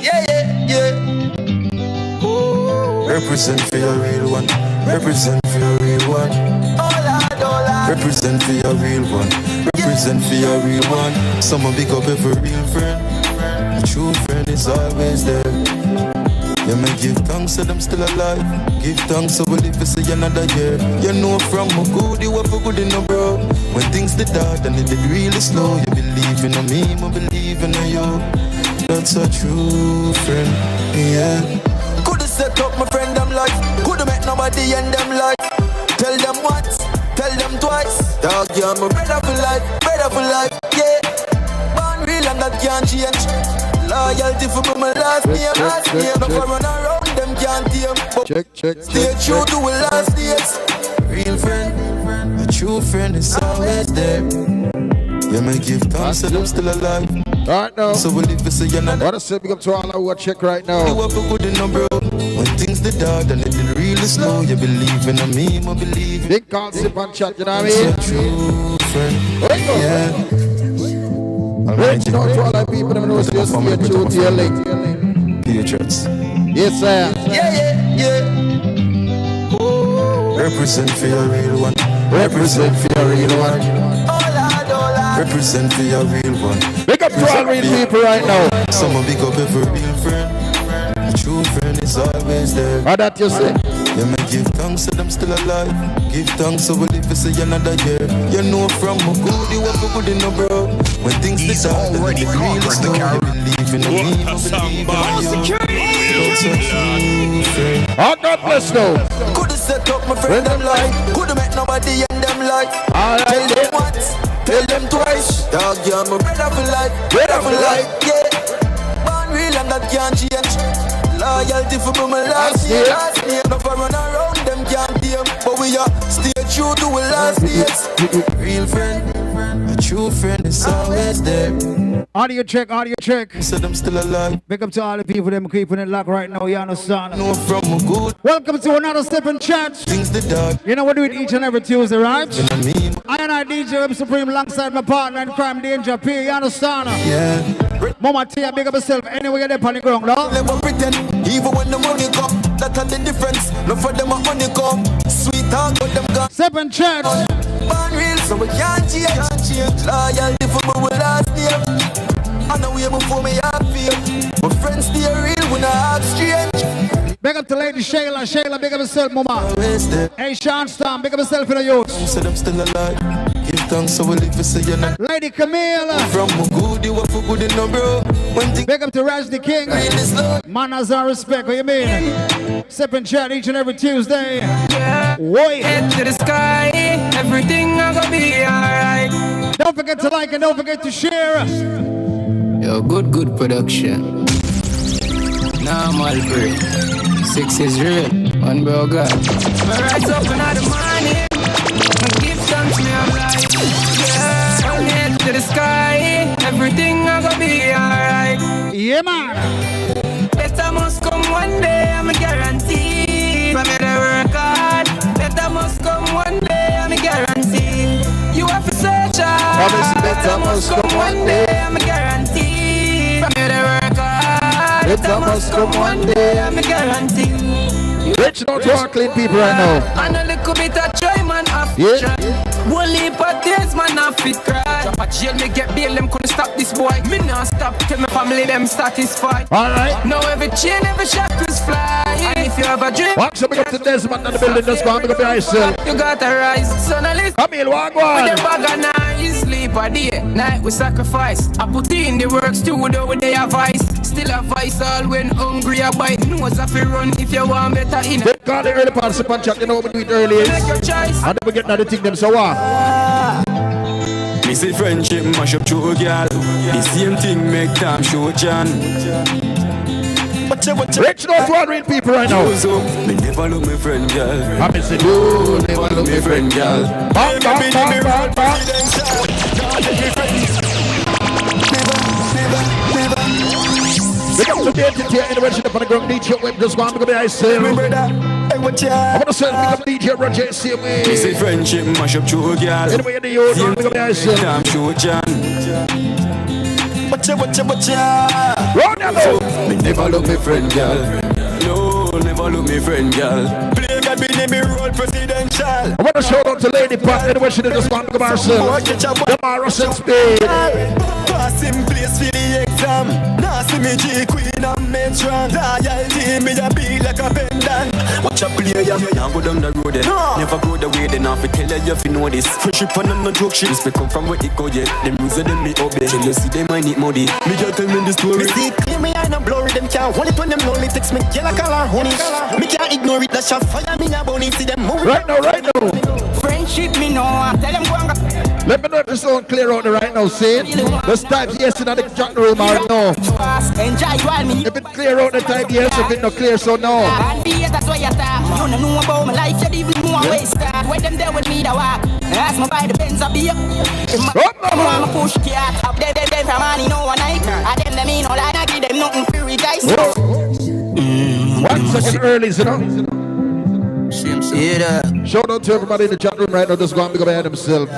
Yeah, yeah, yeah. Ooh. Represent for your real one. Represent for your real one. Represent for your real one. Represent for your real one. Someone pick up every real friend. A true friend is always there. You may give thanks that I'm still alive. Give thanks so we live to see another year. You know from my good, you have a good in a bro. When things did hard and it did really slow, you believe in me, I believe in you. That's a true friend, yeah. Coulda set up my friend them life. Coulda met nobody end them life. Tell them once, tell them twice. Dog, you're my brother for life, yeah. Born real and that can't change. Loyalty for my last name. No for run around, them can't tame. Check. Stay true to our last days. Real friend, a true friend is always there. You may give thanks that I'm still alive. Alright now. So we'll live to see another. What a say, big up to all who are check right now. You have a good in bro. When things did hard and it did really slow, you believe in me, I believe in. Big can't sip and chat, you know what I mean? A true friend, yeah. Reaching out to all the people that know stay true to your link. Patriots. Yes, sir. Yeah. Ooh. Represent for your real one. Represent for your real one. Represent for your real one. Big up to all real people right now. Someone big up every real friend. A true friend is always there. How that you say? You may give thanks that I'm still alive. Give thanks so we live to see another year. You know from my good, you have a good in a bro. When things he's already conquered the car. Believe in me, Oh, God bless you. Coulda set up my friend them life. Coulda met nobody in them life. Tell them once, tell them twice. Dog, you're my brother for life, yeah. Born real and that can't change. Loyalty for my last name. No for run around, them can't tame. But we are stay true to our last days. Real friend, a true friend is always there. Audio check. Said I'm still alive. Big up to all the people them keeping it locked right now, you understand? No from my good. Welcome to another Step in Chat. Things the dark. You know we do it each and every Tuesday, right? You know I and I DJ Web Supreme alongside my partner in crime, Danger P, you understand? yeah. Mama Tia, big up yourself anywhere you're there on the ground, no? Never pretend, even when the money come. That's the difference. No for them a honeycomb. Sweet talk, but them gone. Step in Chat. Born real, so we can't change. Loyalty for my last name. I know way before me I feel. My friends stay real when I act strange. Big up to Lady Shayla. Shayla, big up yourself, mama. Hey, Sean Storm, big up yourself in the youth. Said I'm still alive. Give thanks so we live to see you now. Lady Camille. From my good, you have a good in no bro. Big up to Raj the King. Manners and respect, what you mean? Step in Chat each and every Tuesday. Yeah. Wait. Head to the sky. Everything I gonna be alright. Don't forget to like and don't forget to share. Yo, good production. Normal break. 6 is real. One bro God. I rise up in the morning. I give thanks me I'm like. Yeah. From head to the sky. Everything I gonna be alright. Yeah, man. Better must come one day. I'm a guarantee. From here to work hard. Better must come one day. I'm a guarantee. You have to search hard. Better must come one day. I'm a guarantee. From here to work hard. Better must come one day. I'm a guarantee. Rich out to our clean people right now. And a little bit of joy, man, off yeah. One leap of days, man, off it cry. Drop a jail, me get bail, them couldn't stop this boy. Me not stop till my family, them satisfied. Alright. Now every chain, every shackles fly. And if you have a dream, walk some up to Desmond in the building, just go and make up your yourself. You gotta rise, son, I listen. Come here, walk on. With the bag of nice, sleep a day, night we sacrifice. I put in the works too, though with their vice. Still a vice all when hungry a bite. Nose off a run if you want better in. They call the early parts of chat, you know what we do it early is. Make your choice. And then we get another thing them, so what? Me say friendship mash up true girl. The same thing make time show John. Rich knows what real people right now. Me never love my friend girl. I miss it. You never love my friend girl. Bang, bang, bang, bang, bang. Big up to the entity in the version of the ground DJ Web, just one, because I say, I'm going to say, big up DJ Roger, see me. Me say friendship mash up true girl. Anyway, in the youth, because I say, time show John. Run Me never never look me friend, girl. No, never look me friend, girl. Play God be me role presidential. I want to shout out to Lady Pat. Anyway, she did just want to come herself. The Morrison Speed. Passing place for the exam. Now see me G Queen and men strong. Loyalty me a be like a pendant. Watch a player, you go down the road then. Never go the way then. If I tell you if you know this. Friendship and no joke shit. Respect come from where it go yet. Them music them me obey. Till you see them I need money. Me just tell me the story. Me see clear me I no blurry. Them can't hold it when them lonely. Text me yellow color honey. Me can't ignore it. That shot fire me a bunny. See them move. Right now, right now. Friendship me no, tell them go and go. Let me know if this don't clear out the right now, see? Let's type yes in the chat room or no. Enjoy while me. If it clear out the type yes, if it not clear, so no. And be that's why you talk. You don't know about my life, you even know where start. When them there with me, the walk. Ask me by the Benz, I'll be up. I'm a push cat. Up there, from money, no one night. I them me no lie, I give them nothing free, guys. 1 second early, you know? Yeah. Shout out to everybody in the chat room right now. Just go and pick up ahead themselves.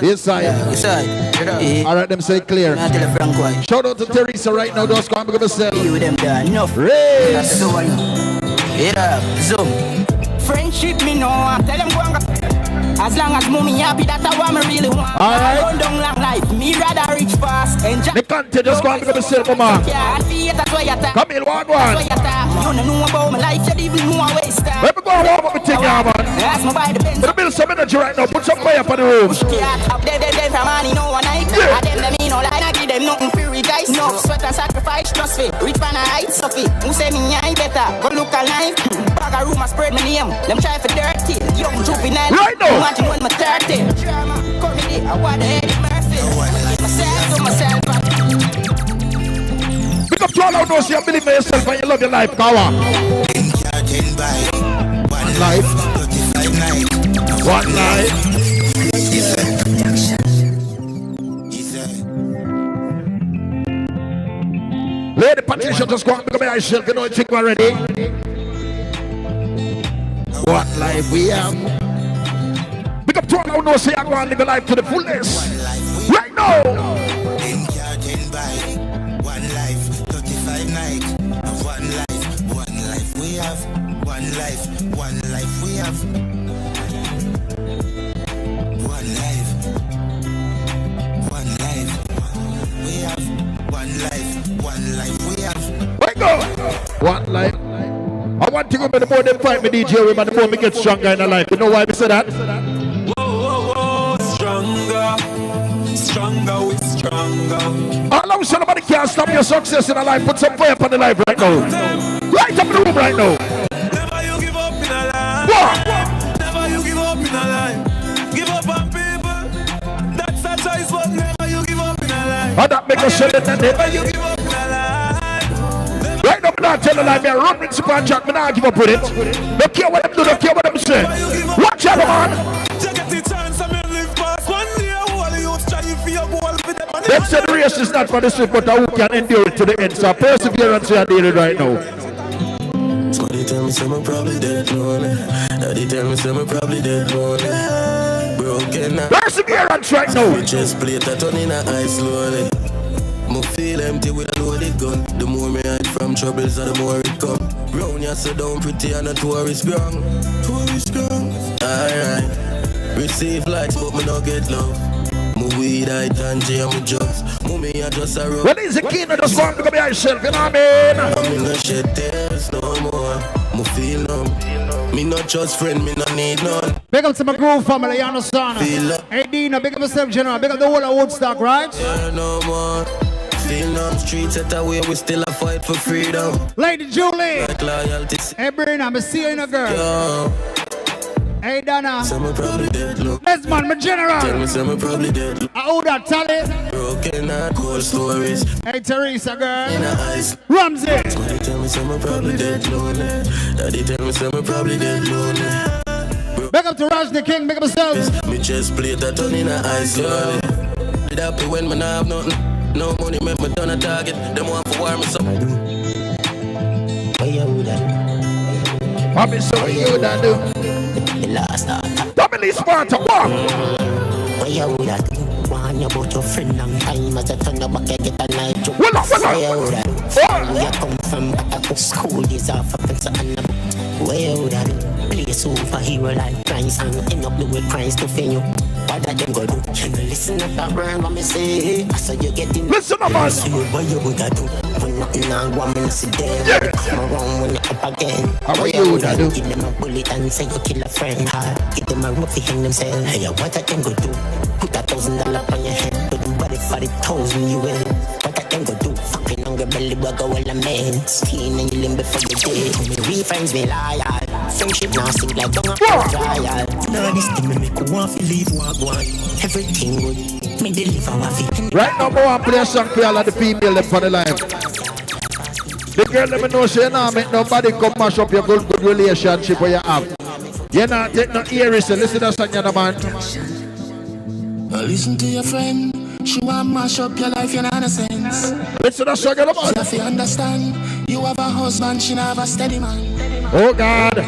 This side. Alright, them say clear. Shout out to Teresa right now. Just go and pick up yourself. Race. Friendship me no, tell them go and go. As long as mommy happy, that's what I really want. Alright. Run down long life, me rather rich fast. Enjoy. The content just go and pick up yourself, man. Yeah, and be it, that's why you talk. Come in, one. You don't know about my life, you don't even know how I start. Let me go and warm up the thing, yeah, man. Ask me by the Benz. But build some energy right now. Put some fire up on the room. Up there, from money, no one night. I them me no lie, I give them nothing free, guys. No sweat and sacrifice, trust me. Rich man, I hide Sophie. Who say me I better? Go look alive. Bag a room, I spread my name. Them try for dirty. Young juvenile. Right now. Imagine when my 30. Drama, comedy, I want the Eddie Murphy. Myself. Pick up to all out those you believe in yourself and you love your life, Kawa. One life. One life. Lady Patricia, just go and pick up yourself. You know you think already. What life we have. Pick up to all out those you go and live your life to the fullest. Right now. One life, 35 nights. One life we have. One life we have. One life we have. One life we have. Wait go. One life. I want to go by the more they fight me DJ with, but the more me get stronger in the life. You know why we say that? Whoa, stronger with stronger. Allow somebody can't stop your success in a life. Put some fire upon the life right now. Right up in the room right now. Never you give up in a life. What? Never you give up in a life. Give up on people. That's a choice, but never you give up in a life. And that make us sell it. Never you give up in a life. Right now, I'm not telling lie. I run with super chat. I'm not give up with it. Don't care what them do. Don't care what them say. Watch out, man. Them said the race is not for the swift, but who can endure it to the end. So perseverance we are dealing right now. Somebody tell me someone probably dead lonely. Daddy tell me someone probably dead lonely. Broken now. Perseverance right now. We just play that on in her eyes slowly. Me feel empty with a loaded gun. The more me hide from troubles, the more it come. Round ya sit down pretty and a tourist ground. Alright. Receive likes but me not get love. My weed, I and J, my drugs. Mommy, I just a road. When is the king of the song to go behind yourself? You know what I mean? I'm in the shed tears no more. Me feel numb. Me not just friend, me not need none. Big up to my groove family, you understand? Feel up. Hey Dina, big up yourself, General. Big up the whole of Woodstock, right? Yeah, no more. Feel numb. Streets at away, we still a fight for freedom. Lady Julie. Like loyalty. Hey Brina, me see you in a girl. Yo. Hey Donna. Some probably dead look. Yes man, my General. Tell me some probably dead look. I owe that talent. Broken and cold stories. Hey Teresa, girl. In her eyes. Ramsey. Daddy tell me some probably dead lonely. Daddy tell me some probably dead lonely. Big up to Raj the King, big up yourself. Me just play that on in her eyes slowly. It happy when me not have nothing. No money make me turn a target. Them want to war me some. I do. Bobby, so what you that do? Family Sparta, what? What you would have do? Warn you about your friend long time as a turn your back, get a night joke. What up? What you would have do? Where you come from, school is off up and so on. Where would I do? Play superhero like Christ and end up doing Christ to fail you. What that them go do? Can you listen to that word what me say? I saw you getting. Listen up, man. What you would do? When nothing on one minute sit there. Come around when you're up again. How you would do? Give them a bullet and say you kill a friend. Give them a rope to hang themselves. Hey, what that them go do? Put $1,000 on your head. Put them body for the 1,000 you win. What that them go do? Fucking on your belly, bug all the men. Steam and you limb before you dead. We friends be loyal. Friendship now sink like dung up trial. Now this thing me make you want to leave walk one. Everything good. Me deliver what fit. Right now, I want to play a song for all of the female left for the line. The girl let me know say nah make nobody come mash up your good relationship where you have. You not take no earrings, so listen to song, you know, man. Listen to your friend. She want mash up your life, you know the sense. Listen to song, you know, man. So if you understand, you have a husband, she have a steady man. Oh God.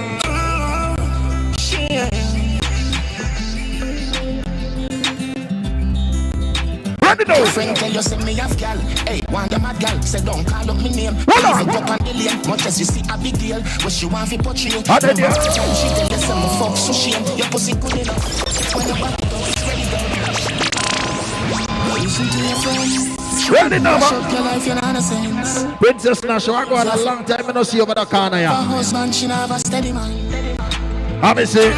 Your friend tell you say me have gal. Hey, want the mad gal. Say don't call up me name. Leave it up on the lane. Much as you see a big deal. What she want fi portray. She tell you say me fuck so shame. Your pussy good enough. When the body go, it's ready go. Listen to your friend. Ready now, man. Your life, you know the sense. Princess Nash, I go on a long time. I don't see you over the corner, yeah. Her husband, she have a steady man. How me say?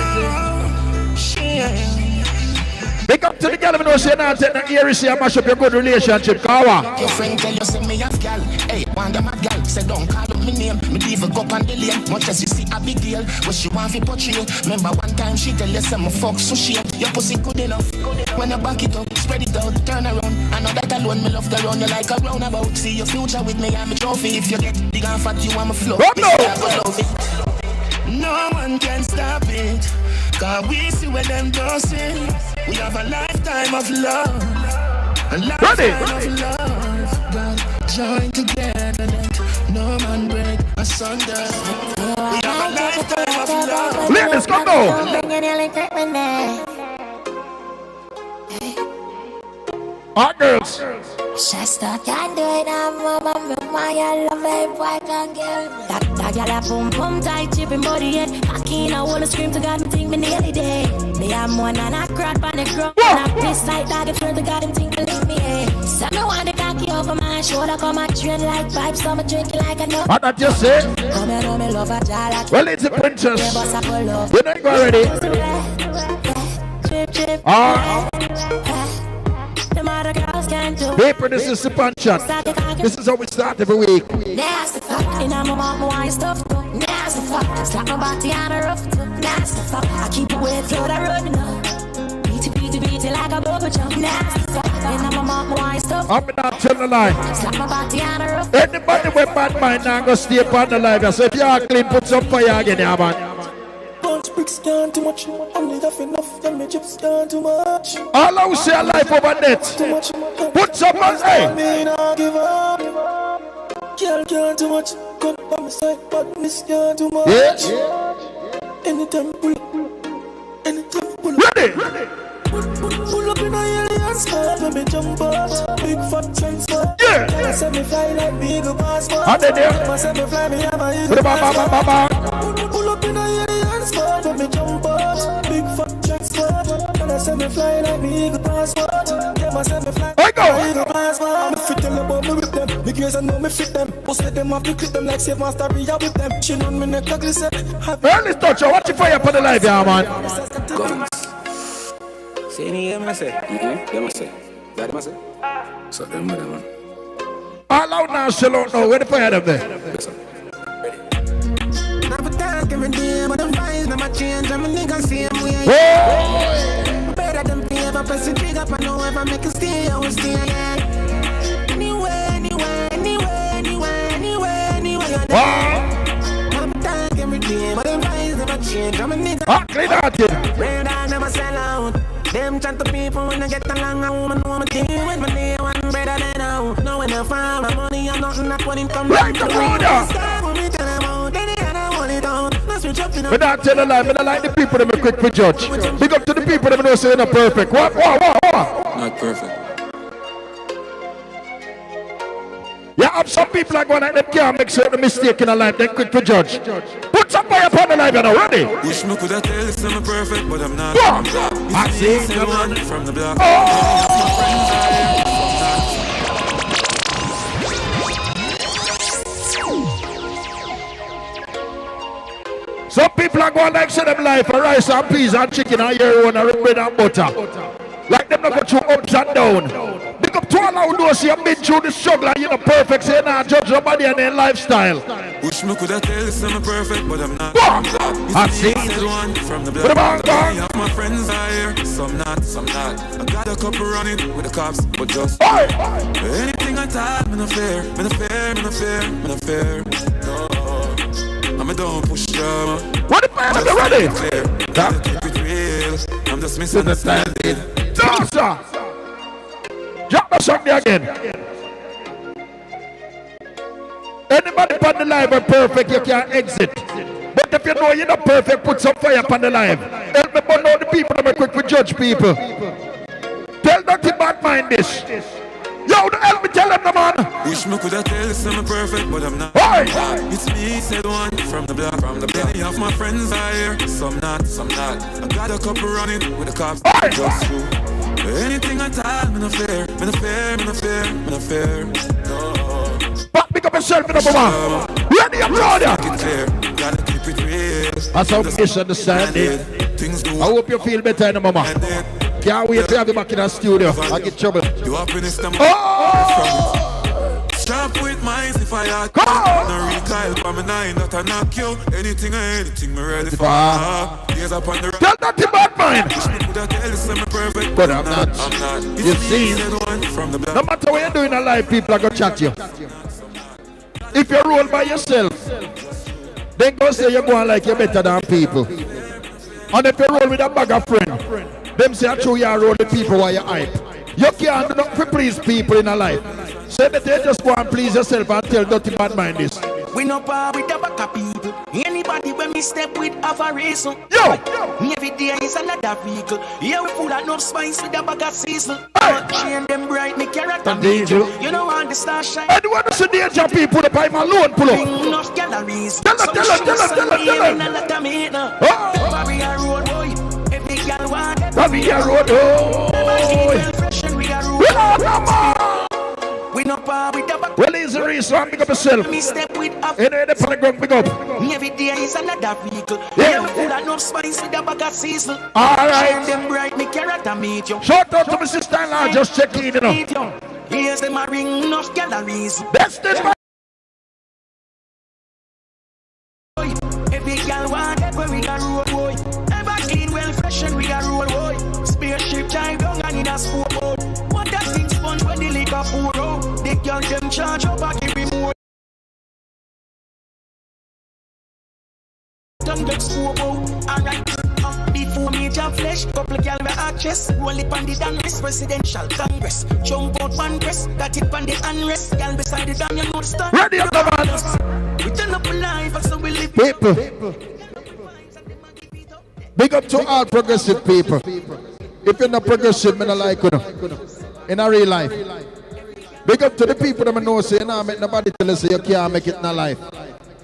Pick up to the girl, I know say now take the earrings and mash up your good relationship, Kawa. Your friend tell you say me have gal. Hey, want the mad gal. Say don't call up me name. Me leave a go on the lane. Much as you see a big deal. What she want fi portray. Remember one time she tell you say me fuck so shit. Your pussy good enough. When you back it up, spread it out, turn around. I know that alone me love the round you like a roundabout. See your future with me, I'm a trophy. If you get big and fat, you want me flow. No one can stop it. Cause we see where them dancing. We have a lifetime of love. A lifetime of love. God, join together. No man break asunder. We have a lifetime of love. Ladies, come on. Hot girls. Shasta can't do it, I'm my love it, boy can't get that girl a boom boom tight, chipping body head. I can't wanna scream to God, me think me nearly dead. Me am one and I crowd on the ground. And I piss like dog, if you're the God, him think believe me, eh. So me want the cocky over my shoulder, come and train like pipes, so me drink it like a nut. What did you say? Come here, know me love a jar like. Well, it's a princess. You don't go already. Paper, this is the punch shot. This is how we start every week. Nasty fuck, and I'm about my wine stuff. Nasty fuck, slap my body on the roof. Nasty fuck, I keep it wet, flow that road, you know. Beat like a bubble jump. Nasty fuck, and I'm about my wine stuff. I'm not telling a lie. Slap my body on the roof. Anybody with bad mind now go stay upon the live. So if you are clean, put some fire again, yeah, man. Bunch bricks gone too much. Only got enough, then my chips gone too much. All out say life over net. Put some on, hey. Me not give up. Girl gone too much. Cut by my side, but miss gone too much. Anytime pull up. Anytime pull up. Ready? Pull up in a alien spot when me jump out. Big fat transfer. Yeah. Can I say me fly like big passport? How did you? Can I say me fly me have a easy. Pull up in a alien spot when me jump out. Big fat transfer. Can I say me fly like big passport? Can I say me fly like big passport? Me fit them about me with them. Me girls I know me fit them. Post them off, me clip them like save master Ria with them. She on me neck ugly say. Early touch, watch it fire for the live, yeah, man. See any of them I say? Them I say. That them I say? So them with them, man. All out now, chill out now. Where the fire them there? Never talk every day, but the vibes never change. I'm a nigga same way. Better than pay if I press the trigger, I know if I make a stay, I will stay again. Anyway. Never talk every day, but the vibes never change. I'm a nigga. Clean out here. Red I never sell out. Them chat to people when I get along, a woman know my team with my day one better than now. No when I find my money, I'm not what it comes. Right the road up. But not tell a lie, but I like the people that are quick to judge. Big up to the people that know say they're not perfect. What? Not perfect. Yeah, up some people are going like them can't make certain mistake in a life, then quick to judge. Put some fire upon the life and already. Wish me could have tell you I'm perfect, but I'm not. I see. From the block. Some people are going like say them life for rice and peas and chicken and your own and bread and butter. Like them not go through ups and down. Big up to all who know see you've been through the struggle and you're not perfect, so you're not judge nobody and their lifestyle. Wish me could have tell you I'm perfect, but I'm not. I see. From the block. Many of my friends are here, some not. I got a couple running with the cops, but just anything I thought, me no fear. No. I'm a don't push drama. What the man are ready? Gotta keep it real. I'm just misunderstanding. Sir. Drop the song there again. Anybody upon the live are perfect, you can't exit. But if you know you're not perfect, put some fire upon the live. Help me burn all the people that are quick to judge people. Tell nothing bad mind this. Yo, help me tell them the man. Wish me could have tell you I'm perfect, but I'm not. It's me, said one from the block. Many of my friends are here, some not. I got a couple running with the cops. Just true. Anything I tell, me no fear. No. But pick up yourself, number one. Ready up, brother. Gotta keep it real. That's how misunderstanding. I hope you feel better, no mama. Can't wait to have you back in the studio. I get trouble. You happiness to Stop with mines if I had no recoil for me nine that I knock you. Anything me ready for. Years up on the road. Tell nothing about mine. But I'm not. You see, no matter what you're doing in life, people are going to chat you. If you roll by yourself, then go say you're going like you're better than people. And if you roll with a bag of friends, them say true you roll the people while you hype. You can't do nothing to please people in a life. Say that you just go and please yourself and tell dirty bad mind this. We no par with the back of people. Anybody when me step with have a reason. Yo! Every day is another vehicle. Yeah, we full of enough spice with the bag of season. Chain them bright, me carrot and angel. You know want the star shine. I don't want to see danger people to buy my loan pull up. Enough galleries. Tell them. Barrier road boy. Every girl want. Barrier road boy. We no par with the back. Well, it's a race, so I'm big up yourself. Me step with up. You know the playground big up. Every day is another vehicle. Yeah, we full of enough spice with the bag of season. Alright. Them bright, me carrot and meet you. Shout out to my sister-in-law, just check in, you know. Here's them a ring, enough galleries. That's this man. Every girl want that where we got road boy. Ever clean, well fresh and we got road boy. Spaceship drive down and in a sport boat. What that thing sponge when the liquor pour out. The girl them charge up and give me more. Don't get sport out. Alright. Before me jump flesh, couple girl with actress. Roll it on the dance, presidential congress. Jump out one press, got it on the unrest. Girl beside the damn, you know the stand. Ready up the man. We turn up alive, so we live. People. Big up to all progressive people. If you're not progressive, I don't like you. In a real life. Big up to the people that know say, you know, make nobody tell us you can't make it in a life.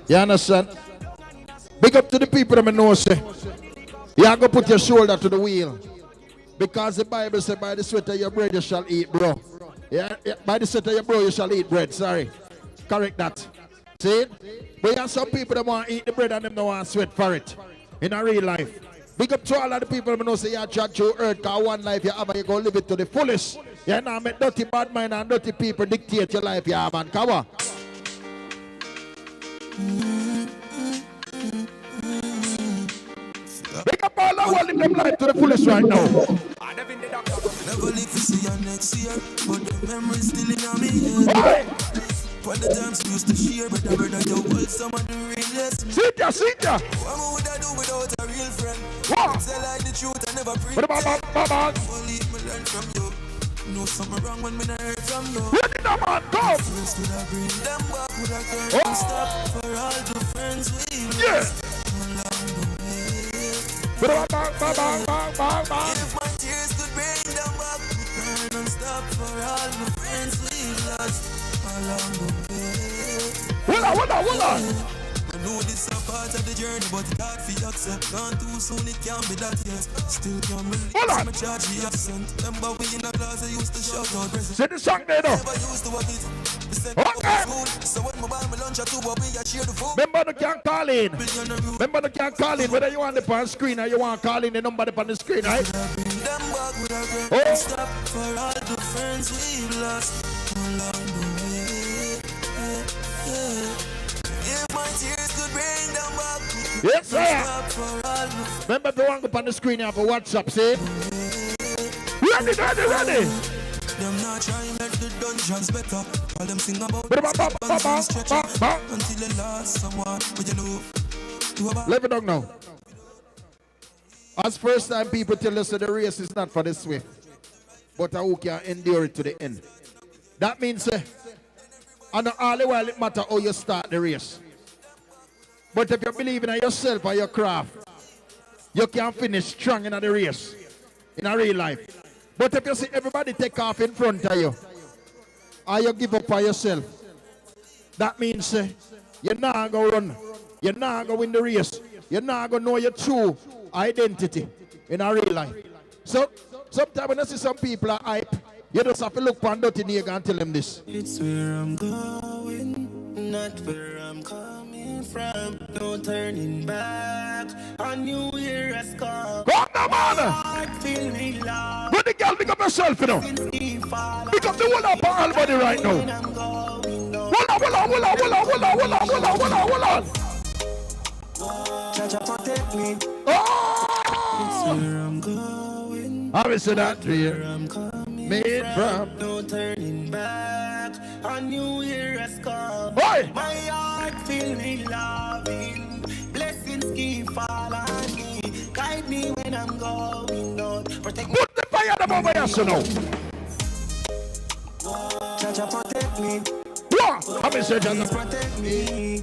You understand? Big up to the people that know say, you have to put your shoulder to the wheel. Because the Bible says, by the sweat of your bread you shall eat, bro. Yeah, by the sweat of your bro you shall eat bread. Sorry. Correct that. See it? But you have some people that want to eat the bread and them don't want to sweat for it. In a real life. Big up to all of the people that know say you chat through earth, because one life you have and you go live it to the fullest. You know, make dirty bad mind and dirty people dictate your life, yeah, man. Come on. Big up all the world in them life to the fullest right now. Never live to see you next year, but the memories still in me head. For the times we used to share, but I brother you hold some of the realest. Sit ya. What would I do without a real friend? Tell I the truth, I never pretend. Only me learn from you. Know something wrong when me not heard from you. Ready now, man, go! First would I bring them back, would I turn and stop for all the friends we lost along the way. If my tears could bring them back, would turn and stop for all the friends we lost. along the way. Hold on. I know this a part of the journey, but it's hard for you accept. Gone too soon, it can't be that yet. Still can't release my charge the absent. Remember we in a class, I used to shout out present. Say the song there though. Never used to have it. Okay. So when my buy my lunch, I do what we share the food. Remember the can't call in. Remember the can't call in. Whether you want it on the screen or you want to call in the number on the screen, right? Stop for all the friends we've lost along the way. If my tears could bring them back. Yes, sir. Remember if you want to go on the screen, you have a WhatsApp, see? Ready. Them not trying to make the dungeons better. All them sing about until they lost someone with you know. Let me know now. As first time people tell us that the race is not for the swift, but who can endure it to the end. That means, and all the while it matters how you start the race. But if you believe in yourself and your craft, you can finish strong in the race, in a real life. But if you see everybody take off in front of you, or you give up on yourself, that means you're not going to run, you're not going to win the race, you're not going to know your true identity in a real life. So, sometimes when I see some people are hype, you just have to look for Dirty Nigga and tell them this. It's where I'm going, not where I'm coming from. No turning back. A new year has come. Go on, man! When the girl pick up herself, you know. Pick up the whole of her body right now. Hold on. Jaja protect me. It's where I'm going. I will say that to you. Made from no turning back. A new year has come. Boy. My heart feel me loving. Blessings keep falling me. Guide me when I'm going out. Protect me. Put the fire above my ass, you know. Jaja protect me. What? I will say Jaja protect me.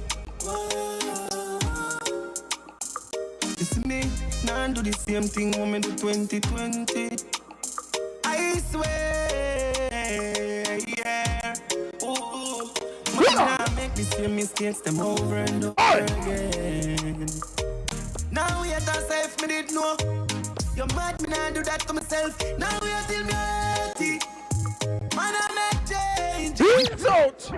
It's me. Now do the same thing when me do 2020. I swear, yeah. Ooh, man, I make the same mistakes them over and over again. Now we are safe, me did know. You mad, me not do that to myself. Now we are still me healthy. Man, I make change. He's out.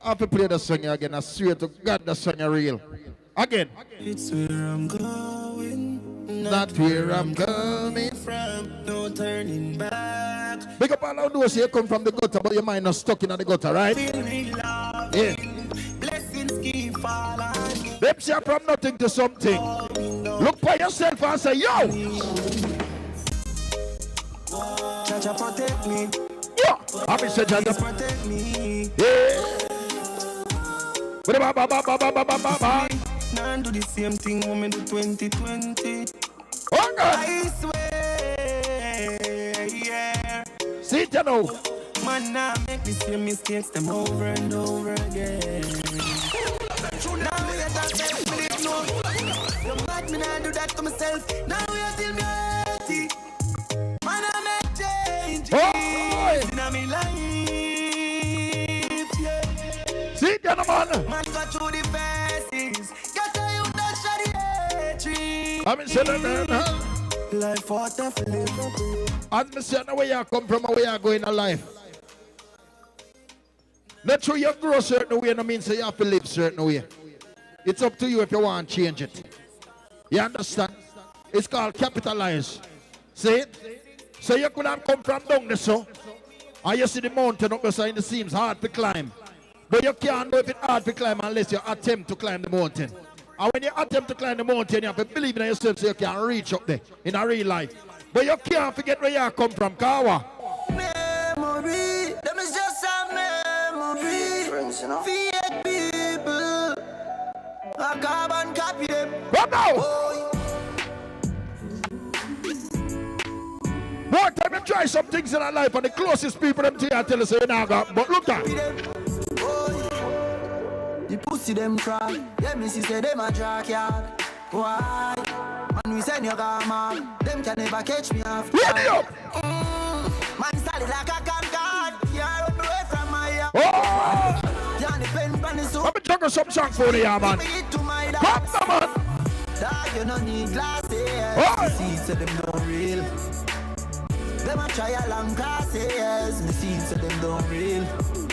I have to play the song again. I swear to God, the song is real. Again. It's where I'm going, not where I'm coming from. No turning back. Big up all those here come from the gutter, but your mind not stuck in the gutter, right? Yeah. Blessings keep falling. Them say from nothing to something. Look for yourself and say, yo! Jaja protect me. Yeah. I mean, say Jaja protect me. Yeah. Now do the same thing when me do 2020. Oh God. I swear, yeah. See it, you know. Man, now make the same mistakes them over and over again. Now we are done, me didn't know. You mad, me not do that to myself. Now we are still me healthy. Man, I make change in my life, yeah. See it, you know, man. Man, go through the phases. Get a you not shot the tree. I mean, say that, life for tough live. As me say, where you come from and where you go in life. Not sure you grow certain way, no means you have to live certain way. It's up to you if you want to change it. You understand? It's called capitalize. See it? So you could have come from down there, so. And you see the mountain up beside it seems hard to climb. But you can't do it hard to climb unless you attempt to climb the mountain. And when you attempt to climb the mountain, you have to believe in yourself so you can reach up there in a real life. But you can't forget where you come from, Kawa. Memory, them is just a memory. Friends, you know. Fear people, a carbon copy them. Come now! One time you try some things in our life and the closest people them to you tell us you now got. But look at the pussy them cry. Yeah, me see say them a drag yard. Why? Man, we send your gamma. Them can never catch me off. Ready up! Man, solid like a concard. You run away from my yard. Oh! Let me juggle some songs for you, man. Come on, man. That you no need glasses. See, so them don't real. Them a try a long classes. Me see, so them don't real.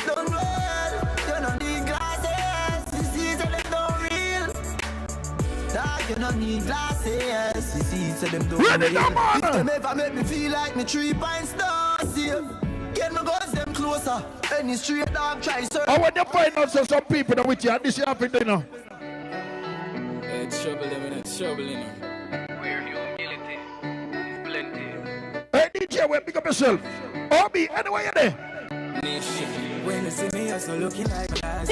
Don't real. You no need glasses. Me see, so them don't real. That you no need glasses. Me see, so them don't real. If them ever make me feel like me 3 pints down, see. Get my guns them closer. Any street dog try sir. I want to find out some people that with you and this happen, you know. It's trouble, it's trouble, you know. Where humility is plenty. Hey DJ, wait, pick up yourself. Obi, anywhere you're there. Nation. When you see me, I'm so looking like glass.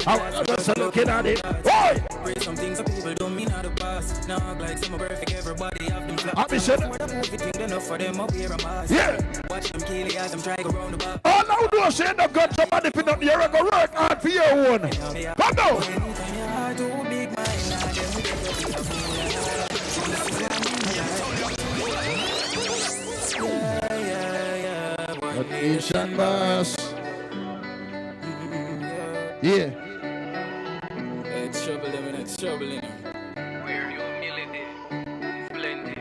I'm just looking at it. Why? Pray some things that people don't mean out the past. Now act like some perfect, everybody have them flaws. I'll be sure. What a movie thing, enough for them up here, a mask. Yeah. Watch them kill the eyes, I'm trying to go round the back. All I do is say no gun, somebody put up here and go work hard for your own. Come down. Nation boss. Yeah. It's trouble, it's trouble, you know. Where humility is plenty.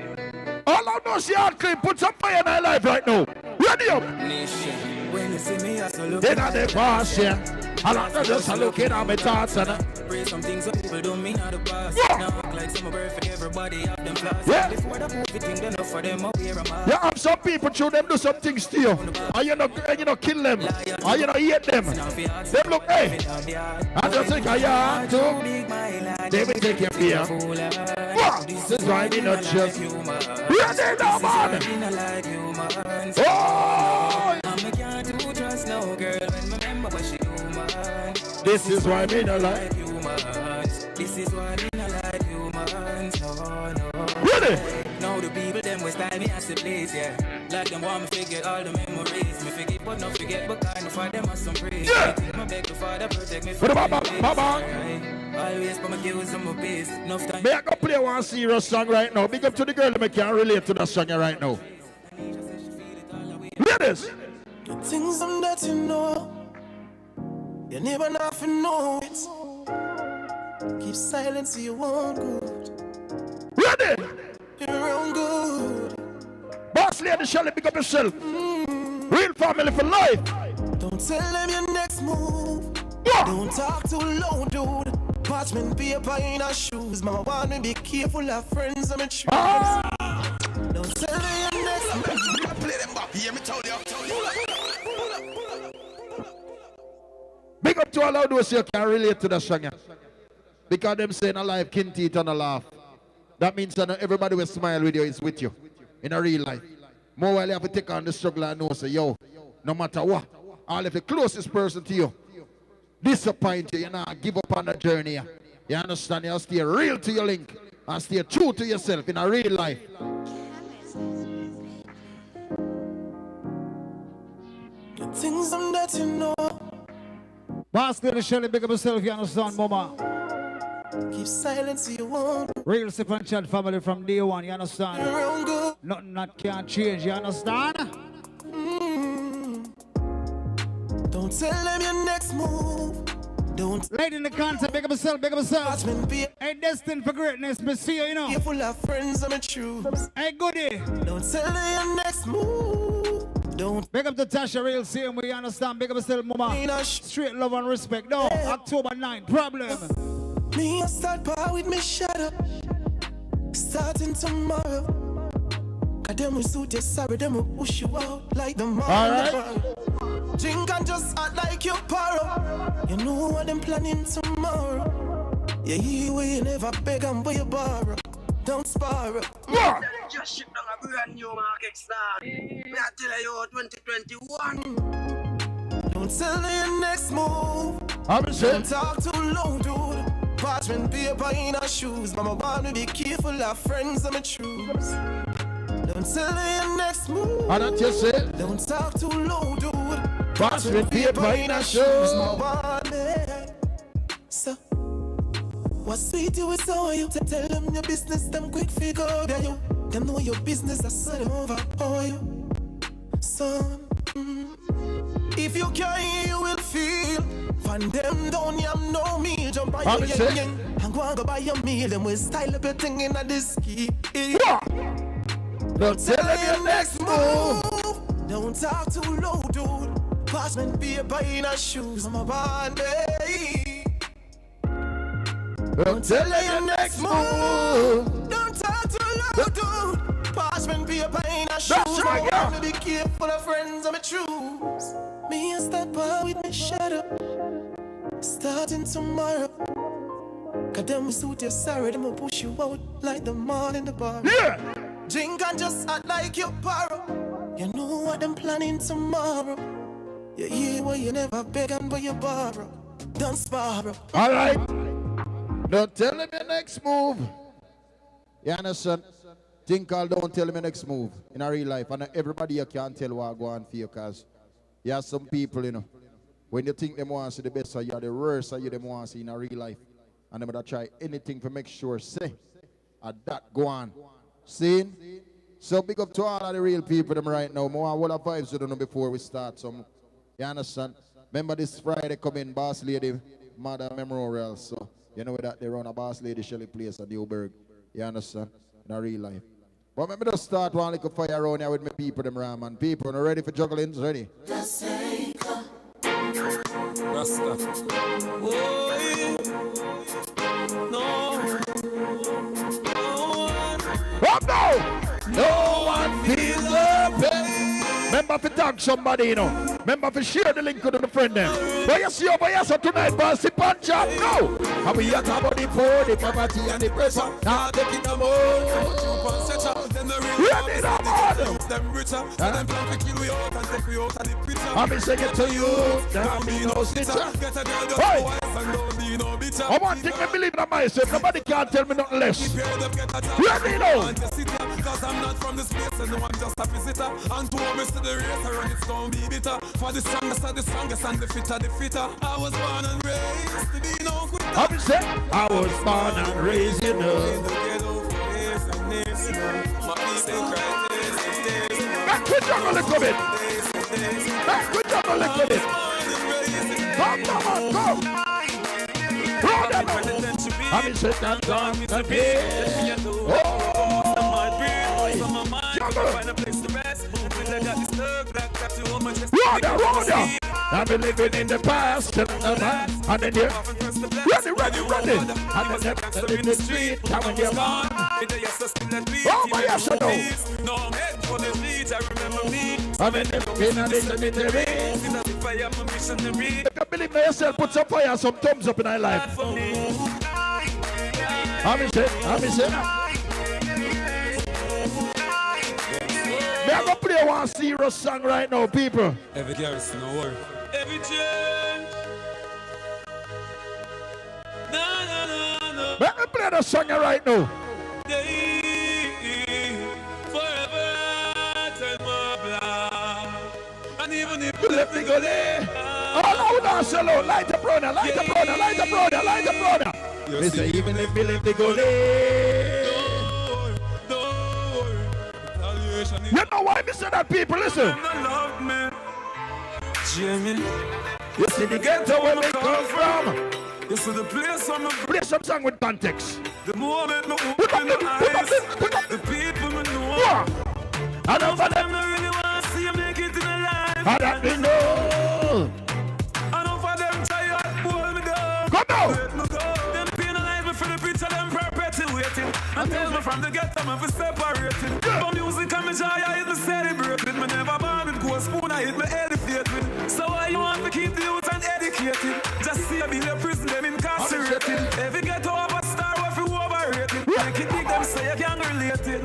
All I know is you hard clean. Put some fire in my life right now. Ready up. Nation. When you see me, I so look. Then I the boss, yeah. I like just looking at my thoughts and pray some things that people don't mean out the past. Now act like some perfect, everybody have them flaws. Yeah. Before the movie thing, enough for them up here, a mask. Yeah, have some people through them do some things to you. And you know kill them. And you know hate them. Them look, hey. I just think I have to. They will take your fear. This is why we not just. Ready now, man. Oh! I can't do trust no girl when me remember what she do, man. This is why me not like humans. This is why me not like humans. No. Really? Now the people them will style me as the place, yeah. Like them want me forget all the memories. Me forget but not forget, but kind of for them as some praise. Yeah. My beg the Father protect me from always put my kills on my base. Enough time. May I go play one serious song right now? Big up to the girl that can relate to that song right now. Ladies. The things that you know, you never nothing know it. Keep silence so you won't good. Ready? You're on good. Boss lady, Shelly, pick up yourself. Real family for life. Don't tell them your next move. Don't talk too low, dude. Parchment paper in her shoes. Mama want me be careful of friends I'm a choose. Don't tell them your next move. Play them back. Hear me tell you. Big up to all of those who can relate to the song. Because them saying a life, kin teeth and a laugh. That means that everybody will smile with you is with you. In a real life. More while you have to take on the struggle and know, say, yo, no matter what, all of the closest person to you disappoint you, you know, give up on the journey. You understand? You stay real to your link and stay true to yourself in a real life. The things that you know. Boss Lady Shelly, big up yourself, you understand, mama. Keep silence, you won't. Real Sip and Chad family from day one, you understand? You're good. Nothing that can change, you understand? Don't tell them your next move. Don't. Lady in the concert, big up yourself, big up yourself. Hey, destined for greatness, me see you, you know. You're full of friends, I'm a choose. Hey, goodie. Don't tell them your next move. Don't. Big up to Tasha, real same way, you understand? Big up yourself, mama. Straight love and respect. No, October 9th, problem. Me a start par with me, shut up. Starting tomorrow. Cause them will suit you, sorry, them will push you out like the mother. Drink and just act like you borrow. You know what them planning tomorrow. Yeah, you never beg and boy you borrow. Don't spar up. Yeah. Just ship down a brand new market start. Me I tell you 2021. Don't tell me your next move. Don't talk too low, dude. Parchment paper in her shoes. Mama want me be careful of friends I'm a choose. Don't tell me your next move. I don't just say. Don't talk too low, dude. Parchment paper in her shoes. Mama want me. So what's sweet you is so you to tell them your business, them quick figure there you. Them know your business, I saw them over for you. Son, if you can, you will feel. Pan them down, yam no me. Jump on your yang. And go and go buy your meal. Them will style up your thing in a disky. Don't tell them your next move. Don't talk too low, dude. Parchment paper in her shoes. I'm a band. Don't tell them your next move. Don't talk too low, dude. Parchment paper in her shoes. I'm gonna be careful of friends. I'm a truth. Me and start bar with me shut up. Starting tomorrow. Cause them suit you sorry. Them will push you out like the mall in the bar. Yeah. Drink and just act like you borrow. You know what them planning tomorrow. You hear what you never beg and what you borrow. Don't borrow. Alright. Don't tell him your next move. You understand? Think I'll don't tell him your next move in a real life. And everybody you can't tell what go on for you, because you have some people, you know, when you think them want to see the best of you, the worst of you them want to see in a real life. And them gonna try anything to make sure, say, that go on. See? So big up to all of the real people them right now. More all the vibes we don't know before we start. Some, you understand? Remember this Friday coming, Boss Lady Mother Memorial. So you know that they run a Boss Lady Shelly place at Newburgh. You understand? In a real life. But let me just start one little fire around here with my people them ram, and people are ready for juggling? Ready? Rasta. No one feels the pain. Remember to tag somebody, you know. Remember to share the link with a friend them. But you see over here so tonight, boss, the punch up now. And we are talking about the poor, the poverty and the pressure. Now taking them all. Ready now, man. Them richer, them plan to kill we out and take we out of the picture. I'm saying to you, there be no snitcher. Hey! I want to believe in myself. Nobody can tell me nothing less. Ready now. Because I'm not from this place and no, I'm just a visitor. And to always to the race, I run it's gonna be bitter. For the strongest are the strongest and the fitter the fitter. I was born and raised to be no quitter. I'm saying I was born and raised, you know. Back with jungle a little bit. Back with jungle a little bit. Come, come. Roll them out. I'm saying I'm gone to be. Find a place to rest. Roda. I've been living in the past. And then you ready. And then in the street. Coming here. Oh my gosh, I know. No, I'm heading for the leads. I remember me. I'm in the military. If you believe in yourself, put some fire, some thumbs up in our life. I'm saying. I'm gonna play one serious song right now, people. Every garrison, no worry. Every change. No. Let me play the song right now. Forever, turn my blood. And even if you let me go there. Oh, no, solo. Light up, brother. They say, even if you let me go there. You know why me say that, people? Listen. Jamie, you see the ghetto where we come from. You see the place I'm play some song with context. The moment me open the eyes, the people me know. I don't for them really want to see you make it in a life. I don't know. I don't for them tired, pull me down. Come on. Let me go. Them penalize me for the picture, them perpetuating. And tell me from the ghetto, I'm for separating. But music and me joy, I hit me celebrating. Me never born with gold spoon, I hit me educated. So why you want to keep the youth and educated? Just see me in the prison, them incarcerated. Every ghetto of a star, if you overrated. Make it big, them say you can't relate it.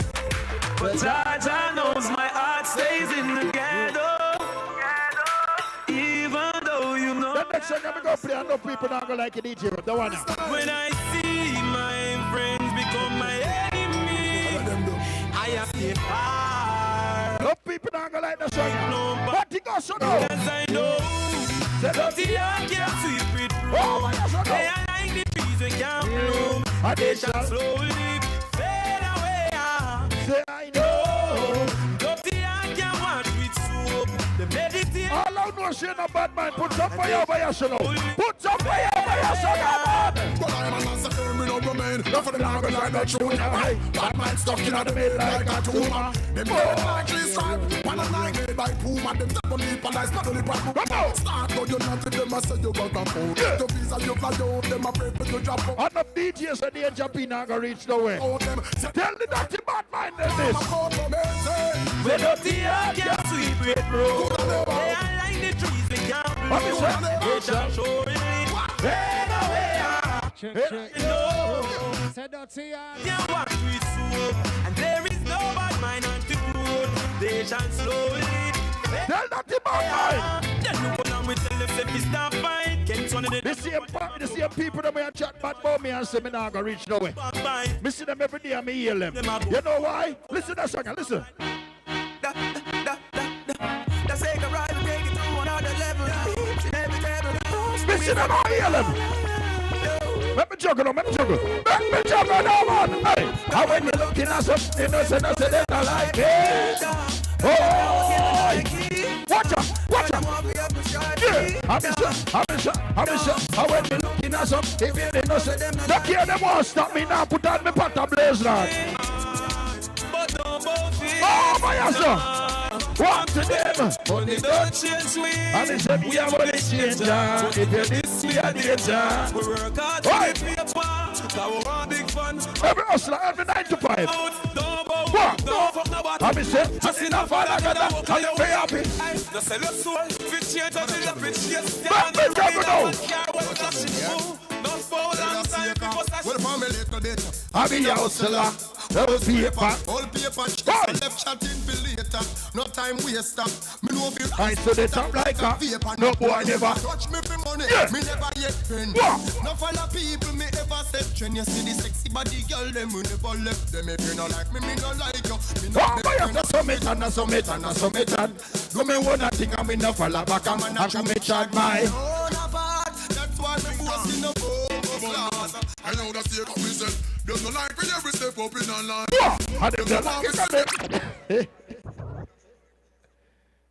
But Jaja knows my heart stays in the ghetto. Even though you know. The next song I'm gonna play, I know people not gonna like it, DJ. The one now. When I see my friends become my enemy, I have to far. No people not gonna like the song. But he goes so now. Because I know that the young can't sweep it through. They are like the trees we can't bloom. And they shall slowly fade away. Say I know. But the young can't wash with soap. The meditate. All out no know she no bad man. Put some fire over your show. Put some fire over your show, man. But I'm a master firm, no remain. Not for the language like that tune. Bad man stuck in the middle like a tumor. Them dead like this stripe. One and nine made by Puma. Them tap on the police, not only by Puma. Start though you're not to them, I say you got a phone. The visa you fly out, them a pray for you drop out. On the DJs and the NJP now go reach nowhere. Tell the dirty bad mind them this. We dirty up, can't sweep it, bro. They are like the trees, we can't blow. They shall show it. Check. Say dirty up. They walk with soap, and there is no bad mind on the road. They shall slow it. Tell dirty bad mind. Then you go down with the left if you stop fight. The same people that may chat bad about me and say me not gonna reach nowhere. Me see them every day and me hear them. You know why? Listen to that song, listen. That's like a ride to take it to another level. Me see them and hear them. Let me juggle on, let me juggle now, man. Hey, how when you looking at something, you know, say they don't like it. Oh, watch out. Yeah, I'm sure. How when you looking at something, if you know, say them don't care, them won't stop me now. Put on me pot of blaze, lad. Oh, my ass. Walk to them. Only don't change me. And they said we are only changer. If you this we are danger. We work hard to get paper. That was big fun. Every hustler, every 9 to 5. Don't fuck nobody. I'm saying, I see no fall like that. And you're very happy. The sell your soul. Fit change until you fit yes. Back me trouble now. Not for a long time because I well, family little bit. I be a hustler. That was paper. All paper. Left chatting for later. No time waster. Me know feel I saw the top like a no boy never touch me for money. Yeah. Me never yet friend. No follow people me ever said trend. You see the sexy body girl them we never left them. If you no like me no like you. Me no summit. Go me one thing and me no follow back and I come me chat my that's why me boss in the class. I know that's the we said. There's no like when every step up in a line. I don't like it.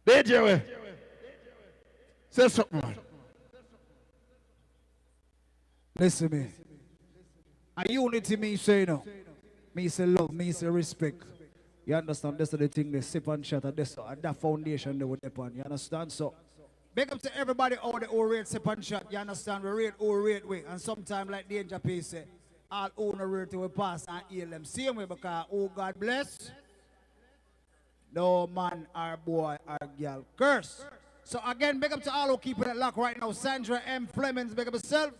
DJ, say something, man. Listen me. A unity me say no. Me say love, me say respect. You understand? This is the thing, they sip and shut at this and that foundation they would depend. You understand? So big up to everybody out there who rate sip and shut. You understand? We rate who rate way. And sometimes like Danger P say, all owner rate we pass and heal them. Same way because oh God bless. No man or boy or girl curse. So again, big up to all who keeping it locked right now. Sandra M. Flemings, big up yourself.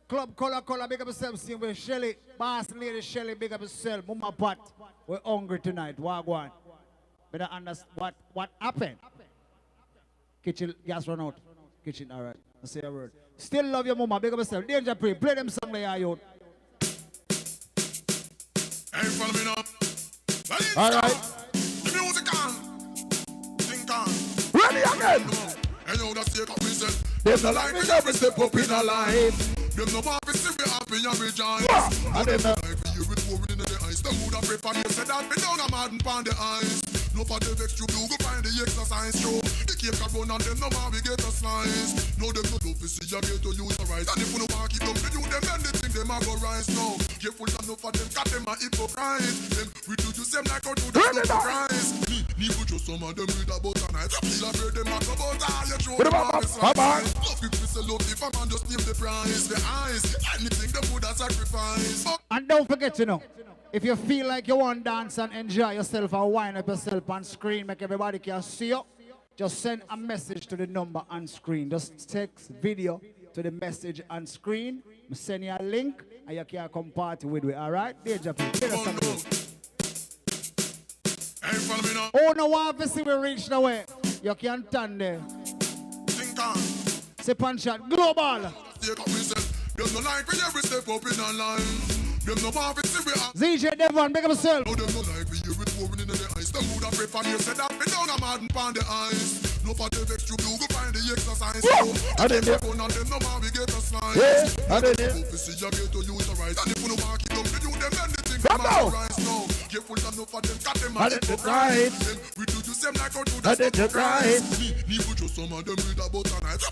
Club Color, big up yourself. Same with Shelly, Boss Lady Shelly, big up yourself. Mama Pat, we're hungry tonight. Wagwan. Better understand what happened. Kitchen gas run out. Kitchen, all right. I say a word. Still love your mama, big up yourself. Danger Pre, play them song they are out. Hey, follow me now. All right. Ready again. I know that's the we said. There's a life in every step up in our life. Them no want to see me happy and rejoice. And them no like you with moving in the eyes. Them would have prepared you said that me down a mad and pound the eyes. No for the vex you do go find the exercise show. The cake a run and them no want we get a slice. No them no do fi see you get to use a rise. And if you no want keep them to you them anything them a go rise now. Careful enough for them got them a hypocrite. Them reduce them like how to do the price. Need to just some of them read about a night. Feel afraid them talk about all your show. Love you to sell up if a man just name the price. The eyes, anything them would have sacrifice. And don't forget to know, if you feel like you want to dance and enjoy yourself and wind up yourself on screen, make everybody can see you, just send a message to the number on screen. Just text video to the message on screen. Send you a link and you can come party with me, alright? Danger People. Hey, follow me now. Oh, no, obviously we reach the way. You can turn there. Think on. Sip and shot global. Them no like when every step up in a line. Them no want to see me up. ZJ Devon, make up yourself. No, them no like when you with woman in the eyes. Them would have prepared you said that me down a mad and pound the eyes. No for the vex you do go find the exercise. I didn't hear. And them no want we get a slice. Yeah, I didn't hear. If you see you get to use a rise. And if you no want keep them to you them anything. Come on. Careful enough for them got them I didn't rise. We do the same like how do I did you right. Me put you some of them with a butter knife.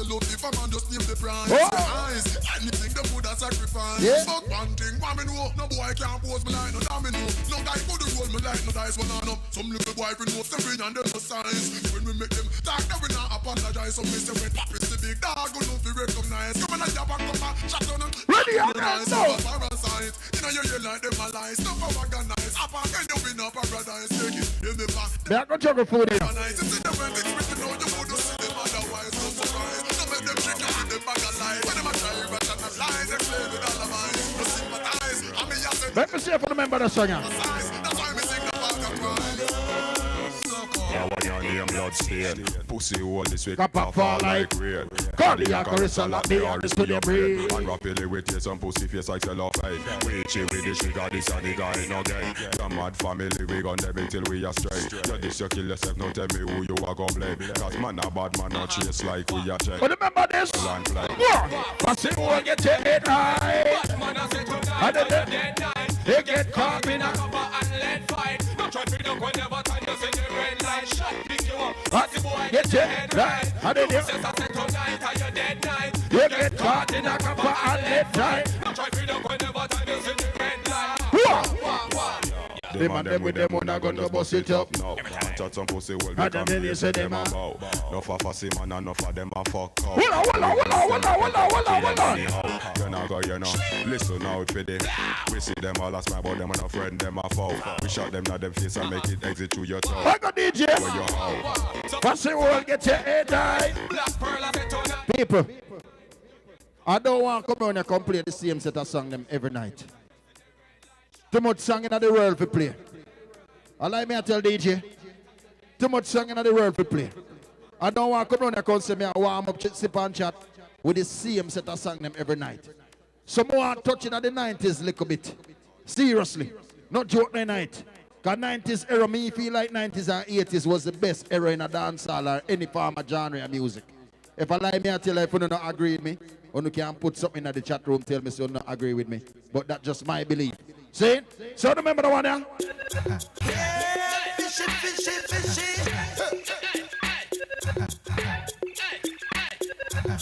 Love if a man just name the price. Anything them would have sacrificed. But one thing, what me know, no boy can't pose me like no domino. No guy could roll me like no dice one on up. Some little boy we know them bring and them no size. When we make them talk, then we not apologize. Some me say when pop is the big dog, we know we recognize. Come on and jab and come and shut down and ready on that now. Parasite, you know you like them a lie. Stop a organize. Up and then you win up paradise. Take it, in the back. They are going to juggle food here. It's in the way it's written out. You would see them otherwise. No surprise. Don't make them trick you with the bag of lies. When them a try but and lies, explain with all of mine. No sympathize. I mean you say. Let me see if I remember the song. That's why me sing the part of yeah, when your name blood stain. Pussy hole this week. Kappa fall like rain. Cardiac arrest a lot. They understood your brain. And rapidly with you some pussy face like sell off right. We chill with the sugar, this and the guy no gay. The mad family, we gon' them till we are straight. You this you kill yourself, now tell me who you are gon' blame. Cause man a bad man, not chase like we are check. But remember this. Pussy hole get your head high. And then they get caught in a copper and lead fight. Don't try to do whenever time you see the red light. Shut pick you up. Pussy boy get your head right. And then you get caught in a copper and lead fight. Don't try to do whenever time you see the red light. Them and them with them when I gonna bust it up now. Touch some pussy will become me say them a bow. No for fussy man and no for them a fuck up. Walla. You know go, you know. Listen out for this. We see them all as my but them and a friend them a foul. We shot them at them face and make it exit through your toe. I got DJ. Where you how? Pussy will get your head high. People, I don't want to come on and come play the same set of song them every night. Too much song in the world to play. Allow me to tell DJ. Too much song in the world to play. I don't want to come on and come say me and warm up, sip and chat with the same set of song them every night. Some more touching at the 90s a little bit. Seriously. Not joke the night. Because 90s era, me feel like 90s and 80s was the best era in a dancehall or any form of genre of music. If I lie me and tell you if you don't agree with me, or you can put something in the chat room, tell me so you don't agree with me. But that's just my belief. See? So remember the one there? Yeah, fishy.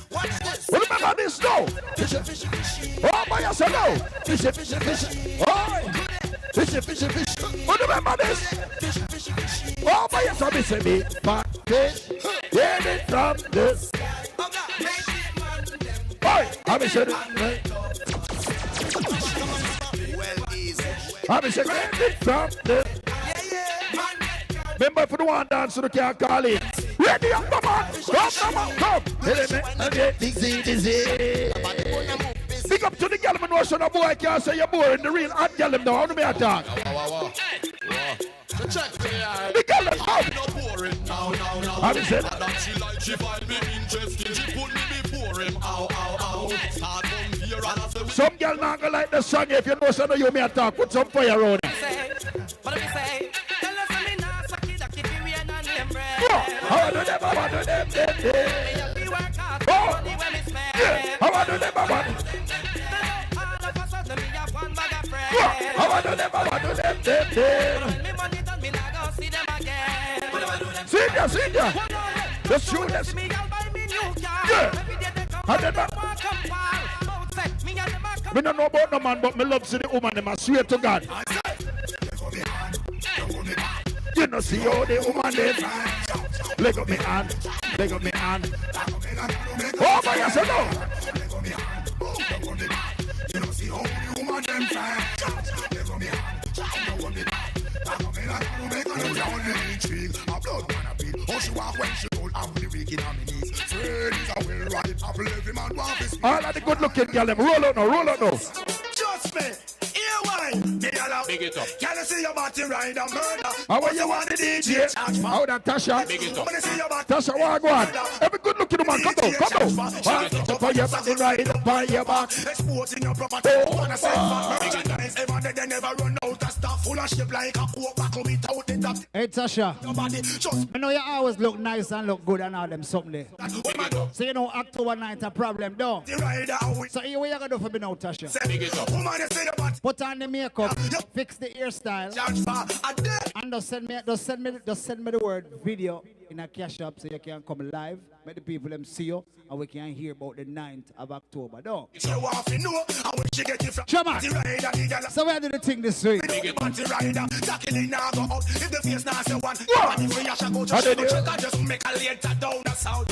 What's this? Remember this now? Fishy. Oh, by yourself now. Fishy. Oh, fishy. Oh, remember this? Fishy. Oh, by yourself, me say me. Back fish. Get it from this. Boy, I'm said it. I'm said get it from this. Remember for the one dance so you can't call it. Ready up, come on. Come. Dizzy. Big up to the girl, man. No son of boy can't say you're boring. The real hot girl, them now. How do me attack? The girl, them out. I'm said. Some girl not gonna like the song. If you know son of you may attack, put some fire on it. How I do them? How I do them? Senior. Let's shoot this. Yeah. Me don't know about no man, but me love see the woman. Them I swear to God. You know see how the woman did. Leg up me hand. Oh my God, so no. You know see how the woman them fine. Leg up me hand. All of the good looking girl, them roll out now. Just me. Big it up. Can I see your body ride a murder? How you want the DJ? How that Tasha? Tasha, what? Every good looking woman, come on. Up on your body, ride up on your back. Exporting your property. Wanna say merchandise. Ever they never run out of stuff. full of shape like a coke back without the top. Hey Tasha, Nobody just I know you always look nice and look good and all them something there. So you know October night a problem, though. So here what you gonna do for me now, Tasha? Put on the makeup, fix the hairstyle, and just send me the word video in a cash up so you can come live, make the people them see you, and we can hear about the 9th of October, though. Chama! So we do the thing this week. Just make a later down the south.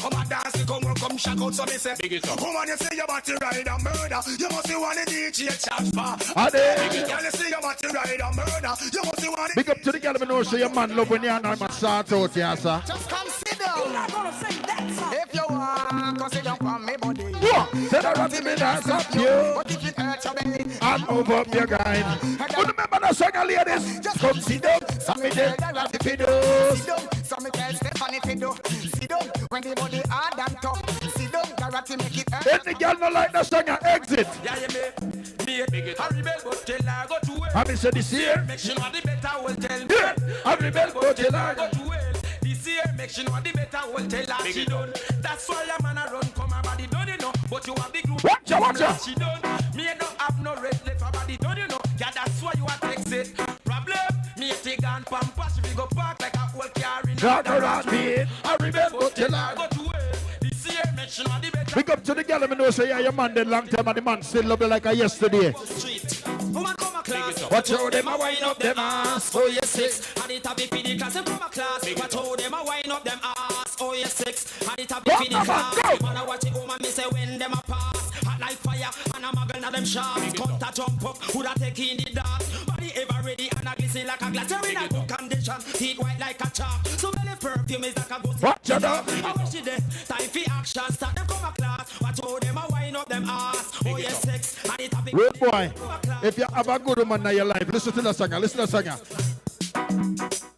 Come and dance, come shout out. So me say, woman, you say your body ride a murder. You must be one of the DJ charge for. Girl, you say your body ride a murder. You must be one. Big up to the girl, I know so your man love when you and I'm a start out here, sir. Just come sit down. You're not gonna sing that song. If you want, cause you don't want me body. Say that right to me, dance up you. But if it hurts your belly, and move up your guide. But remember the song, ladies. Just come sit down. Some me tell if you do. Sit down. Some me tell Stephanie if you do. Sit down. When the body hard and tough. Sit down. Karate make it hurt. Any girl no like the song, you exit. Yeah, you make it. I rebel, but tell her go to hell. Have you said this year? Make sure the better will tell me. Yeah. I rebel, but tell her go to hell. This year, make sure the better will tell her she done. That's why your man a run, come her body done, you know. But you have the group. Watch out. She done. Me don't have no red left her body done, you know. Yeah, that's why you are text it. Problem, me a take and pampas. We go park like a whole car in Talk around me. I rebel, but tell her go to hell. This year, make sure the better. Pick up to the girl, I know say, yeah, your man dead long time and the man still love you like a yesterday. Woman come a class. Watch how them a wind up them ass. Oh yes, six. And it a be for the class. Them come a class. Watch how them a wind up them ass. Oh yes, six. And it a be for the class. Man a watch it home and me say when them a pass. Hot like fire and a muggle na them shafts. Cut a jump up, who da take in the dark. Body ever ready and a glisten like a glass. You're in a good condition. Teeth white like a chalk. So belly perfume is like a ghost. Watch out. I wish it there. Time for action. Start them come a class. Watch how them a wind up them ass. Oh yes, six. And it a be. Rude boy, if you have a good woman in your life, listen to the singer, listen to the singer.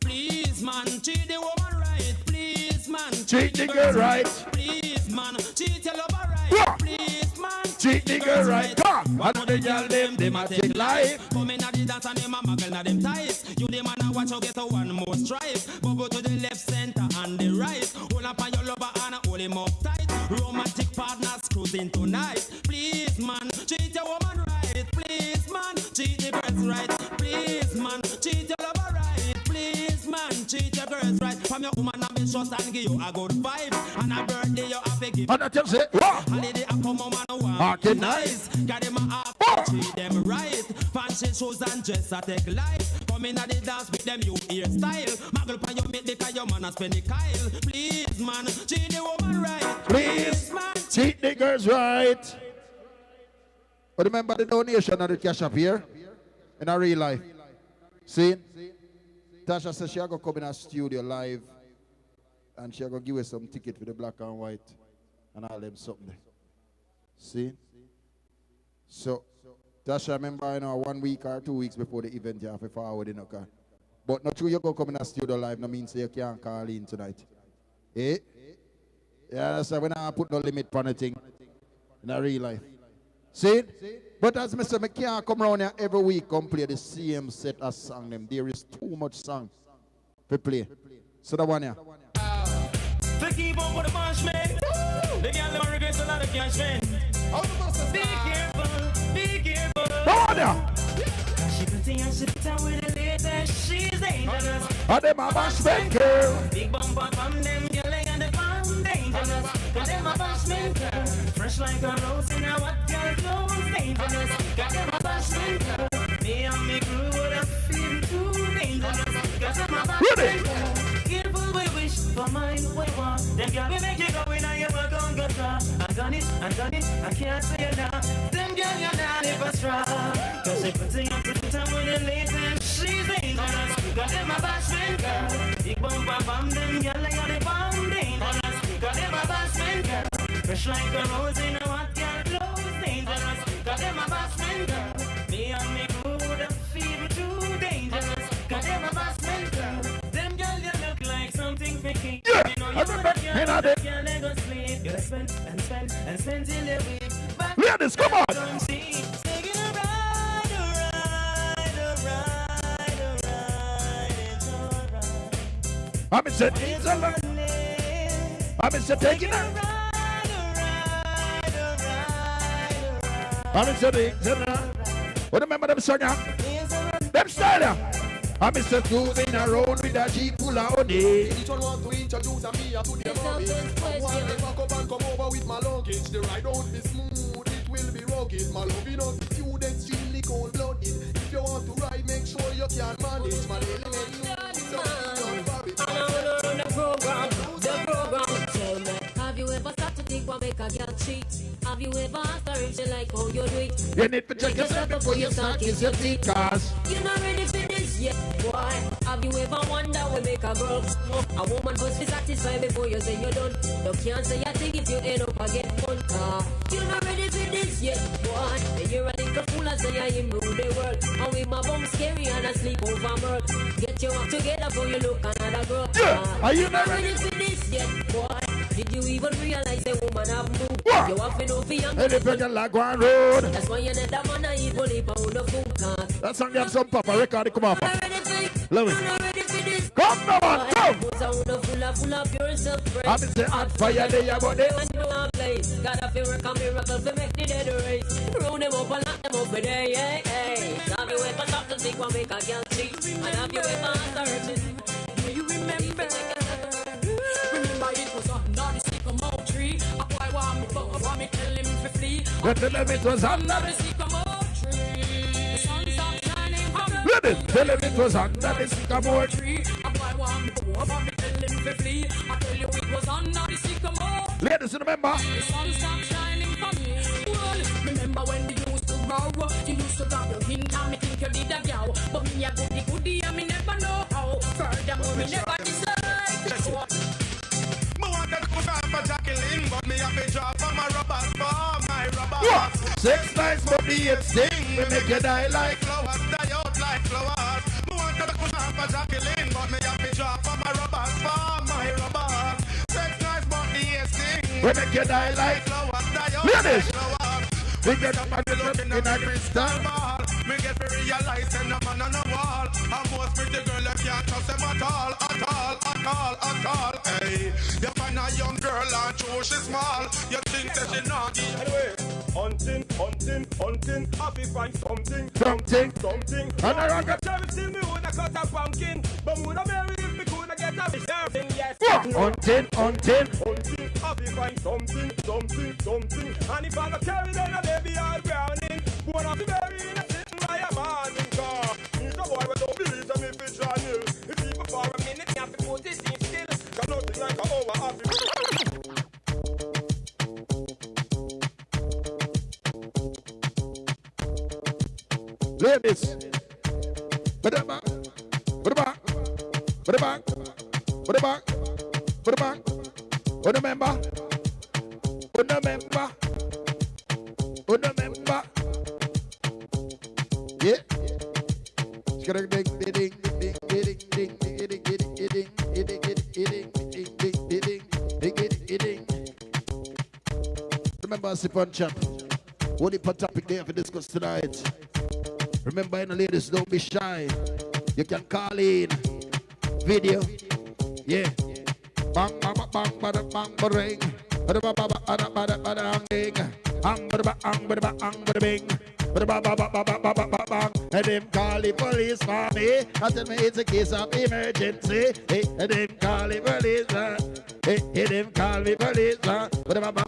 Please, man, treat the woman right. Please, man, treat the girl right. Please, man, treat your lover right. Please, man, treat the girl right. Come on, the girl them a take life. Come in at the dance and them a muggle na them tights. You the man a watch how get a one more stripe. Bubble to the left, center and the right. Hold up on your lover and hold him up tight. Romantic partners cruising tonight. Please, man, treat your woman right. Please, man, treat the girls right. Please, man, treat your lover right. Please, man, treat your girls right. From your woman a be trust and give you a good vibe. And a birthday you have to give. And I tell you, holiday a come woman a want nice. Got them a half, treat them right. Fancy shoes and dress a take life. Come in at the dance with them you hairstyle. Muggle pan your mate because your man a spend the kyle. Please, man, treat the woman right. Please, man, treat the girls right. But remember the donation of the cash up here in our real life. See? Tasha says she going to come in our studio live and she going to give us some ticket for the black and white and all them something. See? So, Tasha, remember, you know, 1 week or 2 weeks before the event, you have to forward in a car. But not true, you're going to come in our studio live, no means you can't call in tonight. Eh? Yeah, that's why we not put no limit on anything in our real life. See? But as I said, I can't come around here every week and play the same set of song. There is too much song to play. So that one here. To keep up with the bunch, man. The girl never regrets a lot of cash, man. Be careful, be careful. Go on here. She pretty and she bitter with the latest. She's dangerous. And them a bashment girl. Big bumper from them girl and the bomb dangerous. Cause them a bashment girl. Fresh like a rose in a what girl clothes dangerous. Cause them a bashment girl. Me and me crew would have feel too dangerous. Cause them a bashment girl. Careful we wish for mine we want. Them girl we make you go in and you work on good draw. I done it, I can't say it now. Them girl you're not even strong. Cause she putting up with the latest. She's dangerous. Cause them a bashment girl. Big bumper from them girl like a the bomb dangerous. Cause them a bashment girl. Fresh like a rose in a hot girl clothes dangerous. Cause them a bashment girl. Me and me crew would have feel too dangerous. Cause them a bashment girl. Them girl you look like something faking. Yeah, you know you would have girl they go sleep. You spend and spend till you weak. Ladies, come on. Taking a ride, I'm said Diesel. I'm said taking her. I'm said Diesel. What remember them song? Them style. I'm Mr. Moving around with a Jeep full of honey. Each one want to introduce a me to their mommy. One never come and come over with my luggage. The ride won't be smooth, it will be rugged. My love is not feud, extremely cold-blooded. If you want to ride, make sure you can manage. My element the program. Tell me, have you ever started to think what make a girl cheat? Have you ever asked her if she like how you do it? You need to check yourself before you start kiss your teeth, cause you're not ready for this yet, boy. Have you ever wondered what make a girl? A woman must be satisfied before you say you're done. You can't say a thing if you end up again fun. You're not ready for this yet, boy. And you're a little fool and say I am rule the world. And with my bum scary and I sleep over murk. Get you up together before you look another girl. Are you not ready for this yet, boy? Did you even realize a woman have moved? You have been over young. Any pregnant like one road. That's why you never wanna eat bully pound of food. That song you have some papa record, come on. Love it. Come on, go! Full of yourself, I'm in the hot fire day about this. Gotta feel work a miracle to make the dead race. Round them up and lock them up with day, hey, hey. Have you ever stopped to think what make a girl cheat? And have you ever asked her? Do you remember? Remember it was under the sycamore tree. A boy want me fuck, want me tell him to flee. Tell him it was under the sycamore tree. The sun stopped shining from the tell him it was under the sycamore tree. A boy want me fuck, want me tell him to flee. I tell you it was under the sycamore. Ladies, remember. The sun stopped shining from me. Well, remember when you used to grow? You used to grab your hint and me think you did a gal. But me a goody and me never know how. Furthermore, me never decide. Jacqueline, but me have a job for my rubbers, Sex nice, but the it sting. We make you die like flowers, die out like flowers. Me want to put on for Jacqueline, but me have a job for my rubbers, Sex nice, but the it sting. We make you die like flowers, die out like flowers. We get up and looking in a crystal ball. Me get to realize and the man on the wall. And most pretty girl, you can't trust them at all. Hey, you find a young girl and true she small. You think that she naughty. Anyway, hunting. Happy find something. And I rock Everything me woulda cut a pumpkin, but woulda marry if me coulda get a serving. Yes. Hunting. Happy find something. And if I go carry then a baby all browning, one of the berry in a sitting by a morning car. He's a boy with no believe them if it's John Hill. If even for a minute you have to put it in still. Got nothing like a over happy. Ladies, put it back. Remember. Yeah. Remember, sip on chat. What the topic there for discuss tonight? Remember, ladies, don't be shy. You can call in video. Yeah. Bang, bang, bang, bang, bang, bang, and them call the police for me. I tell me it's a case of emergency. Hey, and them call the police. Hey, them call the police. Bang, bang, bang,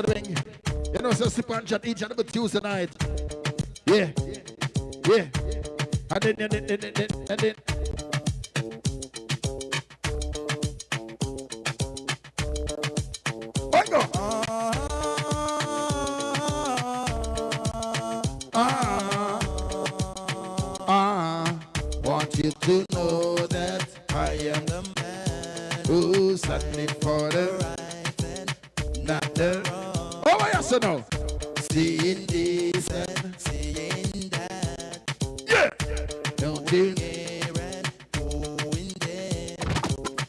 bang, you know, so sip and chat each and every Tuesday night. Yeah. And then. Go. Want you to know that I am the man who's standing for the right and not the wrong. Oh, yes or no? Seeing this and seeing that. Yeah. Don't you hear and going there?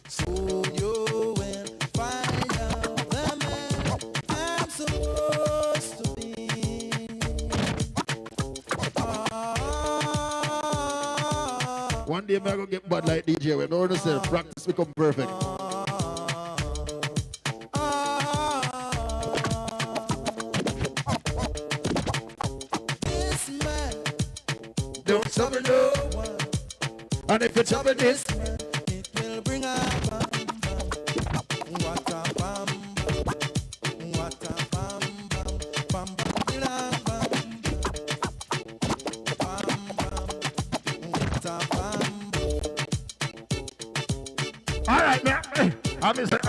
Soon you will find out the man I'm supposed to be. day I'm gonna get bad like DJ. We know yourself. Practice become perfect. Don't stop it, no. And if it's over this, it will bring a bam. What a bam. What a bam. Bam, bam, bam, bam. Bam, bam. What a bam. all right, man. I'm Mr.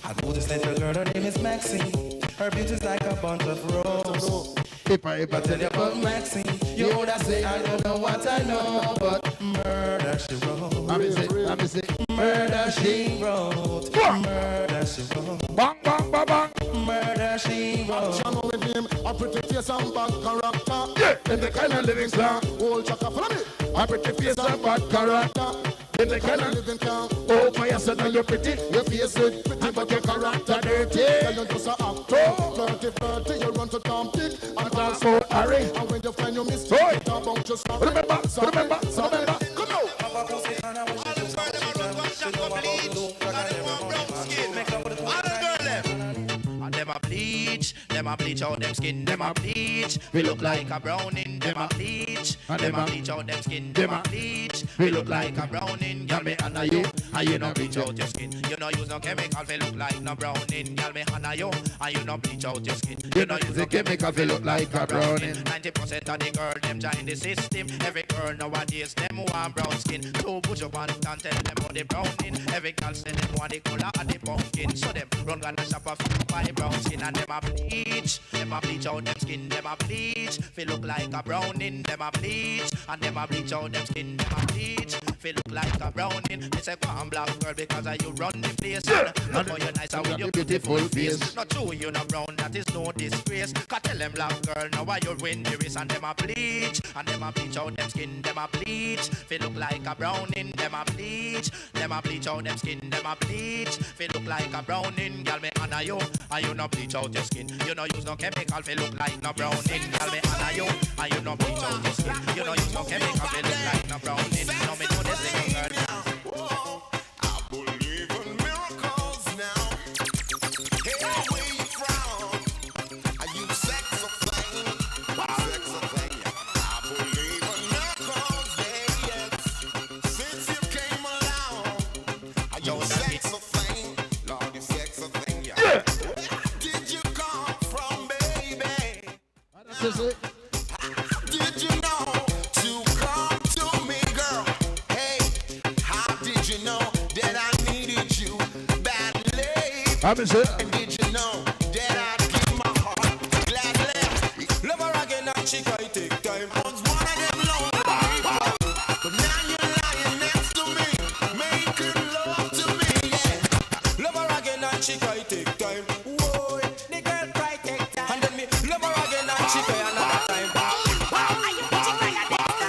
I know this little girl, her name is Maxine. Her beauty's like a bunch of roses. If I ever tell you about Maxine, you would have say I don't know what I know, but murder she wrote. I'm say, murder she wrote. Murder she wrote. Bang, bang, bang, bang. Murder she wrote. Channel with him, a pretty face and bad character. Yeah, in the kind of living song. Old chaka, follow me. A pretty face and bad character. In the kind of living song. Oh, my son, you're pretty. Your face is pretty, but your character dirty. Tell you just a actor. Flirty, you run to Tom Dick and also Harry. And when you find your mistake, talk about just remember. Come on. Them a bleach out them skin, them a bleach. We look like a browning, them a bleach. Them a bleach out them skin, them a bleach. We look like a browning, girl me honor you, and you no bleach out your skin. You no use no chemical, we look like no browning, girl me honor you, and you no bleach out your skin. You no use a chemical, we look like a browning. 90% of the girl them join the system. Every girl nowadays them want brown skin. So put your pants and tell them about the browning. Every girl say them want the color of the pumpkin. So them run gonna shop a few buy brown skin and them a bleach. Them a bleach out them skin, them a bleach. Feel look like a browning, them a bleach. And them a bleach out them skin, them a bleach. Feel look like a browning. They say go on black girl because you run the place. Look how you nice and with your beautiful face. Not true you no brown, that is no disgrace. Cause tell them black girl now why you win the race. And them a bleach. And them a bleach out them skin, them a bleach. Feel look like a browning, them a bleach. Them a bleach out them skin, them a bleach. Feel look like a browning, girl me honor you. And you no bleach out your skin. You no use no chemical, feel look like no browning. Girl me honor you. And you no bleach out your skin. You no use no chemical, feel look like no browning. No me do this thing girl. I believe in miracles now. Hey, where you from? Are you sex or flame? Sex or flame? I believe in miracles, yes. Since you came along, are you sex or flame? Lord, you sex or flame, yeah. Where did you come from, baby? Did you know to come to me, girl? Hey, how did you know that I needed you badly? And did you know that I'd give my heart gladly? Love her again and she can take time. Once one of them lonely people, but now you're lying next to me, making love to me, yeah. Love her again and she can take time. Whoa, the girl cry take time. And then me love her again and she cry another time.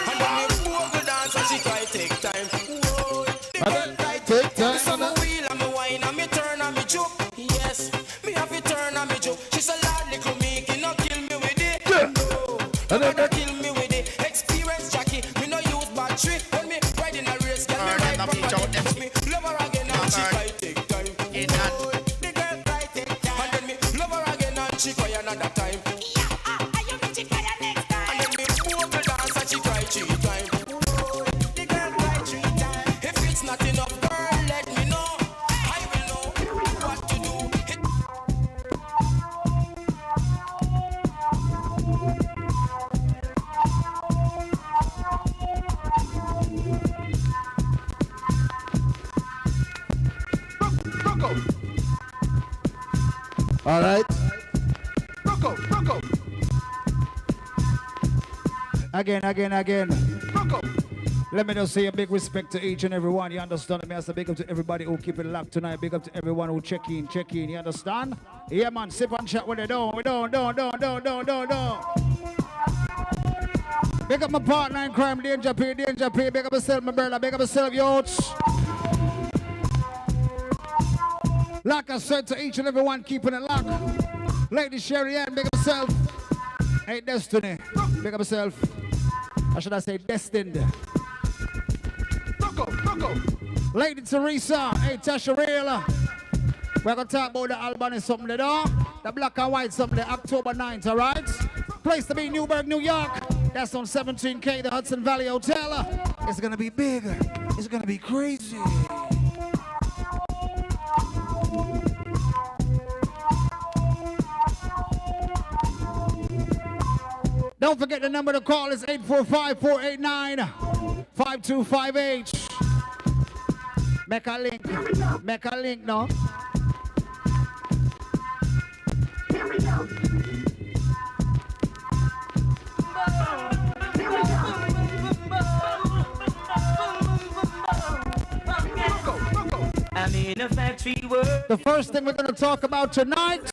And then me bogle dance and she cry take time. Whoa, the girl cry take time. So me wheel and me wine and me turn and me joke. Yes, me have to turn and me joke. She say Lord little me, you no kill me with it. No, you no kill me with it. Experience Jackie, me no use battery. When me ride in a race, get me ride properly. Me love her again and she cry take time. Whoa, the girl cry take time. And then me love her again and she cry another time. And then me bogle dance and she cry 3 times. Whoa, the girl cry 3 times. If it's not enough, girl, let me know. I will know what to do. All right. Rocco. Again. Rocco. Let me just say a big respect to each and every one. You understand me? I say big up to everybody who keep it locked tonight. Big up to everyone who check in. You understand? Yeah, man. Sip and chat with it. Don't. Big up my partner in crime, Danger P. Big up myself, my brother. Big up myself, youths. Like I said to each and every one, keeping it locked. Lady Sherry Ann, big up yourself. Hey, Destiny, big up yourself. Or should I say destined? Lady Teresa, hey, Tasha Real. We're going to talk about the Albany something there, the black and white something there, October 9th, all right? Place to be Newburgh, New York. That's on 17K, the Hudson Valley Hotel. It's going to be big. It's going to be crazy. Don't forget the number to call is 845-489-5258. Make a link, no? I'm in a factory world. The first thing we're going to talk about tonight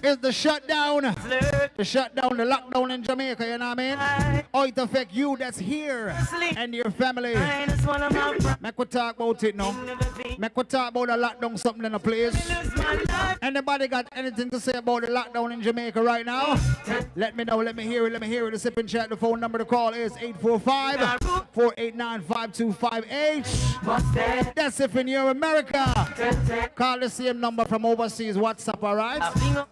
is the shutdown. The shutdown, the lockdown in Jamaica, you know what I mean? How it affect you that's here and your family. Make we talk about it now. Make we talk about the lockdown something in the place. Anybody got anything to say about the lockdown in Jamaica right now? Let me know, let me hear it. The sipping chat, the phone number to call is 845-489-5258. That's if in your America. Call the same number from overseas WhatsApp, alright?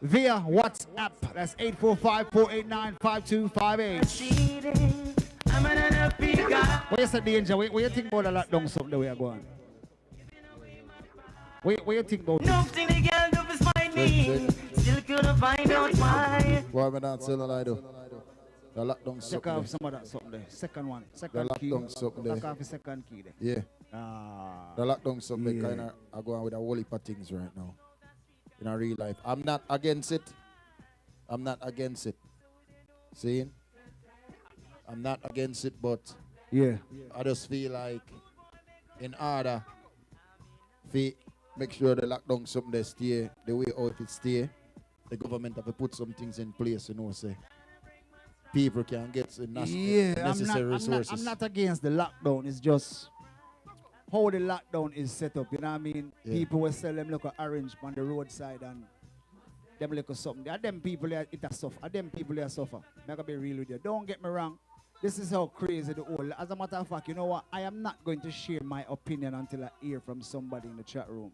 Via WhatsApp. That's 845-489-5258. Where's the danger? What you think about the lockdown something the way I go on? What you think about Nothing the girl do is find me. Still couldn't find out why. Why am I not telling a lie though? The lockdown check something off there. some of that something there. Second one. The Second key. lockdown something there. Knock off the second key there. Yeah. The lockdown something Yeah. kind of I go on with a whole heap of things right now. In a real life. I'm not against it. See? I'm not against it, but yeah. I just feel like in order to make sure the lockdown something they stay the way how it stay, the government have to put some things in place, you know, say people can get the necessary resources. I'm not against the lockdown. It's just how the lockdown is set up. You know what I mean? Yeah. People will sell them like an orange on the roadside and them like something. Are them people that it a suffer. Are them people that suffer. I'm gonna be real with you. Don't get me wrong. This is how crazy the whole. As a matter of fact, you know what? I am not going to share my opinion until I hear from somebody in the chat room.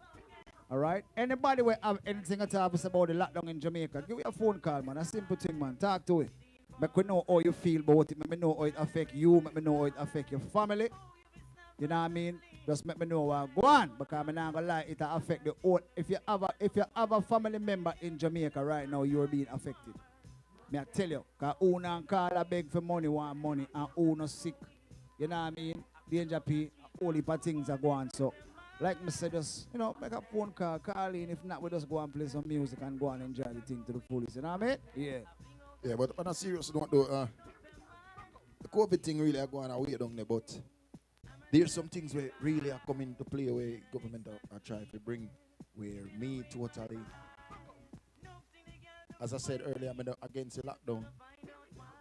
All right? Anybody will have anything to tell us about the lockdown in Jamaica? Give me a phone call, man. A simple thing, man. Talk to it. Make me know how you feel about it. Make me know how it affect you. Make me know how it affect your family. You know what I mean? Just make me know what go on. Because I'm not gonna lie, it affect the whole. If you have a family member in Jamaica right now, you're being affected. Me I tell you, because who not call a beg for money, want money, and who not sick. You know what I mean? Danger P, all heap of things are going. So, like me said, just, you know, make a phone call, call in. If not, we just go and play some music and go and enjoy the thing to the fullest. You know what I mean? Yeah. Yeah, but on a serious note though, the COVID thing really are going away down there, but there's some things where really are coming to play where government are trying to bring, where me totally, as I said earlier, I'm not against the lockdown,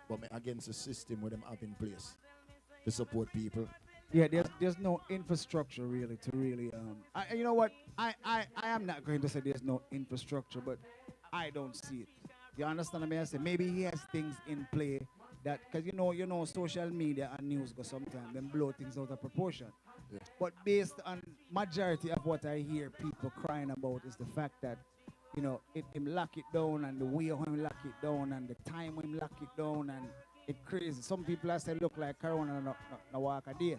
but I'm against the system where them have in place to support people. Yeah, there's no infrastructure really to really you know what? I am not going to say there's no infrastructure, but I don't see it. You understand what I say? Maybe he has things in play that, because you know social media and news go sometimes then blow things out of proportion. Yeah. But based on majority of what I hear people crying about is the fact that, you know, him lock it down and the way how him lock it down and the time when him lock it down and it crazy. Some people I say look like Corona no walk a day.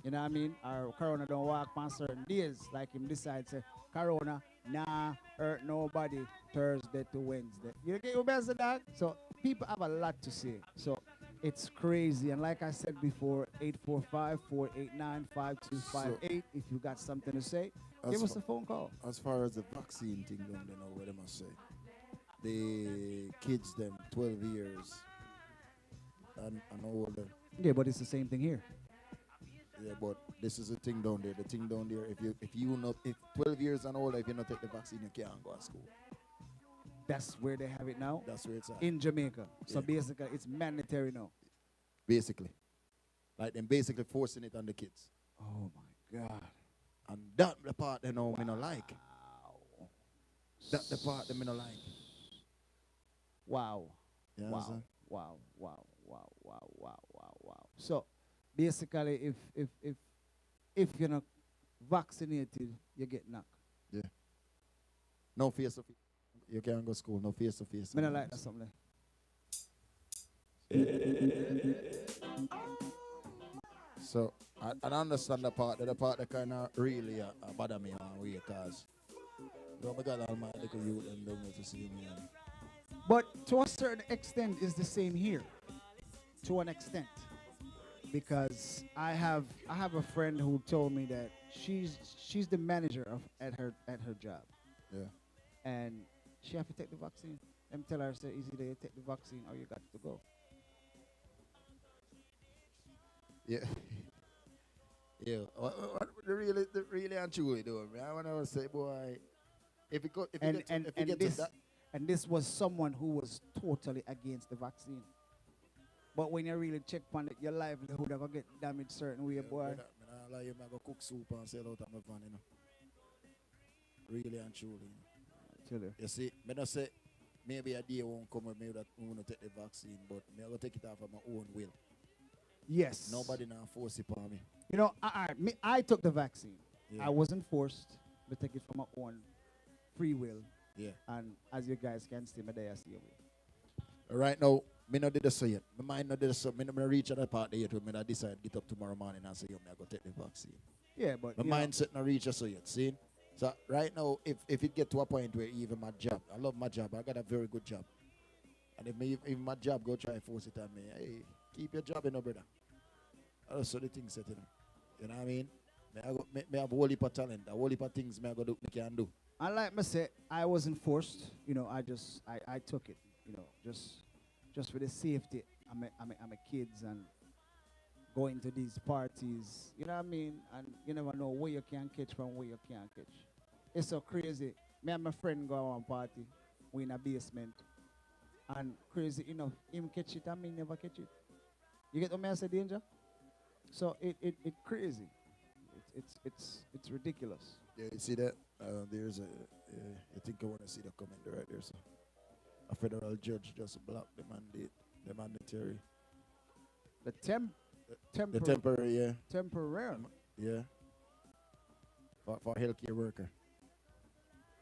You know what I mean? Or Corona don't walk on certain days. Like him decide say Corona nah hurt nobody Thursday to Wednesday. You get your best of that? So people have a lot to say. So it's crazy. And like I said before, 845-489-5258. If you got something to say, give us a phone call. As far as the vaccine thing, don't know what they must say. The kids, them 12 years and older. Yeah, but it's the same thing here. Yeah, but this is the thing down there. The thing down there, if 12 years and older, if you not take the vaccine, you can't go to school. That's where they have it now? That's where it's at. In Jamaica. So Yeah. basically, it's mandatory now. Basically. Like them basically forcing it on the kids. Oh my God. And that the part they know me no like. That the part they me no like. Wow. You Wow. understand? Wow. Wow. Wow. Wow. Wow. Wow. Wow. So basically, if you're not vaccinated, you get knocked. Yeah. No face to face. You can't go school. No face to face. Me not like that something. So I understand the part that kind of really bother me on way, cause you know, I got all my little youth and don't know to see me. And But to a certain extent, is the same here. To an extent, because I have a friend who told me that she's the manager at her job. Yeah. And she have to take the vaccine. Them tell her, say, easy day, take the vaccine or you got to go. Yeah. Yeah. What the really and truly though, man. I wanna say, boy, if you get to that. And this was someone who was totally against the vaccine. But when you really check on it, your livelihood are gonna get damaged certain way, boy. I like you, I go cook soup and sell out of my van, you know. Really and truly. Tell you. You see, I don't say maybe a day won't come with me that I want to take the vaccine, but I will take it off of my own will. Yes. Nobody now force it on me. You know, I took the vaccine. Yeah. I wasn't forced to take it from my own free will. Yeah. And as you guys can see, my day I see away. Right now, me not did the so yet. My mind not did the so. Me not reach that part yet. When I decide get up tomorrow morning and say, yo, me I go take the vaccine. Yeah, but my mindset not reach so yet. See? So right now, if it get to a point where even my job, I love my job. I got a very good job. And if my job go try and force it on me, hey, keep your job, you know, brother. That's the thing set, you know. You know what I mean? Me have a whole heap of talent. A whole heap of things me can do. And like I said, I wasn't forced. You know, I took it. You know, just for the safety. I'm a kids and going to these parties. You know what I mean? And you never know where you can catch from where you can't catch. It's so crazy. Me and my friend go on one party. We in a basement. And crazy enough, him catch it and me never catch it. You get what me I say, Danger? So it crazy. It's ridiculous. Yeah, you see that? There's I think I want to see the comment right there. So a federal judge just blocked the mandatory. The temporary. The temporary, yeah. Temporary. Yeah. For healthcare worker.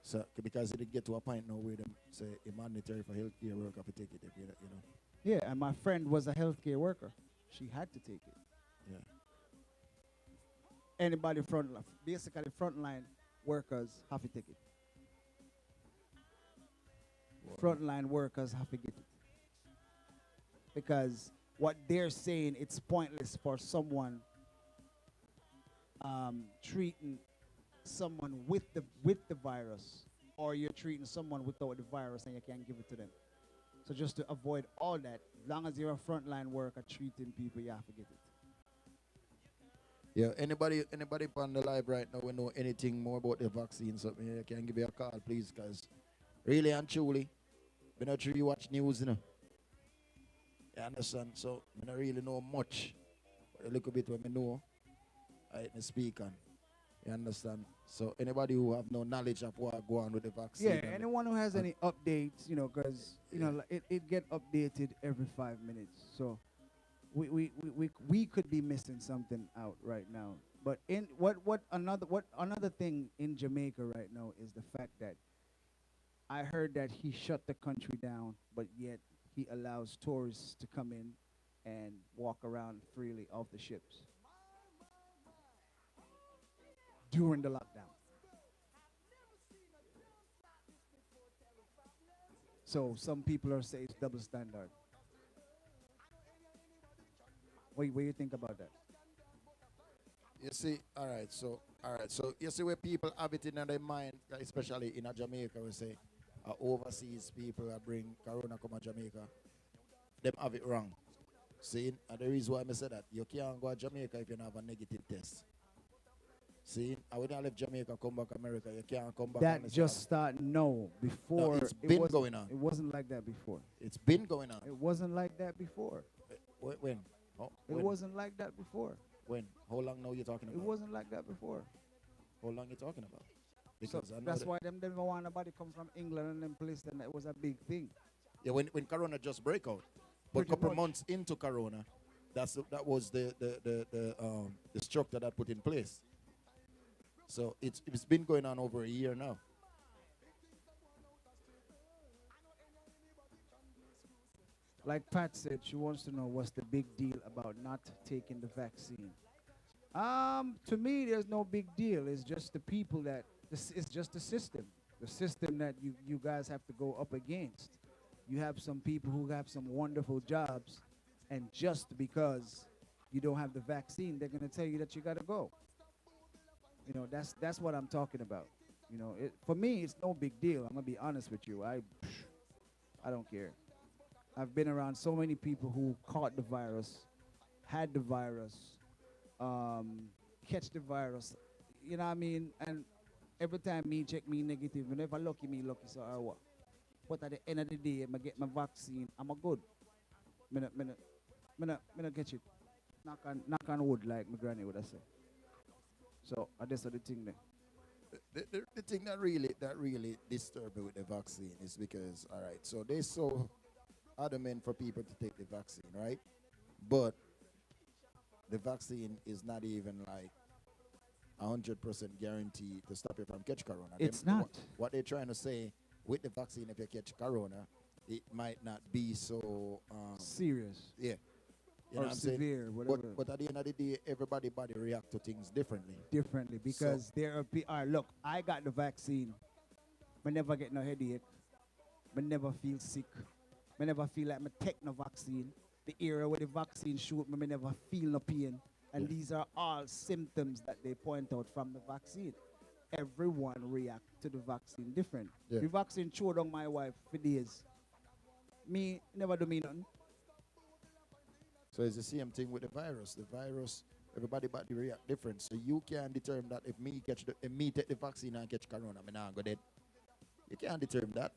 So because it did get to a point now where them say it's mandatory for healthcare worker to take it, if you know. Yeah, and my friend was a healthcare worker. She had to take it. Yeah. Anybody basically frontline workers have to take it. Frontline workers have to get it. Because what they're saying, it's pointless for someone treating someone with the virus, or you're treating someone without the virus and you can't give it to them. So just to avoid all that, as long as you're a frontline worker treating people, you have to get it. Yeah, anybody on the live right now who know anything more about the vaccine, so you can give me a call, please, because really and truly, we not really watch news, you know. You understand? So, I don't really know much, but a little bit what I know, I speak on. You understand? So, anybody who have no knowledge of what go on with the vaccine. Yeah, anyone who has any updates, you know, because, you know, it get updated every 5 minutes. So, we could be missing something out right now. But in another thing in Jamaica right now is the fact that I heard that he shut the country down, but yet he allows tourists to come in and walk around freely off the ships during the lockdown. So some people are saying it's double standard. What do you think about that? You see, all right, so you see where people have it in their mind, especially in Jamaica, we say overseas people that bring corona come to Jamaica, them have it wrong. See, and the reason why I say that, you can't go to Jamaica if you don't have a negative test. See, and when I left Jamaica, come back America, you can't come back. That just started, before. No, it's been going on. It wasn't like that before. It's been going on. It wasn't like that before. When? Oh, it wasn't like that before. When? How long now you talking about? It wasn't like that before. How long you talking about? So Because I know that's that, why them never want nobody come from England and them place, and it was a big thing. yeah, when Corona just break out, but a Pretty couple much. months into Corona, that was the structure that put in place. So it's been going on over a year now. Like Pat said, she wants to know what's the big deal about not taking the vaccine. To me, there's no big deal. It's just the people it's just the system that you guys have to go up against. You have some people who have some wonderful jobs, and just because you don't have the vaccine, they're gonna tell you that you gotta go. You know, that's what I'm talking about. You know, for me, it's no big deal. I'm gonna be honest with you. I don't care. I've been around so many people who caught the virus, had the virus, catch the virus. You know what I mean? And every time me check me negative, whenever lucky me lucky, so I what? But at the end of the day, I get my vaccine, I'm a good. Me not get it. Knock on wood, like my granny would have said. So that's the thing there. The thing that really disturbed me with the vaccine is because, all right, so they so adamant for people to take the vaccine, right? But the vaccine is not even like 100% guaranteed to stop you from catch corona. It's not. What they're trying to say with the vaccine, if you catch corona, it might not be so serious. Yeah. You Or know what I'm saying? severe, whatever. But at the end of the day, everybody body react to things differently. Differently, because there are people. Look, I got the vaccine. I never get no headache. I never feel sick. I never feel like I take no vaccine. The era where the vaccine shoot me, I never feel no pain. And these are all symptoms that they point out from the vaccine. Everyone react to the vaccine different. Yeah. The vaccine chewed on my wife for days. Me never do me nothing. So it's the same thing with the virus. The virus, everybody body react different. So you can determine that if me take the vaccine and catch corona, I not go dead. You can't determine that.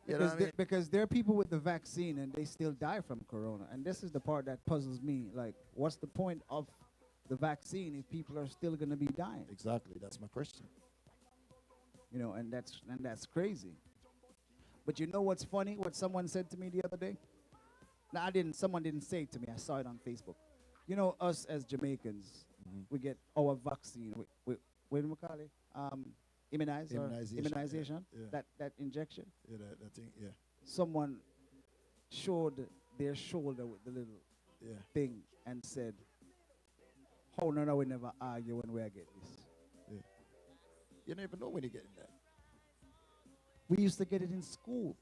You know Because, what I mean? because there are people with the vaccine and they still die from corona. And this is the part that puzzles me. Like, what's the point of the vaccine if people are still going to be dying? Exactly. That's my question. You know, and that's crazy. But you know what's funny? What someone said to me the other day? No, someone didn't say it to me. I saw it on Facebook. You know, us as Jamaicans, we get our vaccine. What do we call it? Immunization. Yeah. That injection. Yeah, that thing, yeah. Someone showed their shoulder with the little thing and said, "Oh no, we never argue when we get this." Yeah. You never know when you're getting that. We used to get it in school.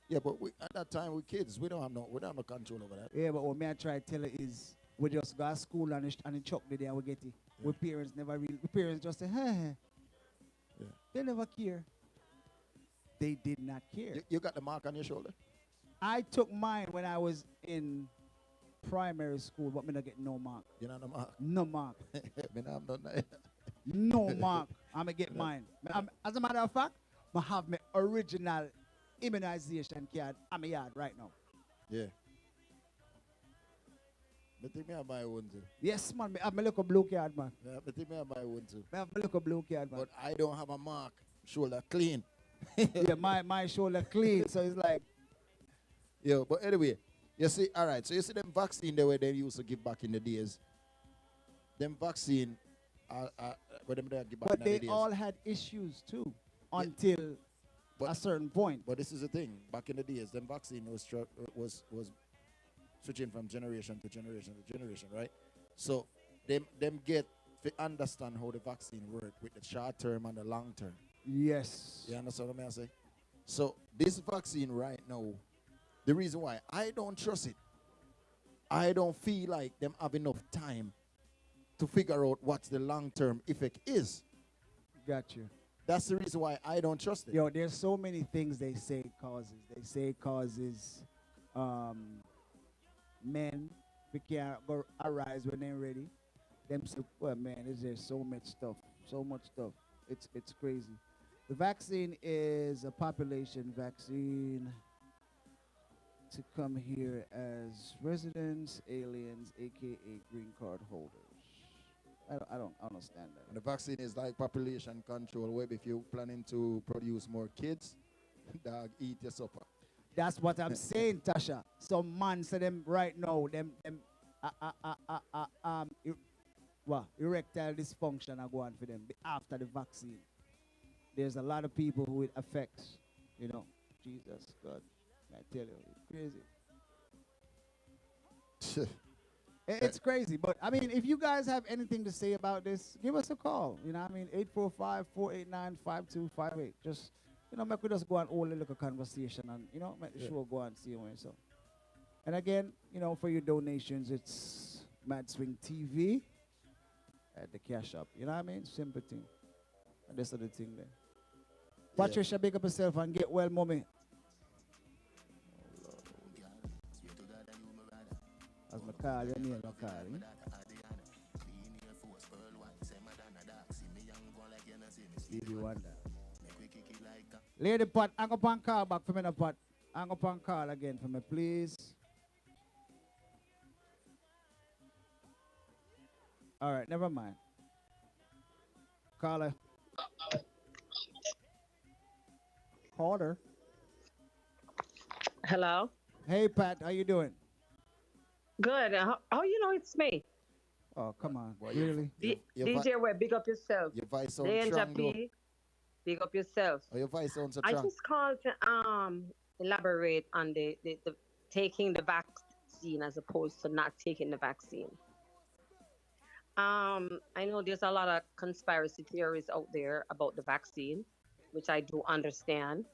Yeah, but at that time with kids, we don't have no control over that. Yeah, but what me I try to tell you is, we just go to school and the chuck the day and we get it. We parents never really. The parents just say, "Hey." Yeah. They never care. They did not care. You got the mark on your shoulder? I took mine when I was in primary school, but me not get no mark. You know the mark? No mark. Me not have none. No mark. I'm going to get mine. As a matter of fact, I have my original immunization card on my yard right now. Yeah. But think me have my own too. Yes, man. I have my little blue card, man. Yeah, but think me have my own too. I have my little blue card, man. But I don't have a mark. Shoulder clean. Yeah, my shoulder clean, so it's like. Yeah, but anyway, you see, all right, so you see them vaccine the way they used to give back in the days. Them vaccine, where them they give back But in the they days. all had issues too, until a certain point. But this is the thing. Back in the days, them vaccine was switching from generation to generation to generation, right? So them get to understand how the vaccine work with the short term and the long term. Yes. You understand what I'm saying? So this vaccine right now, the reason why I don't trust it, I don't feel like them have enough time to figure out what the long-term effect is. Got you. That's the reason why I don't trust it. Yo, there's so many things they say it causes. They say it causes men we can't go arise when they're ready. Them say, well, man, there's so much stuff. It's crazy. The vaccine is a population vaccine to come here as residents, aliens, aka green card holders. I don't understand that. And the vaccine is like population control. Where if you're planning to produce more kids, dog, eat your supper. That's what I'm saying, Tasha. Some man say them right now, erectile dysfunction are going for them after the vaccine. There's a lot of people who it affects, you know. Jesus, God, I tell you, it's crazy. It's crazy, but I mean, if you guys have anything to say about this, give us a call. You know what I mean? 845-489-5258. Just, you know, make we just go and hold a little conversation and, you know, make the show go and see you. So. And again, you know, for your donations, it's Mad Swing TV at the Cash App. You know what I mean? Simple thing. And this is the thing there. Patricia, big up yourself and get well, mommy. As my call, your name, no call. Stevie Wonder. Lady Pot, I'm going to call back for me, no Pot. I'm going to call again for me, please. All right, never mind. Caller. Caller. Hello. Hey, Pat, how you doing? Good. How you know it's me? Oh, come on. Really? DJ Webb, big up yourself. Your voice sounds Danger strong, though. P, big up yourself. Oh, your voice sounds so I strong. just called to elaborate on the taking the vaccine as opposed to not taking the vaccine. I know there's a lot of conspiracy theories out there about the vaccine, which I do understand.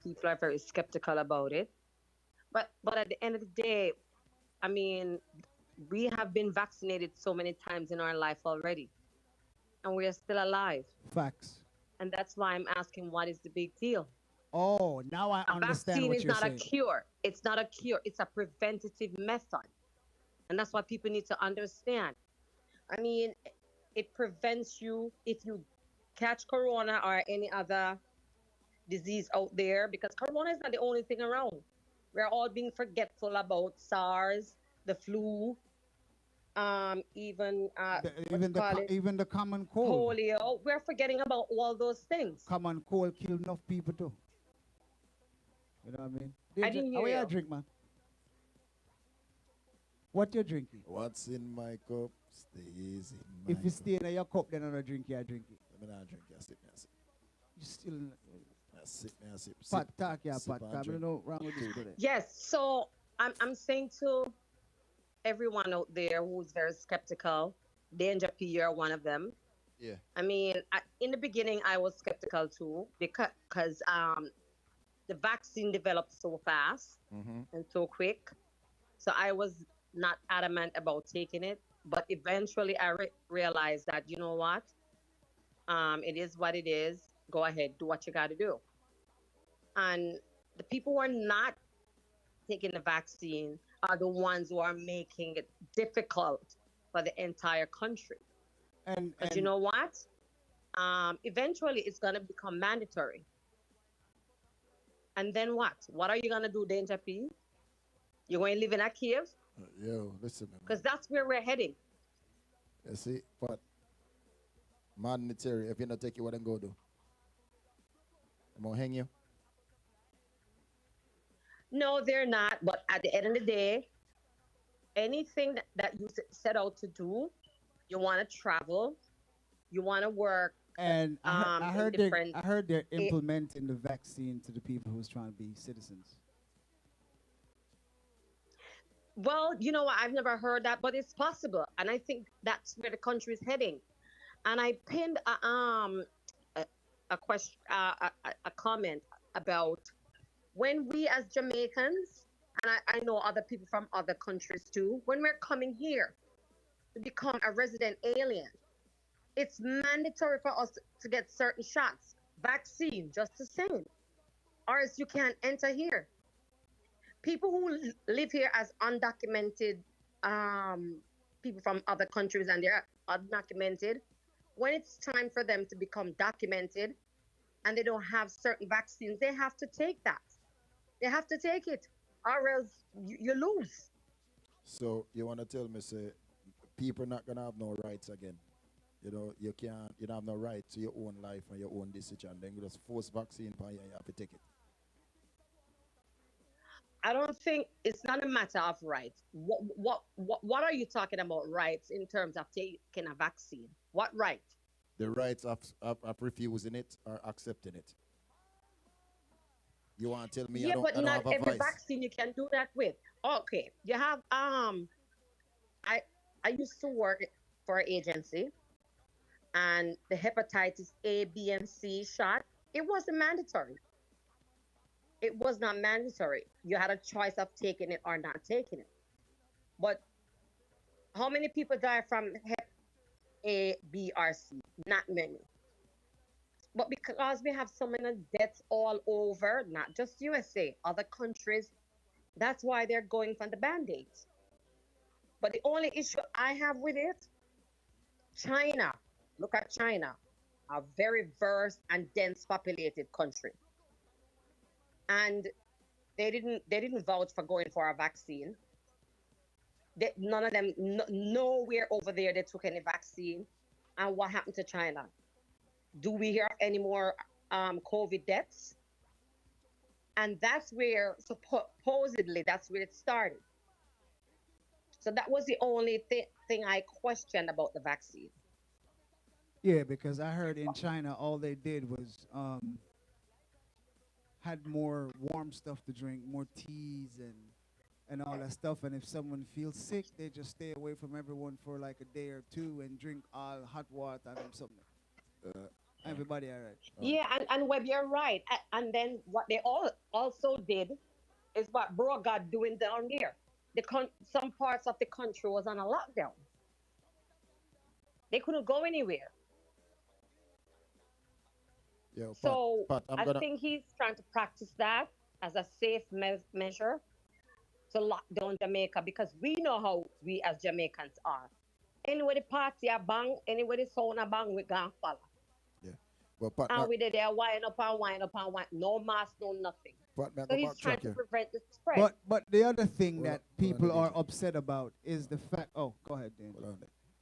People are very skeptical about it. But at the end of the day, I mean, we have been vaccinated so many times in our life already, and we are still alive. Facts. And that's why I'm asking, what is the big deal? Oh, now I understand what you're saying. A vaccine is not a cure. It's not a cure. It's a preventative method. And that's what people need to understand. I mean, it prevents you if you catch corona or any other disease out there, because corona is not the only thing around. We're all being forgetful about SARS, the flu, even the common cold. Polio. We're forgetting about all those things. Common cold kill enough people too. You know what I mean? I didn't hear how you. you drink, man? What you drinking? What's in my cup stays in my If you stay in your cup, then I don't drink it, I drink it. Let me not drink it, I sip. You still... I sip. Pat, talk, yeah, Pat. I don't know wrong with this brother. Yes, so I'm saying to everyone out there who's very skeptical, Danger P, you're one of them. Yeah. I mean, in the beginning, I was skeptical too, because the vaccine developed so fast and so quick. So I was not adamant about taking it. But eventually I realized that, you know what? It is what it is. Go ahead, do what you got to do. And the people who are not taking the vaccine are the ones who are making it difficult for the entire country. And you know what? Eventually it's going to become mandatory. And then what? What are you going to do, Danger P? You're going to live in a cave? Yo, listen, man. Because that's where we're heading. You see, but mandatory, if you not take it, what I'm going to do? I'm going to hang you? No, they're not. But at the end of the day, anything that you set out to do, you want to travel, you want to work. And I heard they're implementing the vaccine to the people who's trying to be citizens. Well, you know what? I've never heard that, but it's possible. And I think that's where the country is heading. And I pinned a question, a comment about when we as Jamaicans, and I know other people from other countries too, when we're coming here to become a resident alien, it's mandatory for us to get certain shots, vaccine, just the same, or else you can't enter here. People who live here as undocumented people from other countries and they're undocumented, when it's time for them to become documented and they don't have certain vaccines, they have to take that. They have to take it, or else you lose. So you want to tell me, say, people not going to have no rights again? You know, you don't have no right to your own life and your own decision. Then you just force vaccine for you and you have to take it. I don't think it's not a matter of rights. What are you talking about rights in terms of taking a vaccine? What right? The rights of refusing it or accepting it. You want to tell me Yeah, but I don't not have a every voice? vaccine you can do that with. Okay, you have I used to work for an agency, and the hepatitis A, B, and C shot, it wasn't mandatory. It was not mandatory. You had a choice of taking it or not taking it. But how many people die from hep A, B, or C? Not many. But because we have so many deaths all over, not just USA, other countries, that's why they're going for the band-aids. But the only issue I have with it, China. Look at China, a very diverse and dense populated country. And they didn't vouch for going for a vaccine. None of them, nowhere over there they took any vaccine. And what happened to China? Do we hear any more COVID deaths? And that's where supposedly that's where it started. So that was the only thing I questioned about the vaccine. Yeah, because I heard in China all they did was had more warm stuff to drink, more teas and all that stuff. And if someone feels sick, they just stay away from everyone for like a day or two and drink all hot water and something. Everybody all right. Yeah, and Webb, you're right. And then what they also did is what Bro got doing down there. Some parts of the country was on a lockdown. They couldn't go anywhere. Yeah, So but I think he's trying to practice that as a safe measure to lock down Jamaica, because we know how we as Jamaicans are. Anywhere the party a bang, anywhere the sound a bang, we gonna follow. Well, Pat, And we did there wind up and wind up and wind, no mask, no nothing. So he's trying to prevent the spread. But the other thing that people are upset about is the fact. Oh, go ahead, Dan.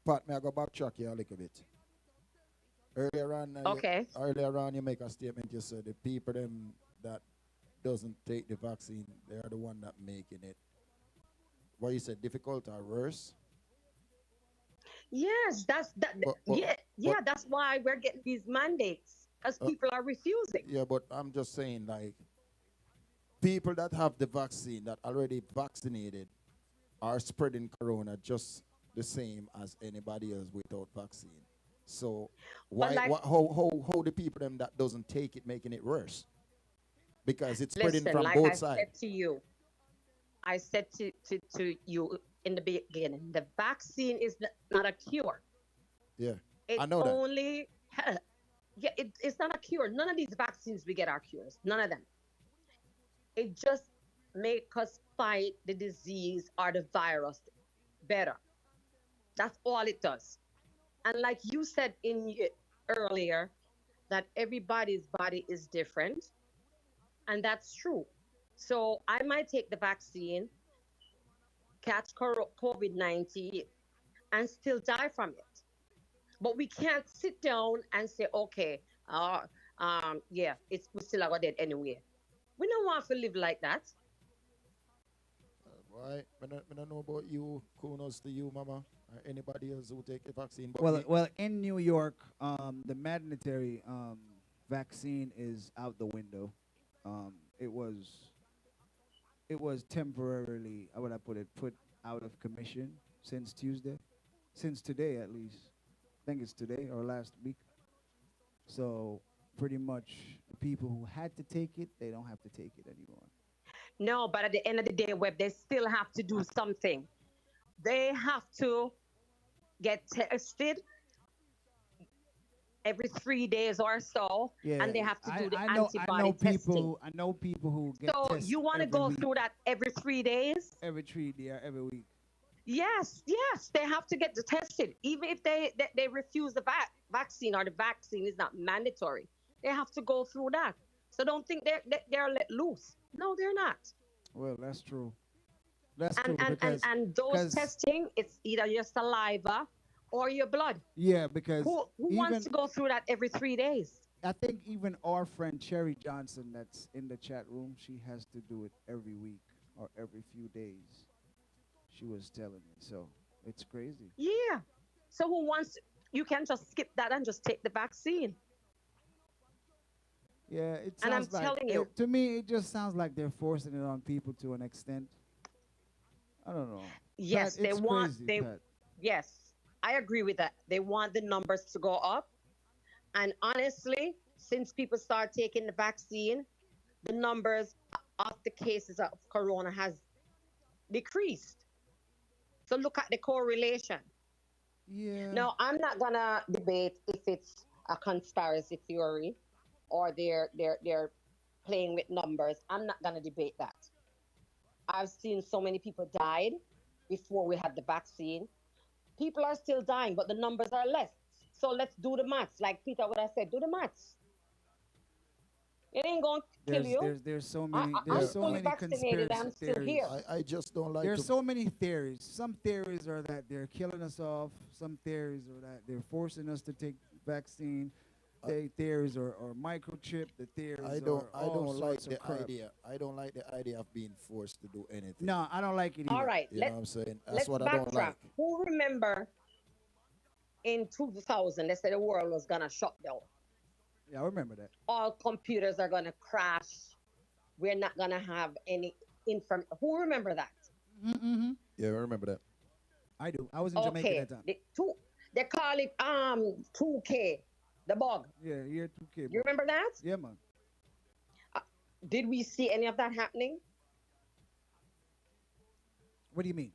Pat, may I go backtrack here a little bit? Earlier on, you make a statement. You said the people them that doesn't take the vaccine, they are the one that making it. What you said, difficult or worse? Yes, that's why we're getting these mandates, because people are refusing. Yeah, but I'm just saying, like, people that have the vaccine, that already vaccinated, are spreading corona just the same as anybody else without vaccine. So how the people them that doesn't take it making it worse? Because it's spreading from both sides. I said to you in the beginning, the vaccine is not a cure. Yeah, I know that. It's not a cure. None of these vaccines we get are cures. None of them. It just makes us fight the disease or the virus better. That's all it does. And like you said earlier, that everybody's body is different. And that's true. So I might take the vaccine, catch COVID-19, and still die from it. But we can't sit down and say, okay, we still are dead anyway. We don't want to live like that. Why? I don't know about you. Kudos to you, Mama. Or anybody else who take the vaccine. But Well, in New York, the mandatory vaccine is out the window. It was temporarily, how would I put it, put out of commission since Tuesday, since today at least. I think it's today or last week. So pretty much the people who had to take it, they don't have to take it anymore. No, but at the end of the day, Webb, they still have to do something. They have to get tested every 3 days or so, and they have to do the antibody testing. I know people who get So tested you want to go through that every 3 days? Every 3 days, every week. Yes, they have to get tested. Even if they refuse the vaccine or the vaccine is not mandatory, they have to go through that. So don't think they're let loose. No, they're not. Well, that's true. That's true. And those testing, it's either your saliva or your blood. Yeah, because Who wants to go through that every 3 days? I think even our friend Cherry Johnson that's in the chat room, she has to do it every week or every few days. She was telling me, so it's crazy. Yeah. So who wants? You can just skip that and just take the vaccine. Yeah, it And I'm sounds like telling you. to me, it just sounds like they're forcing it on people to an extent. I don't know. Yes, Pat, they it's want crazy, Pat. Yes, I agree with that. They want the numbers to go up. And honestly, since people start taking the vaccine, the numbers of the cases of corona has decreased. So look at the correlation. Yeah. Now, I'm not gonna debate if it's a conspiracy theory or they're playing with numbers. I'm not gonna debate that. I've seen so many people died before we had the vaccine. People are still dying, but the numbers are less. So let's do the maths. Like Peter would have said, do the maths. It ain't going to kill you. There's so many I'm there's so fully many vaccinated. I'm conspiracy still theories. here. I just don't like There's to. so many theories. Some theories are that they're killing us off. Some theories are that they're forcing us to take vaccine. Theories are microchip. The theories I don't. are I all don't like sorts of the crap. idea. I don't like the idea of being forced to do anything. No, I don't like it either. All right. You know what I'm saying? That's Let's what I don't backtrack. like. Who remember in 2000, they said the world was going to shut down. Yeah, I remember that. All computers are going to crash. We're not going to have any information. Who remember that? Mm-hmm. Yeah, I remember that. I do. I was in Jamaica Okay. at that time. They call it 2K, the bug. Yeah, year 2K. You remember that? Yeah, man. Did we see any of that happening? What do you mean?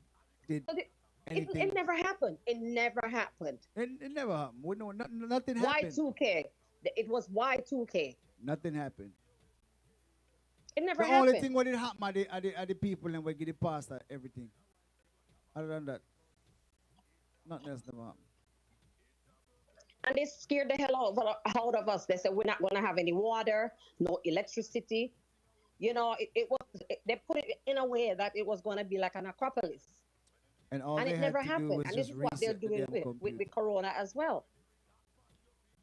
Did It anything? never happened. It never happened. It never happened. We know nothing happened. Y2K. It was Y2K. Nothing happened. It never The happened. only thing what it happened are the people and we get it past everything. Other than that, nothing else never happened. And they scared the hell out of us. They said we're not going to have any water, no electricity. You know, they put it in a way that it was going to be like an acropolis. And all And they it had never to do happened. was And this just is what they're reset the doing damn with computer. Corona as well.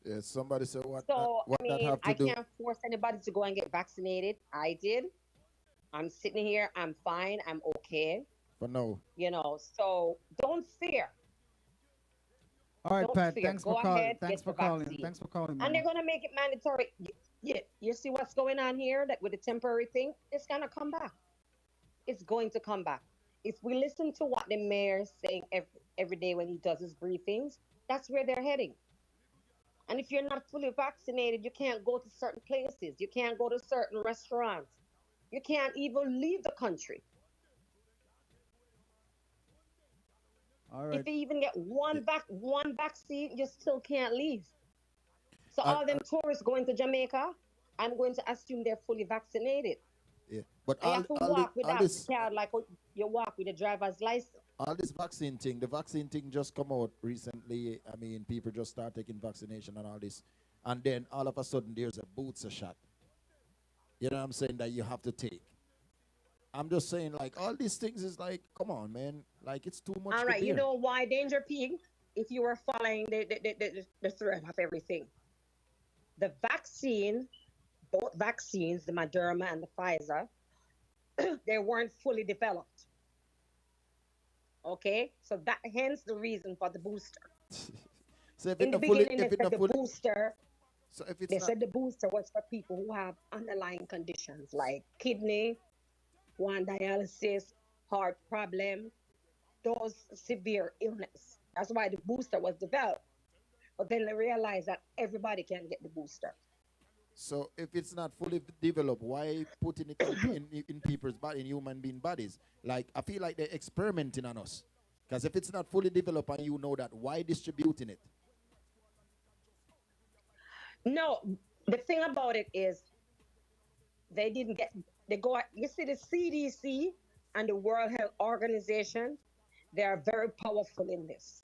Yeah, somebody said what. So, what I mean, that have to I do? can't force anybody to go and get vaccinated. I did. I'm sitting here. I'm fine. I'm okay. But no. You know, so don't fear. All right, Don't Pat. fear. Thanks Go for calling. ahead, Thanks get for the calling. vaccine. Thanks for calling, And man. they're going to make it mandatory. Yeah, you see what's going on here that with the temporary thing? It's going to come back. It's going to come back. If we listen to what the mayor is saying every day when he does his briefings, that's where they're heading. And if you're not fully vaccinated, you can't go to certain places. You can't go to certain restaurants. You can't even leave the country. All right. If you even get one vaccine, you still can't leave. So all them tourists going to Jamaica, I'm going to assume they're fully vaccinated. Yeah, but You have to all walk the- all without this, the card like you walk with a driver's license. all this vaccine thing, the vaccine thing just come out recently. I mean, people just start taking vaccination and all this, and then all of a sudden there's a booster shot. You know what I'm saying, that you have to take. I'm just saying, like, all these things is like, come on, man, like it's too much. All to right, you bear. know why Danger Pig? If you were following the thread of everything, the vaccine, both vaccines, the Moderna and the Pfizer, they weren't fully developed. Okay, so that hence the reason for the booster. So if In it the not fully, beginning, if they it said not the fully, booster. so if it's They not, said the booster was for people who have underlying conditions like kidney, one dialysis, heart problem, those severe illness. That's why the booster was developed. But then they realized that everybody can get the booster. so if it's not fully developed, why putting it in people's body, in human being bodies? Like, I feel like they're experimenting on us. Because if it's not fully developed and you know that, why distributing it? No, the thing about it is they didn't get, you see the CDC and the World Health Organization, they are very powerful in this.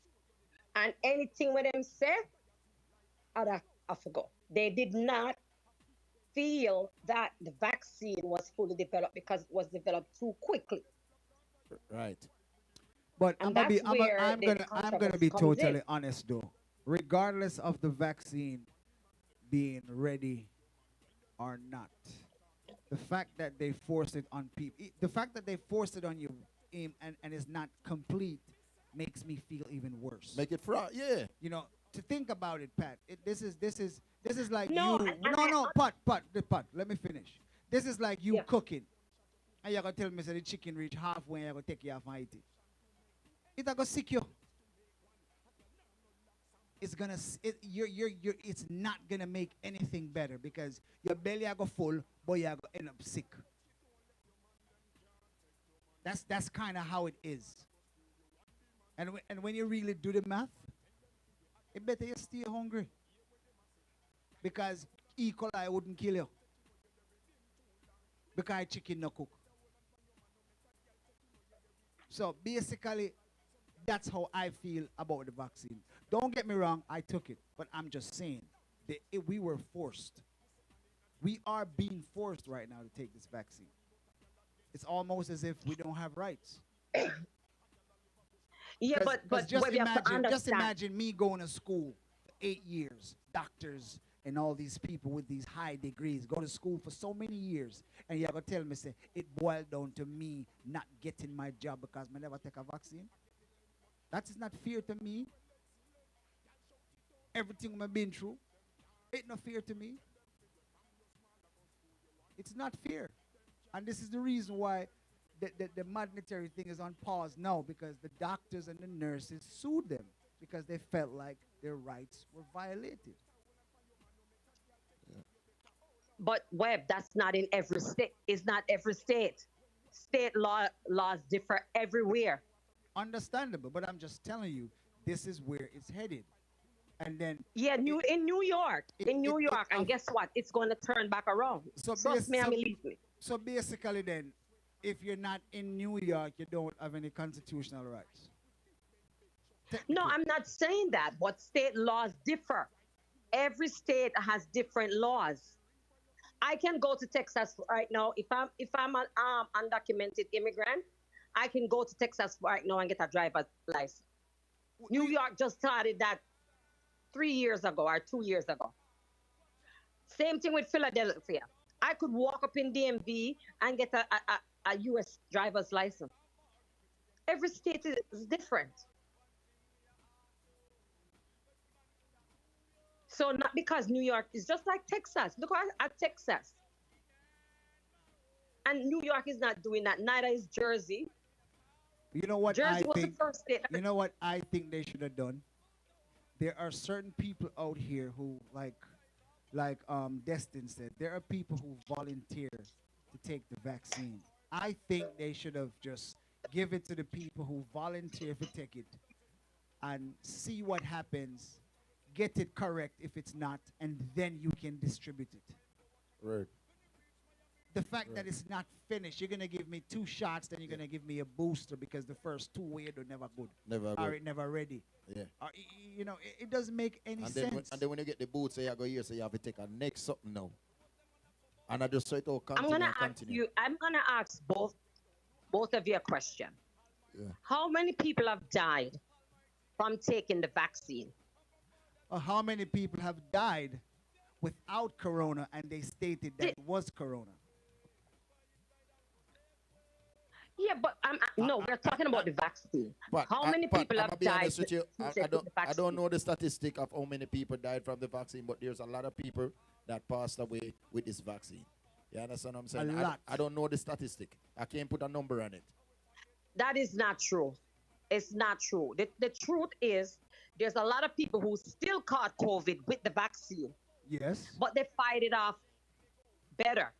And anything with them said, I forgot. They did not feel that the vaccine was fully developed because it was developed too quickly. Right. But And I'm gonna be that's where I'm the gonna be controversy comes totally in. honest though. Regardless of the vaccine being ready or not, the fact that they forced it on people, the fact that they forced it on you, and it's not complete, makes me feel even worse. Make it fraud, yeah. You know, to think about it, Pat. This is like No, you. No, Pat. Let me finish. This is like you cooking, and you're gonna tell me that the chicken reach halfway, and you're gonna take you off and eat it. It's gonna sick you. It's gonna it's not gonna make anything better because your belly are go full, but you are gonna end up sick. That's kind of how it is. And when you really do the math, it better you stay hungry because E. coli wouldn't kill you because chicken no cook. So basically, that's how I feel about the vaccine. Don't get me wrong, I took it, but I'm just saying that we were forced. We are being forced right now to take this vaccine. It's almost as if we don't have rights. Yeah, but just we have to imagine, just understand. imagine me going to school for 8 years, doctors and all these people with these high degrees go to school for so many years, and you're gonna tell me say it boiled down to me not getting my job because I never take a vaccine. That is not fear to me. Everything I've been through, ain't no fear to me. It's not fear. And this is the reason why the mandatory thing is on pause now, because the doctors and the nurses sued them because they felt like their rights were violated. But Webb, that's not in every state. It's not every state. State laws differ everywhere. Understandable, but I'm just telling you, this is where it's headed. And then in New York, and guess what? It's going to turn back around. Trust me, believe me. So basically, then, if you're not in New York, you don't have any constitutional rights. No, I'm not saying that, but state laws differ. Every state has different laws. I can go to Texas right now if I'm an undocumented immigrant. I can go to Texas right now and get a driver's license. New York just started that 3 years ago or 2 years ago. Same thing with Philadelphia. I could walk up in DMV and get a U.S. driver's license. Every state is different. So not because New York is just like Texas. Look at Texas. And New York is not doing that. Neither is Jersey. You know what Jersey I was think? the first state. You know what I think they should have done? There are certain people out here who, like Destin said, there are people who volunteer to take the vaccine. I think they should have just give it to the people who volunteer to take it and see what happens, get it correct if it's not, and then you can distribute it. Right. The fact that it's not finished, you're gonna give me 2 shots, then you're gonna give me a booster because the first 2 weird are never good. Never Or good. it never ready. Yeah. Or, you know, it doesn't make any And sense. then when you get the boots, so you go here, so you have to take a next something now. And I just say it all I'm continue. gonna and ask continue. you. I'm gonna ask both of you a question. Yeah. How many people have died from taking the vaccine? How many people have died without corona and they stated that it was corona? Yeah, but no, we're talking about the vaccine. But How many people I'ma have be died? honest with you, since I taking don't, the I vaccine? don't know the statistic of how many people died from the vaccine, but there's a lot of people that passed away with this vaccine. You understand what I'm saying? A lot. I don't know the statistic. I can't put a number on it. That is not true. It's not true. The truth is, there's a lot of people who still caught COVID with the vaccine, Yes. but they fight it off better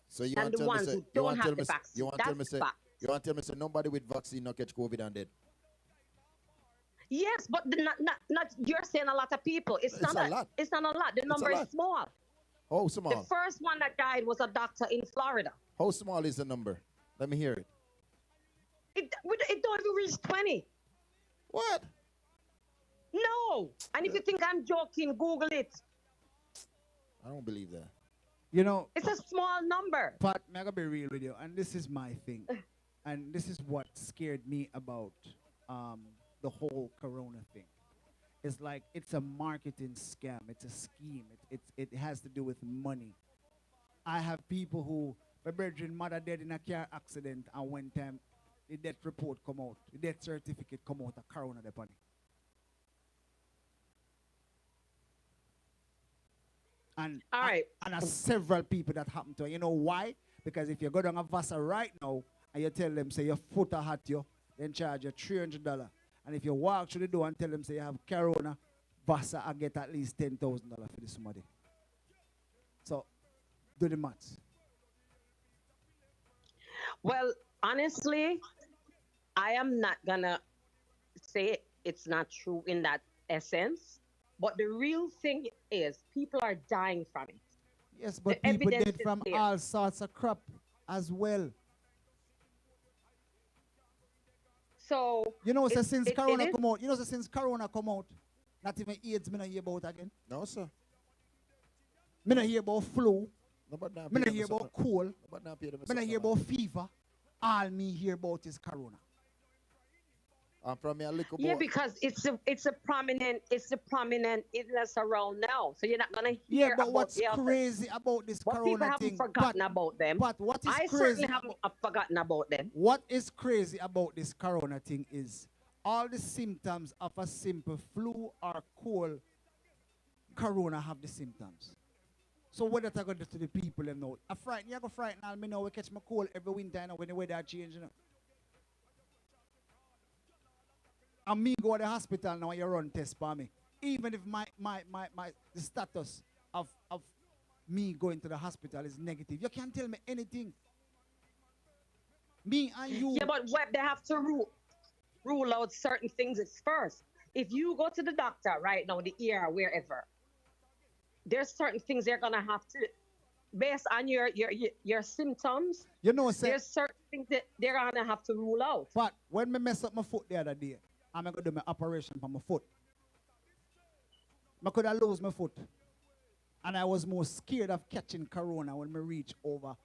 So you than want the to tell me, ones say, who you don't want to tell have me, the say- vaccine. you want to tell me, That's say, fact. you want to tell me, say nobody with vaccine not catch COVID and dead. Yes, but not. You're saying a lot of people. It's not a lot. It's not a lot. The a number lot. is small. How small? The first one that died was a doctor in Florida. How small is the number? Let me hear it. It don't even reach 20. What? No. And if you think I'm joking, Google it. I don't believe that. You know, It's a small number. Pat, I'm gonna be real with you, and this is my thing, and this is what scared me about the whole corona thing. It's like it's a marketing scam. It's a scheme. It has to do with money. I have people who, my brethren mother dead in a car accident, and when time the death report come out, the death certificate come out, a corona depon it. And all right, and several people that happen to. You know why? Because if you go down a Vasa right now and you tell them say your foot a hot you, then charge you $300. And if you walk through the door and tell them say you have corona, Vasa I get at least $10,000 for this somebody. So do the maths. Well, honestly, I am not gonna say it's not true in that essence, but the real thing is people are dying from it. Yes, but The people evidence dead is from there. all sorts of crap as well. So you know, so it- since it Corona is- come out, you know, so since Corona come out, not even AIDS me not hear about again. No, sir. Me not hear about flu. Nobody not Me pay not them hear about something. cold. Nobody not pay them Me not something, hear man. about fever. All me hear about is Corona. And from your little Yeah, boy. because it's a prominent illness around now. So you're not gonna hear Yeah, but about what's the other. crazy about this But people Corona haven't thing? forgotten about them. But what is I crazy? certainly haven't forgotten about them. What is crazy about this Corona thing is all the symptoms of a simple flu or cold, Corona have the symptoms. So what that I going to do to the people them know? I frighten you go frighten all me know we catch my cold every winter you know, when the weather change, you know. And me go to the hospital now and you run test for me. Even if the status of me going to the hospital is negative. You can't tell me anything. Me and you. Yeah, but what they have to rule out certain things at first. If you go to the doctor right now, the ER, wherever, there's certain things they're gonna have to, based on your symptoms. You know, sir, there's certain things that they're gonna have to rule out. But when me mess up my foot the other day, I'm gonna do my operation for my foot. I could have lose my foot. And I was more scared of catching corona when me reach over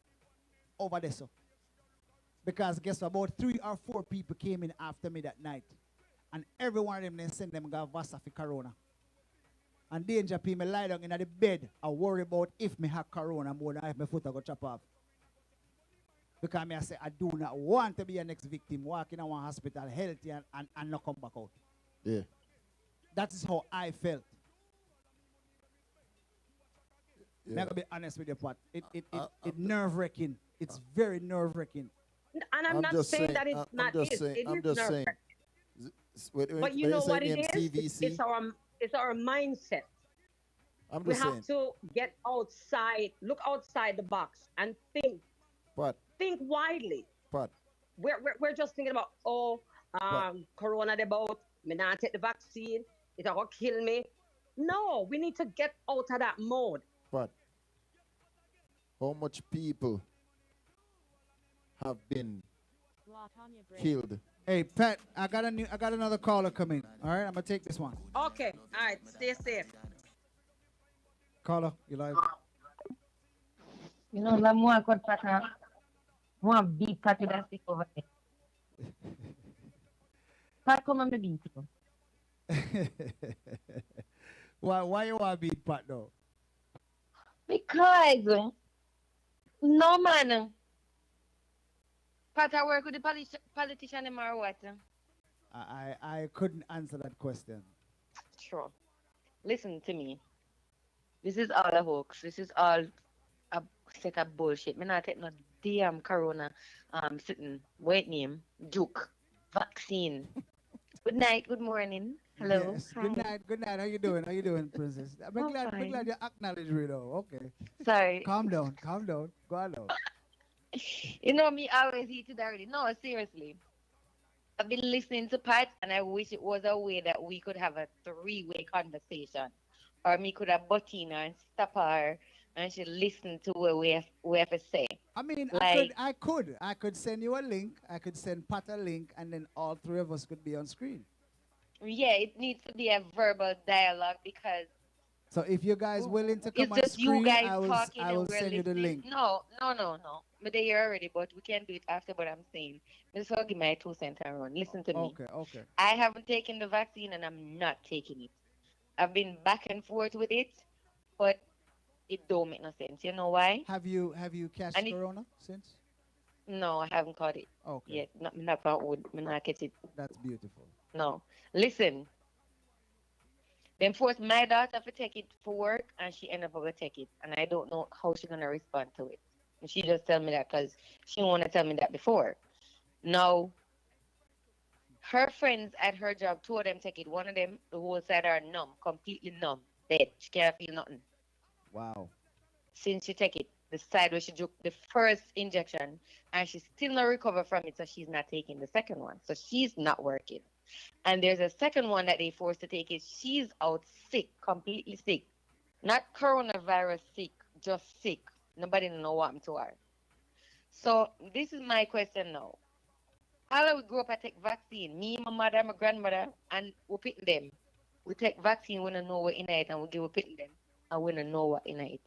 there. So. Because guess what, about 3 or 4 people came in after me that night. And every one of them then send them got Vasa for corona. And danger people lie down in the bed and worry about if me have corona more than if my foot I go chop off. Because me I say I do not want to be a next victim walking in one hospital healthy and not come back out. Yeah. That is how I felt. Yeah. I'm gonna be honest with you, Pat. It nerve-wracking. It's very nerve-wracking. And I'm not saying that it's not it. It is nerve-wracking. But you know what it is? It's our mindset. We have to get outside, look outside the box, and think. But think widely. But we're just thinking about corona about me not take the vaccine, it'll go kill me. No, we need to get out of that mode. But how much people have been killed? Hey Pat, I got another caller coming. All right, I'm gonna take this one. Okay, all right, stay safe. Caller, you live. You know, la moi kon pata. Moi beat pati da stick over there. Pat come me beat you. Why you want to beat Pat though? Because no man. Pat I work with the politician in or what? I couldn't answer that question. Sure. Listen to me. This is all a hoax. This is all a set of bullshit. Me not take no damn corona sitting wait name Duke vaccine. Good night, good morning. Hello. Yes. Hi. Good night. How you doing, princess? I'm glad you acknowledge me though. Okay. Sorry. Calm down. Go on now. You know me always heated already. No, seriously. I've been listening to Pat and I wish it was a way that we could have a 3-way conversation. Or me could have butt in her and stop her and she listen to what we have to say. I mean, like, I could send you a link. I could send Pat a link and then all 3 of us could be on screen. yeah, it needs to be a verbal dialogue because So if you guys willing to come It's and just you screen, guys talking I will and we're send you the listening. link. No. But they here already, but we can do it after what I'm saying. Just will give my 2 cents and run. Listen to me. Okay. I haven't taken the vaccine and I'm not taking it. I've been back and forth with it, but it don't make no sense. You know why? Have you catch And it, corona since? no, I haven't caught it Okay. yet. Not about wood. Me not catch it. That's beautiful. No. Listen. Then forced my daughter to take it for work, and she ended up going to take it. And I don't know how she's going to respond to it. And she just tell me that because she want to tell me that before. Now, her friends at her job, 2 of them take it. One of them, the whole side are numb, completely numb, dead. She can't feel nothing. Wow. Since she take it, the side where she took the first injection, and she still not recover from it, so she's not taking the second one. So she's not working. And there's a second one that they forced to take it. She's out sick, completely sick. Not coronavirus sick, just sick. Nobody know what happened to her. So this is my question now. How do we grow up and take vaccine? Me, my mother, my grandmother, and we pick them. We take vaccine, we don't know what in it, and we give we pick them, and we don't know what in it.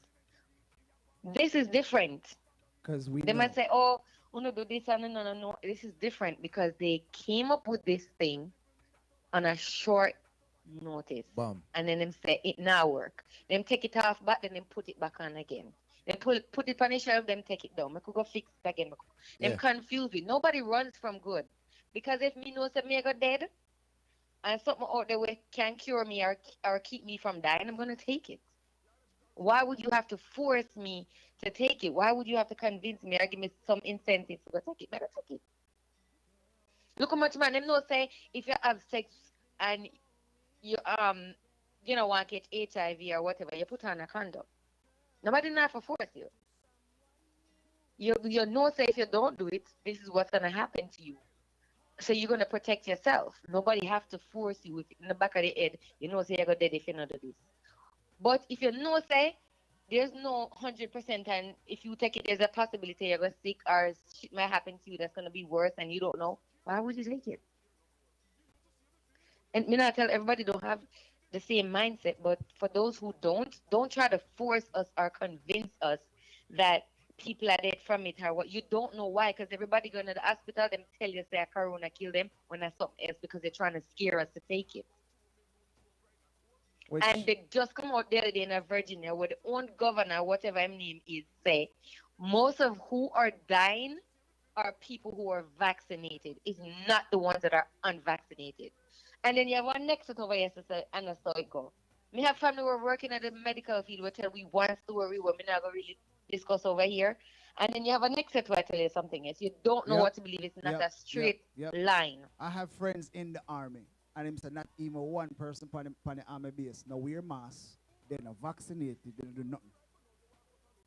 This is different. Because we They know. might say, oh, we don't do this and no. This is different because they came up with this thing on a short notice. Bam. And then them say it now work. Them take it off back, then them put it back on again. Then put it on the shelf, them take it down. I could go fix it again. Them confused me. Nobody runs from good. Because if me know that me I go dead and something out there can cure me or keep me from dying, I'm gonna take it. Why would you have to force me to take it? Why would you have to convince me or give me some incentive to go take it? Better take it. Look how much man them know say if you have sex and you want to get HIV or whatever, you put on a condom. Nobody not for force you. You know say if you don't do it, this is what's gonna happen to you. So you're gonna protect yourself. Nobody have to force you with it in the back of the head. You know say you're gonna dead if you not do this. But if you know say there's no 100% and if you take it there's a possibility you're gonna sick or shit might happen to you that's gonna be worse and you don't know, why would you take it? And me not tell everybody don't have the same mindset, but for those who don't try to force us or convince us that people are dead from it or what. You don't know why, because everybody going to the hospital, them tell you say a corona kill them when that's something else because they're trying to scare us to take it. And they just come out the other day in Virginia where the own governor, whatever his name is, say most of who are dying are people who are vaccinated. It's not the ones that are unvaccinated. And then you have one next to over here, sister, and that's how it go. Me have family who are working at the medical field will tell me one story where me not going to really discuss over here. And then you have a next set where I tell you something else. You don't know what to believe. It's not a straight line. I have friends in the army, and them say not even one person on the army base. Now wear masks, they're not vaccinated, they don't do nothing.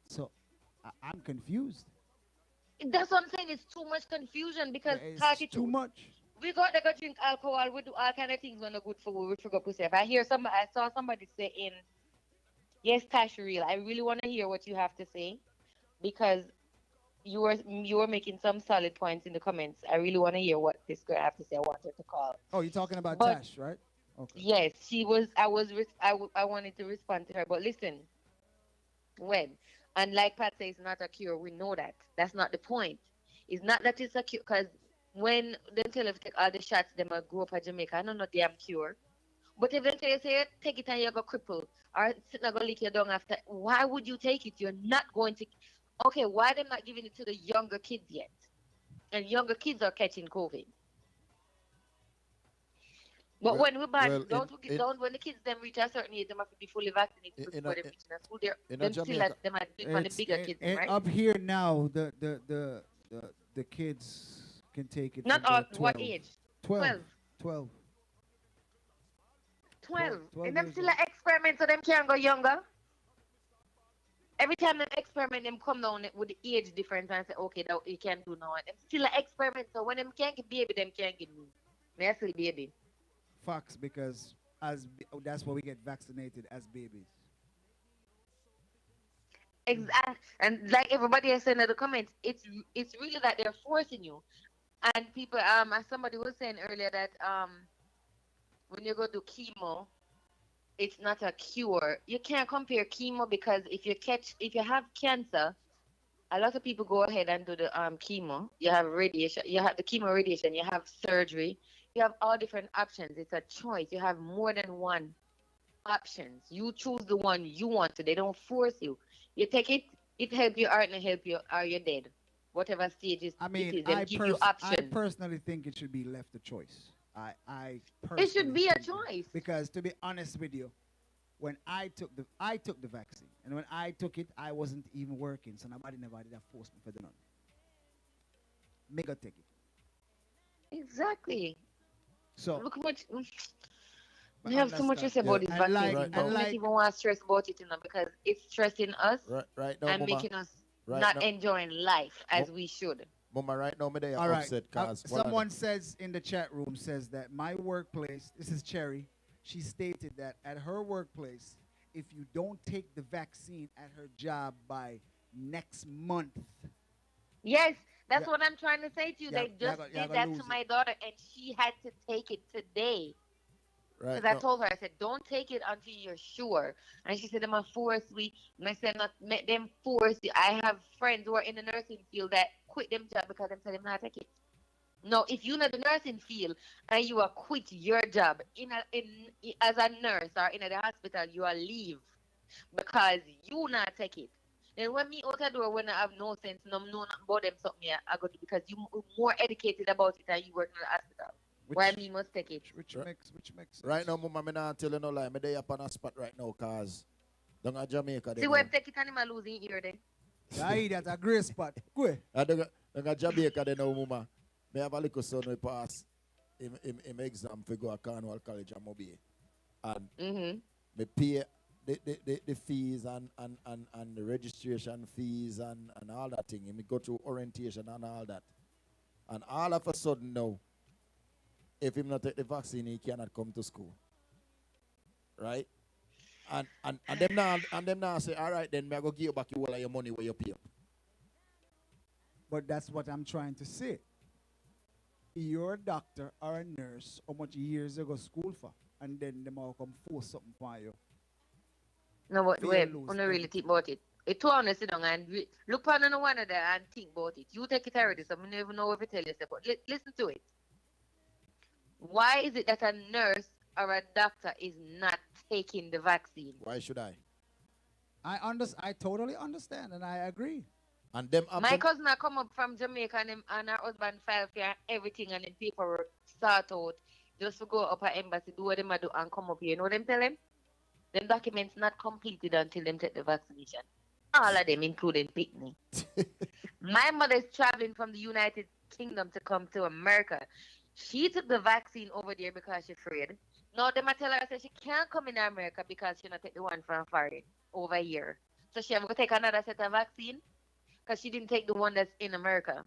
So I'm confused. That's what I'm saying. It's too much confusion because it's too much. We got to go drink alcohol. We do all kind of things when they're good for we forgot to say. If I saw somebody say yes, Tash, real. I really want to hear what you have to say because you were making some solid points in the comments. I really want to hear what this girl have to say. I want her to call. Oh, you're talking about Tash, right? Okay. Yes, she was. I wanted to respond to her, but listen. And like Pat says, it's not a cure. We know that. That's not the point. It's not that it's a cure because when they tell you to take all the shots, they might grow up in Jamaica. I don't know damn cure. But if they tell you say take it and you're gonna cripple or it's not gonna leak you down after, why would you take it? You're not going to. Okay, why they not giving it to the younger kids yet? And younger kids are catching COVID. But when we ban, when the kids them reach a certain age, they have to be fully vaccinated before they reach in school. Them still at them at the bigger kids, right? Up here now, the kids can take it. Not all. What age? 12. 12. And them still an experiment, so them can't go younger. Every time them experiment, them come down with the age difference and say, okay, that you can't do now. Them still an experiment, so when them can't get baby, them can't get me. May I still baby? Facts, because that's why we get vaccinated as babies. Exactly. And like everybody has said in the comments, it's really that they're forcing you. And people, as somebody was saying earlier that when you go to chemo, it's not a cure. You can't compare chemo because if you have cancer, a lot of people go ahead and do the chemo. You have radiation, you have the chemo radiation, you have surgery, you have all different options. It's a choice. You have more than one options. You choose the one you want to. They don't force you. You take it, it help you or it not help you or you're dead. Whatever stage it is, they give you I options. personally think it should be left a choice. I It should personally be a think that. choice. Because to be honest with you, when I took the vaccine, and when I took it, I wasn't even working, so nobody never did force me for the none. Me go take it. Exactly. So look much. But You have so much to say understand. about this And vaccine. like- I and don't like- even want to stress about it, because it's stressing us Right now, and Mama. making us Right not now- enjoying life as we should. Mama, right now, me they All are right. upset cause Someone says in the chat room says that my workplace, this is Cherry, she stated that at her workplace, if you don't take the vaccine at her job by next month, Yes, that's Yeah. what I'm trying to say to you. Yeah, They just you're did gonna that lose to it. my daughter, and she had to take it today. Right Because I now- told her, I said, don't take it until you're sure. And she said, I'm a force we. And I said, not make them force you. I have friends who are in the nursing field that quit them job because they tell them not to take it. No, if you're in the nursing field and you are quit your job as a nurse or in the hospital, you are leave because you not take it. Then when me out the door when I have no sense, no know nothing about them something, I go to because you more educated about it and you work in the hospital. Why me must take it? which makes sense. Right now, Mama, me not tell you no lie. Me they up on a spot right now cause down at Jamaica. See where take it and him a losing ear then. Aye, that's a great spot. Go. Down at Jamaica they know, Mama. Me have a little son who pass him exam for go to Cornwall College and Mobile. And me pay the fees and the registration fees and all that thing. Me go through orientation and all that. And all of a sudden now, if him not take the vaccine, he cannot come to school. Right? And them now say, all right, then me I go give you back all of your money where you pay up. But that's what I'm trying to say. You're a doctor or a nurse, how much years you go school for? And then them all come force something for you. No, but Fear wait, lose I don't really think about it. It's too honest, sit down and look on the one of there and think about it. You take it already, so I don't even know what to tell you. But listen to it. Why is it that a nurse or a doctor is not taking the vaccine? Why should I? I totally understand and I agree. And them My cousin I come up from Jamaica and her husband filed for everything and the paperwork start out just to go up at embassy, do what them do and come up here. You know what them tell them? Them documents not completed until them take the vaccination. All of them, including Pitney. My mother is traveling from the United Kingdom to come to America. She took the vaccine over there because she's afraid. Now them I tell her say she can't come in America because she not take the one from foreign over here. So she have to take another set of vaccine because she didn't take the one that's in America.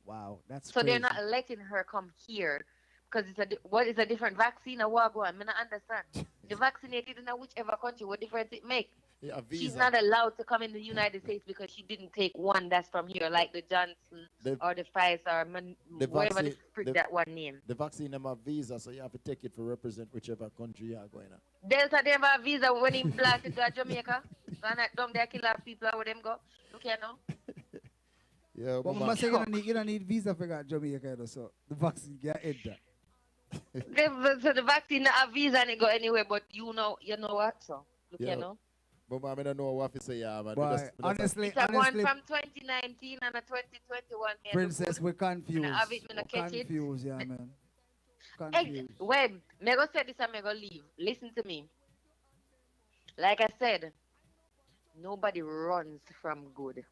Wow, that's So crazy. they're not letting her come here because what is a different vaccine or what go on? I not understand. The vaccinated in whichever country, what difference it make? Yeah, a She's visa. not allowed to come in the United States because she didn't take one that's from here, like the Johnson or the Pfizer or whatever the frick that one name. The vaccine them have visa, so you have to take it to represent whichever country you are going to. Delta they have a visa when he blasted to Jamaica. And down there kill off people where them go. Look here now. Yeah, But Mama say you don't need visa for that Jamaica, though, so the vaccine can enter. So the vaccine not have visa and it go anywhere, but you know what? So look here now. But I don't know what to say, yeah, man. Boy, honestly, It's a one from 2019 and a 2021. Princess, we're confused. I have it, me no We're catch it. confused, yeah, man. Hey, Confused. wait, me go say this and me go leave. Listen to me. Like I said, nobody runs from good.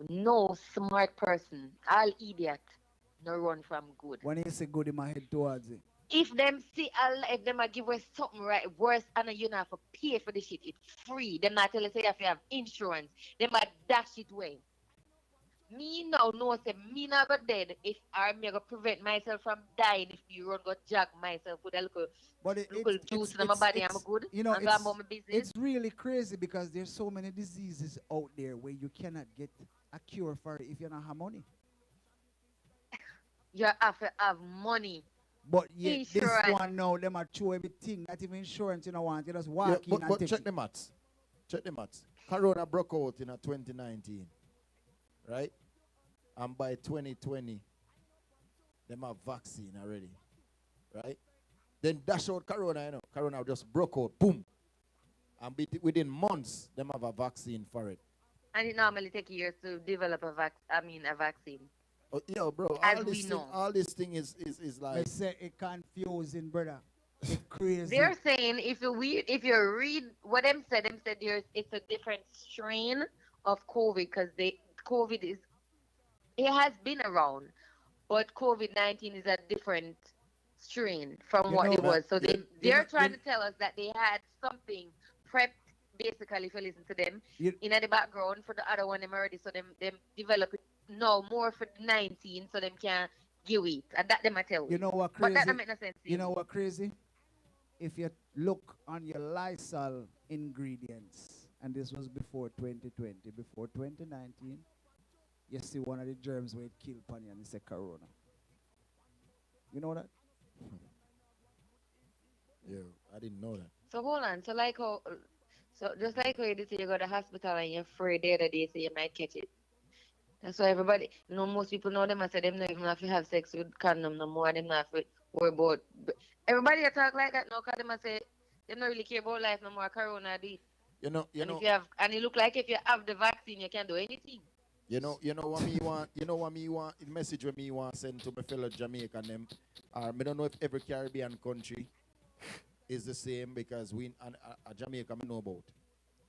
No smart person, all idiot, no run from good. When you say good in my head towards it. If them see if them a give us something right worse and you not have to pay for the shit, it's free. Them not tell us say if you have insurance, them a dash it away. Me now know say me not go dead if I'm gonna prevent myself from dying if you run go jack myself with a little juice in my body. I'm good. You know, I'm going about my business. it's really crazy because there's so many diseases out there where you cannot get a cure for it if you don't have money. You have to have money. But yet this Insurance. one now, them are throw everything. Not even insurance you don't want. You just Yeah, walk in and but take check it. the maths. Check the maths. Corona broke out in 2019, right? And by 2020, them have vaccine already, right? Then dash out Corona, you know. Corona just broke out, boom. And within months, them have a vaccine for it. And it normally takes years to develop a vaccine. Oh, yo, bro, As we know. all this thing is I like, say it confusing, brother. It's crazy. They're saying if you read what them said it's a different strain of COVID because COVID has been around, but COVID-19 is a different strain from You what know it was. that- So you- they're you- trying you- to tell us that they had something prepped, basically, if you listen to them, You- in the background for the other one them already. So them develop it now more for the 19, so them can give it, and that them I tell you. You know what But crazy? that don't make no sense. to You know what crazy? If you look on your Lysol ingredients, and this was before 2020, before 2019, you see one of the germs where it killed Panya and it's a corona. You know that? yo, I didn't know that. So hold on. So like how, so just like how you say you go to the hospital and you're afraid the other day, so you might catch it. That's why everybody, most people know them and say them not even have to have sex with condom no more. Them not have to worry about. Everybody that talk like that now, cause them a say them not really care about life no more. Corona this. You know, If you have, and it look like if you have the vaccine, you can do anything. You know what me want. You know what me want. The message what me want send to my fellow Jamaican them. I don't know if every Caribbean country is the same because we a Jamaica me know about.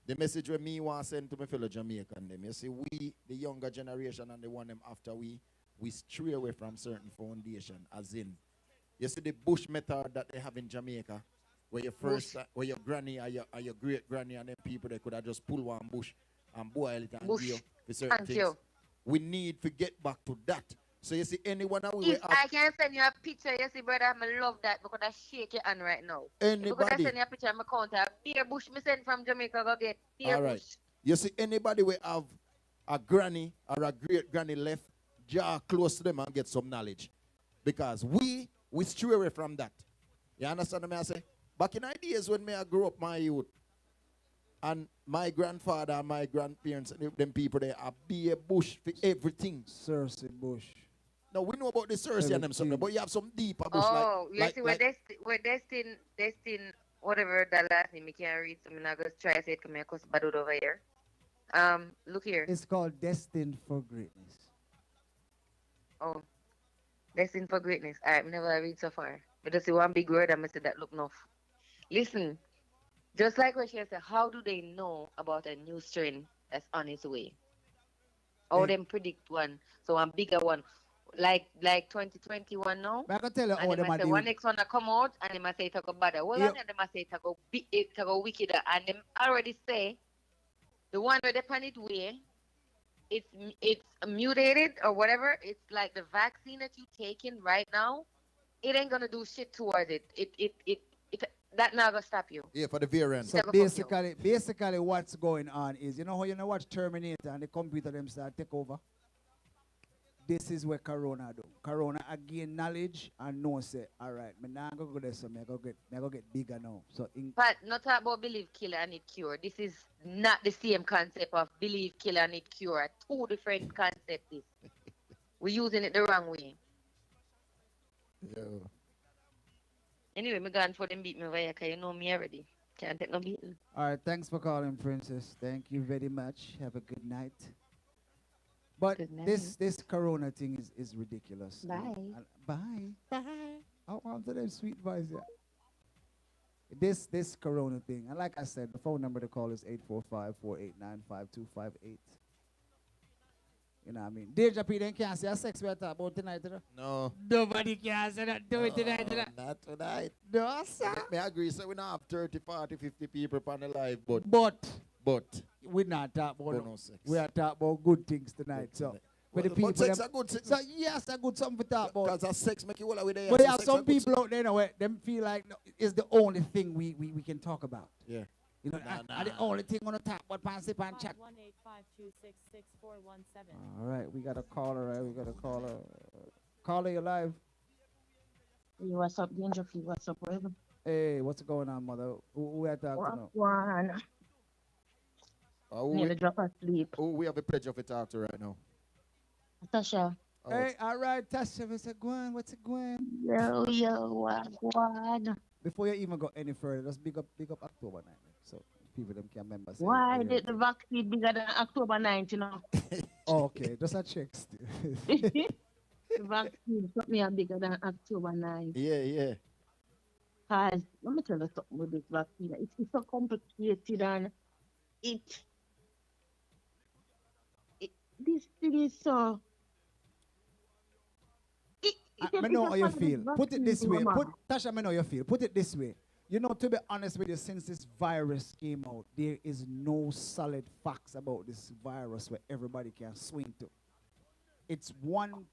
The message what me want send to my fellow Jamaican them. You see, we the younger generation and the one them after we stray away from certain foundation. As in, you see the bush method that they have in Jamaica, where your first, where your granny or your great granny and them people they could have just pull one bush and boil it and Bush. give you for certain Thank things. you. We need to get back to that. So you see, anyone that we If I can send you a picture, you see, brother, I love that because I shake your hand right now. Because I Anybody. send you a picture of my counter, beer bush me send from Jamaica, go get beer All right. bush. You see, anybody will have a granny or a great granny left, jar close to them and get some knowledge. Because we stray away from that. You understand what I say? Back in the days when I grew up my youth, and my grandfather and my grandparents, them people there, are be a bush for everything. Cersei bush. Now we know about the Cersei and them something, but you have some deeper bush Oh, you like, see, like, we're destined, whatever that last name, I can't read, so I'm not going to try to say it because I cuss bad out over here. Look here. It's called Destined for Greatness. Oh, destined for greatness. All right, never read so far. But just see one big word, I'm going to say that look enough. Listen, just like what she said, how do they know about a new strain that's on its way? How them predict one? So one bigger one, like 2021 now. But I can tell you And how they them might are say one doing. next one to come out, and they might say it go better. Well, and then they might say it go wickeder, and them already say the one where they pan it way, it's mutated or whatever. It's like the vaccine that you taking right now. It ain't gonna do shit towards it. It that not gonna stop you. yeah, for the variant. So basically what's going on is, you know how you know watch Terminator and the computer them start take over? This is where Corona do. Corona again knowledge and know say, all right, me now go there, so me go get bigger now. So But not talk about believe killer and it cure. This is not the same concept of believe killer and it cure. Two different concepts. We're using it the wrong way. Yo. Anyway, me gone for them beat me over here, cause you know me already. Can't take no beating. all right, thanks for calling, Princess. Thank you very much. Have a good night. But this Corona thing is ridiculous. Bye. Bye. Bye. Oh, on to them sweet voice, yeah. This Corona thing, and like I said, the phone number to call is 845-489-5258. You know what I mean? Deja P, then can't say a sex we are talking about tonight, you know? No. Nobody can say that. Do it tonight, you know? Not tonight. No, sir. Me agree, so we don't have 30, 40, 50 people on the live, but we're not talking about no sex. we are talking about good things tonight. So for the But people, sex them- are good. So yes, a good something to talk about. Because sex make you all away there. But so there are sex some are good people out there, you know, where them feel like no, it's the only thing we can talk about. Yeah. You know, and the only thing on the top, but fancy pan chat. 1-852-66417. All right, we got a caller. Right? We got a caller. Caller, you live. Hey, what's up, Danger Free? What's up, brother? Hey, what's going on, mother? Who we are talking What now? one? Who Nearly drop asleep. we have a pleasure to talk to right now? Tasha. Oh, Hey, all right, Tasha, what's it going? What's it going? Yo, what one? Before you even go any further, just big up October 9th. So people them can remember. Say, Why did the vaccine bigger than October 9th, you know? Oh, okay, just a check still. The vaccine something are bigger than October 9th. Yeah. Cause let me tell you something with this vaccine. It's so complicated and this thing is so I know how you feel. Put it this way. Tasha, I know how you feel. Put it this way. You know, to be honest with you, since this virus came out, there is no solid facts about this virus where everybody can swing to. It's one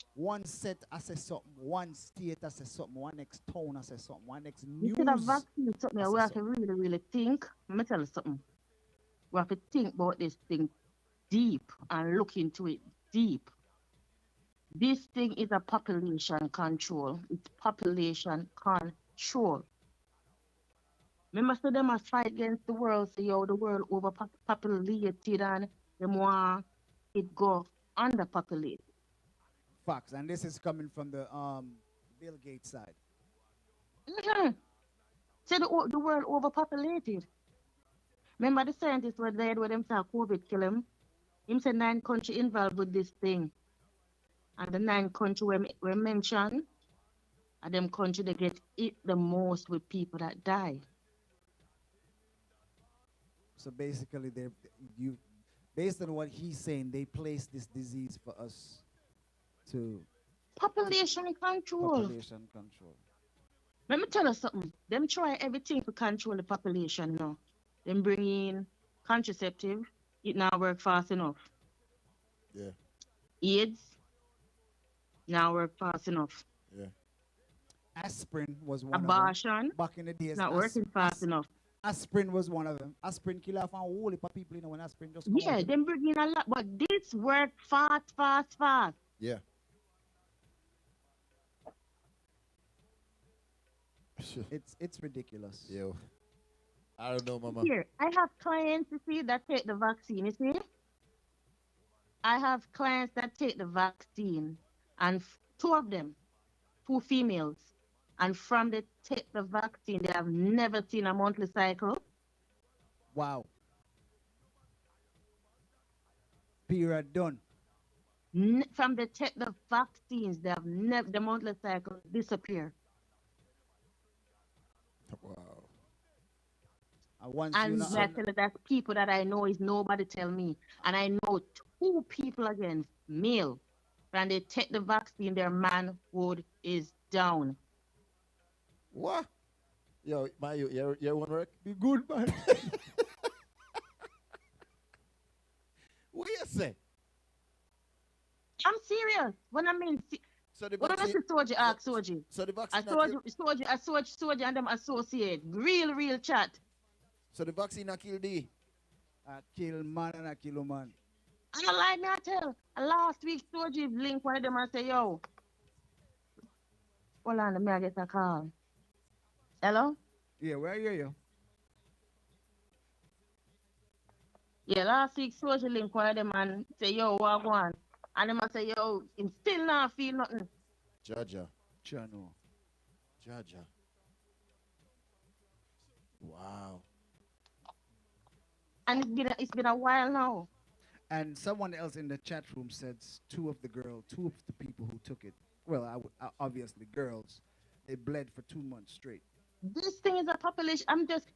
set says something, one state says something, one next town says something, one next news. instead of vaccine something, we have to really, really think. Let me tell you something. We have to think about this thing deep and look into it deep. This thing is a population control. It's population control. Remember, so them must fight against the world, so yo, the world overpopulated and them want it go underpopulated. Facts, and this is coming from the Bill Gates side. Mm-hmm. So the world overpopulated. Remember the scientists were there where them saw COVID kill him? Him said 9 countries involved with this thing. And the 9 countries were mentioned, and them countries they get hit the most with people that die. So basically, based on what he's saying, they place this disease for us to population control. Population control. Let me tell you something. Them try everything to control the population now. Them bring in contraceptive, it not work fast enough. Yeah. AIDS, now work fast enough. Yeah. Aspirin was one Abortion, of them. Back in the days, not working fast enough. Aspirin was one of them. Aspirin kill off a whole heap of people, you know, when aspirin just come Yeah, out. them bring in a lot, but this work fast. Yeah. It's ridiculous. Yo. I don't know, mama. Here, I have clients, you see, that take the vaccine, you see? I have clients that take the vaccine, and 2 of them, 2 females, and from they take the vaccine, they have never seen a monthly cycle. Wow. Period done. From they take the vaccines, they have never, the monthly cycle disappear. Wow. And And I tell you that people that I know is nobody tell me. And I know 2 people again, male, when they take the vaccine, their manhood is down. What? Yo, you want work? Be good, man. What you say? I'm serious. When I mean, so the what vaccine, does Soji ask Soji? So the vaccine. I Soji and them associate. Real chat. So the vaccine a kill D. I kill man and I kill a man. I don't lie, me I tell. Last week Soji link one of them and say, yo. Hold on, let me get a call. Hello? Yeah, where are you? Yeah, last week Soji link one of them and say, yo, what one? And them I say, yo, him still not feel nothing. Jaja. Chano. Jaja. Wow. And it's been a while now. And someone else in the chat room said 2 of the people who took it, well, obviously girls, they bled for 2 months straight. This thing is a population.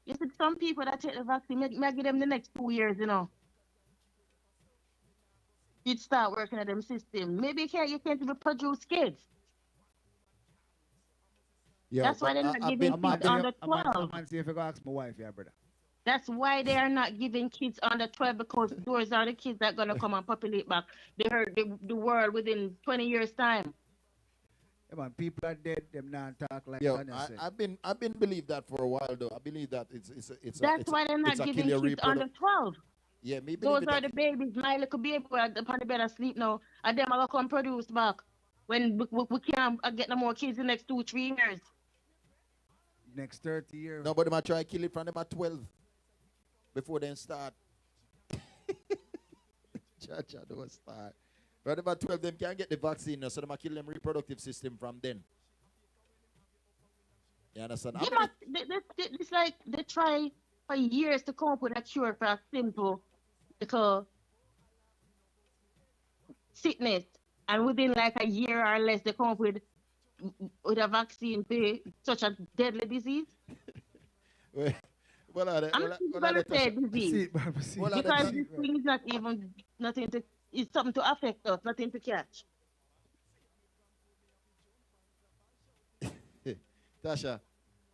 You see, some people that take the vaccine, may give them the next 2 years, you know. It start working at them system. Maybe you can't even produce kids. Yo, that's why they're not giving kids under 12. I'm see if I go ask my wife, yeah, brother. That's why they are not giving kids under 12, because those are the kids that are going to come and populate back the world within 20 years' time. Yeah, man, people are dead, them not talk like Yo, Tanya said. I've been believe that for a while though. I believe that it's That's why they're not giving kids under 12. Yeah, me those are the babies. My little baby upon the bed asleep now, and them are gonna come produce back when we can't get no more kids in the next 2-3 years. next 30 years. Nobody might try to kill it from them at 12 before they start. Cha don't start. Right about 12, them can't get the vaccine, so they might kill them reproductive system from then. You understand? Yeah, it's like they try for years to come up with a cure for a simple little sickness, and within like a year or less, they come up with a vaccine for such a deadly disease. Well, I'm not going to say disease because this thing is not even nothing to. It's something to affect us, nothing to catch. Tasha,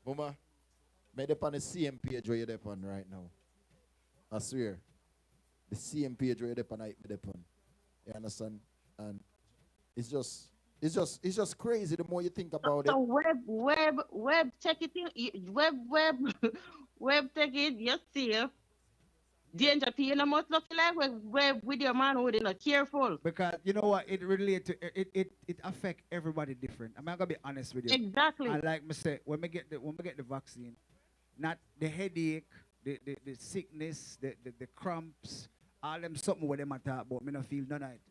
Mama, made up on the same page where you're on right now. I swear. The same page where you're on, I on. You understand? And it's just crazy the more you think about So it. web check it in, web check it, you see. Danger to you, no much lucky like web with your man who is not careful. Because you know what, it relate to it affect everybody different. I'm gonna be honest with you. Exactly. And like me say, when we get the vaccine, not the headache, the sickness, the cramps, all them something what them a talk about, me not feel none of it.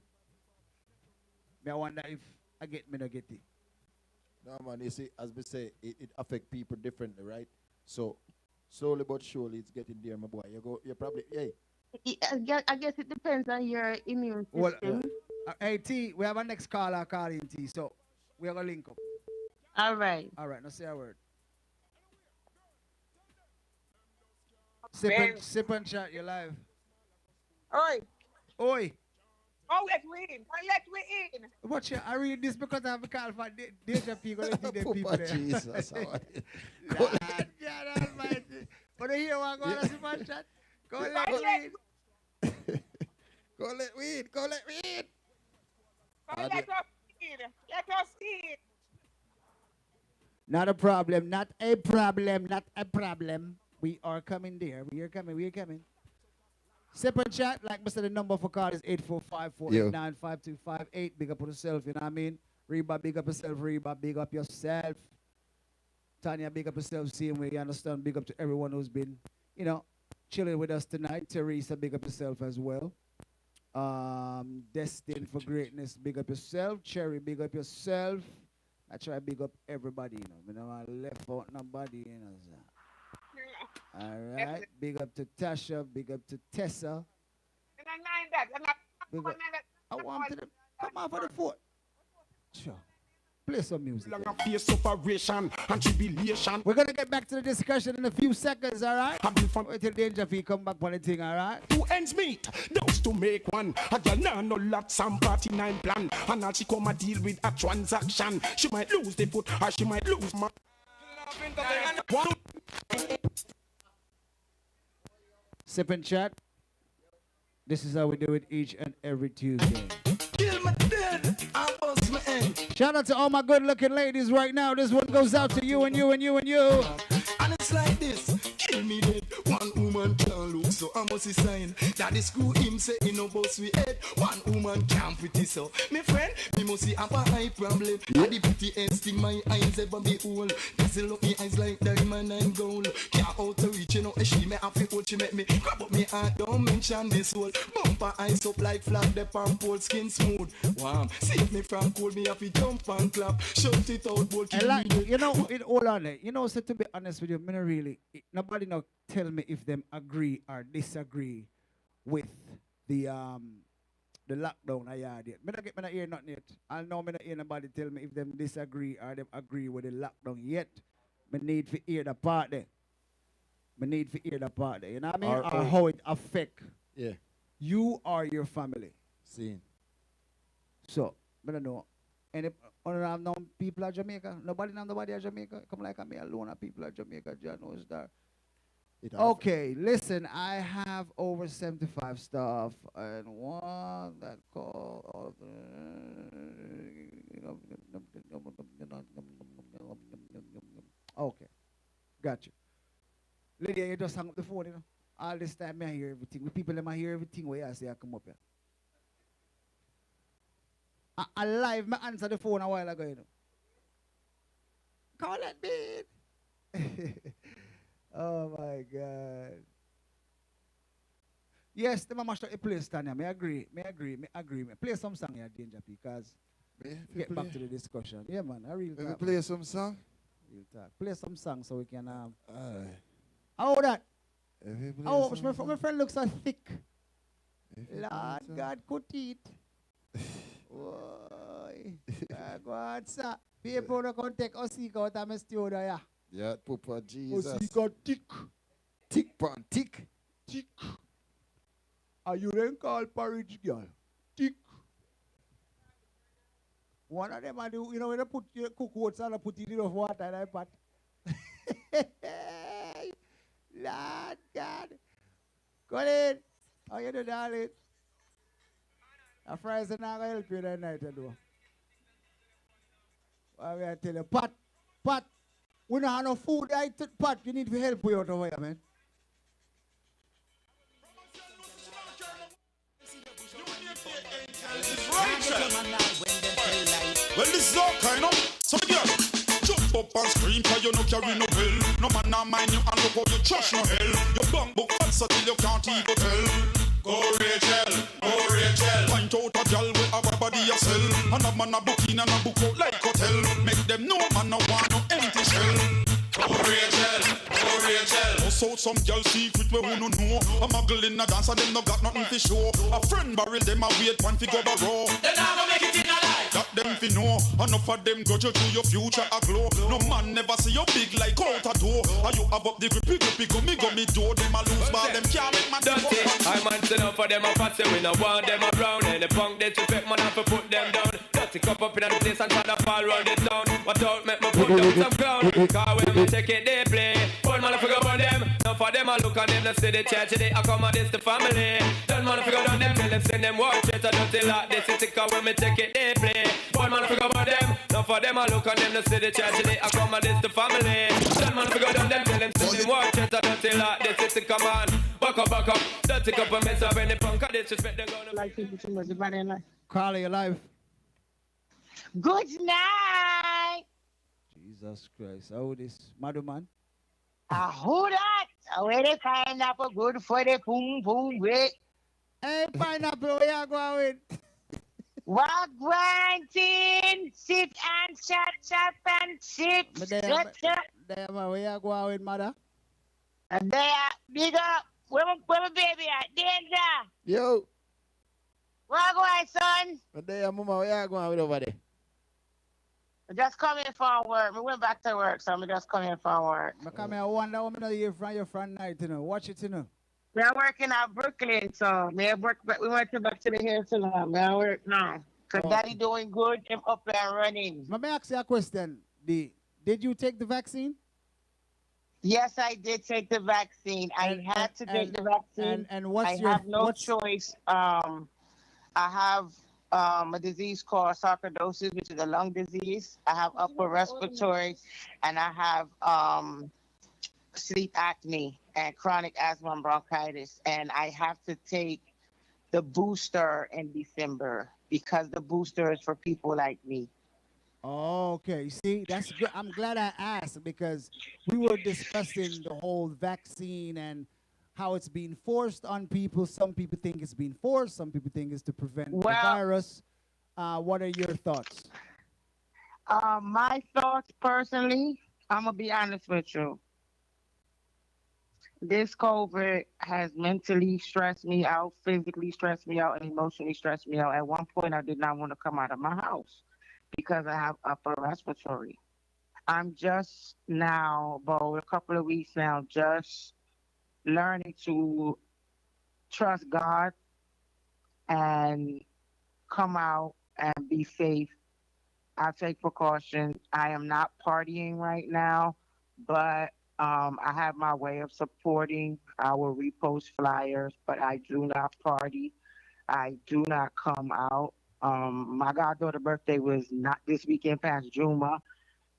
Me I wonder if I get me not get it. No man, you see, as we say, it affect people differently, right? So slowly but surely it's getting there, my boy. You probably I guess it depends on your immune system. Well, hey T, we have a next caller calling T, so we are gonna link up. All right. All right, now say a word. Man. Sip and chat, you're live. Oi. Oi. Oh, let me in. Let me in. Watch it. I read this because I have a call for Deja people. Papa Jesus. God Almighty. But here we go on Sip and chat. Go let weed. Go let weed. Go let weed. Let us in. Let us in. Not a problem. Not a problem. Not a problem. We are coming there. We are coming. We are coming. Sip and chat, like I said, the number for call is 845-489-5258. Big up on yourself, you know what I mean? Reba, big up yourself. Reba, big up yourself. Tanya, big up yourself. Same way, you understand? Big up to everyone who's been, chilling with us tonight. Teresa, big up yourself as well. Destined for greatness, big up yourself. Cherry, big up yourself. I try to big up everybody, I left out nobody, All right, big up to Tasha, big up to Tessa. I want to come out for the foot. Sure. Play some music. Separation and tribulation. We're gonna get back to the discussion in a few seconds, all right? Wait till Danger Fee come back on the thing, all right? Two ends meet, those to make one. A girl now no lot some party nine plan. And now she come a deal with a transaction. She might lose the foot or she might lose my. Sip and chat. This is how we do it each and every Tuesday. Kill my dead, I bust my end. Shout out to all my good looking ladies right now. This one goes out to you and you and you and you. And it's like this, kill me dead. One woman can't look, so I must sign. That the screw him say he no boss we head. One woman can't pretty, so me friend, me must see have a high problem. And the prettiest in my eyes ever be whole. Cause look me eyes like diamond and gold. Can't out to reach, she me have to hold, she make me grab up me heart, don't mention this soul. Bumper eyes up like flag, the pump pole skin smooth. Warm, save me from cold, me have to jump and clap. Shout it out, boy, kill me dead. Hold on there. So to be honest with you, me not really, nobody now tell me if them agree or disagree with the lockdown I had yet. Me not hear nothing yet. I know me not hear nobody tell me if them disagree or them agree with the lockdown yet. Me need to hear the part there. You know what I mean? Or how it affect you or your family. See. So, I don't know. And if no people at Jamaica, nobody at Jamaica. Come like me alone at people at Jamaica. John knows that. Okay, listen, I have over 75 stuff and one that called. Okay, got you. Lydia, you just hang up the phone, All this time I hear everything. With people I hear everything where I say I come up here. I live, I answer the phone a while ago, Call it, babe. Oh my God. Yes, the mama should play Tanya. Me agree. Me play some song here, Danger, because get back to the discussion. Yeah, man. I really Let me play some song. Real talk. Play some song so we can Aye. How that? If you play Oh, some my friend looks so thick. If you Lord play some- God could eat. Boy. Go on, sir. People don't come take us out of my studio, yeah. Yeah, Papa Jesus. Us got thick. Tick pan tick. Tick. Are you then call porridge girl? Tick. One of them I do, you know, when they put your cook oats and they put it in of water in that pot. Lord God. Colin, how you doing, darling? A fries are not going to help you that night, though. I'm going to tell you, Pat, we don't have no food. Pat, you need to help you out over here, man. Well, this is all kind of. So, girl, jump up and scream, cause you no carry no bill. No man not mind you and look how you trash no hell. Your bank book fat so till you can't even tell. Go Rachel, go Rachel. Point out a girl with a body a sell. And a man a book in and a book out like hotel. Make them know man no want no empty shell. Go Rachel, go Rachel. Bust out some girl secret we who no know. A muggle in a dance and them no got nothing to show. A friend barrel them a wait one fi go barrow. They not gonna make it in a life. That them fi know. Enough of them grudge you to your future a glow. No man never see you big like out a door. Are you above the grippy gummy door? Them a lose ball, them can't make man dirty. I man stand up for them a fussy. We no want them a brown. And the punk disrespect man have to put them down. Dirty cup up in the place and try to fall round the town. What out make me put down some ground. Cause when me check it they play. One man figure about them. None for them I look at them. They say the church they accommodate the family. Don't man figure on them. Tell them send them work. Church I don't tell like this. It's cause when me check it they play. One man figure about them. None for them I look at them. They say the church they accommodate the family. Don't man figure on them. Tell them send them work. Church I don't tell like this. It's come on. Back up. Dirty cup and mess up any punk. I disrespect them. Like people too much about their life. Carly, you live? Good night. Jesus Christ. How this? Madman? Who that? Where the pineapple good for the boom boom with? Hey, pineapple, where you going with? What granting? Sit and shut and sit. There, where you going with, mother? And there, big up. Where my baby at? Danger. Yo. Where you going, son? But there, mama, where you going with over there? I just coming from work. We went back to work, so I'm just coming from work. I come here, I wonder how many you from your front night, you know. Watch it, you know. We are working at Brooklyn, so we went back to the hair salon. We are work now. So Daddy doing good, him up and running. Let me ask you a question. Did you take the vaccine? Yes, I did take the vaccine. I had to take the vaccine. And what's I your... have no choice. I have a disease called sarcoidosis, which is a lung disease. I have upper respiratory, and I have sleep apnea and chronic asthma and bronchitis. And I have to take the booster in December because the booster is for people like me. Oh, okay. You see, that's good. I'm glad I asked because we were discussing the whole vaccine and how it's being forced on people. Some people think it's being forced. Some people think it's to prevent the virus. What are your thoughts? My thoughts personally, I'm going to be honest with you. This COVID has mentally stressed me out, physically stressed me out, and emotionally stressed me out. At one point, I did not want to come out of my house because I have upper respiratory. I'm just now, about a couple of weeks now, just learning to trust God and come out and be safe. I take precautions. I am not partying right now, but I have my way of supporting. I will repost flyers, but I do not party. I do not come out. My goddaughter's birthday was not this weekend past Juma,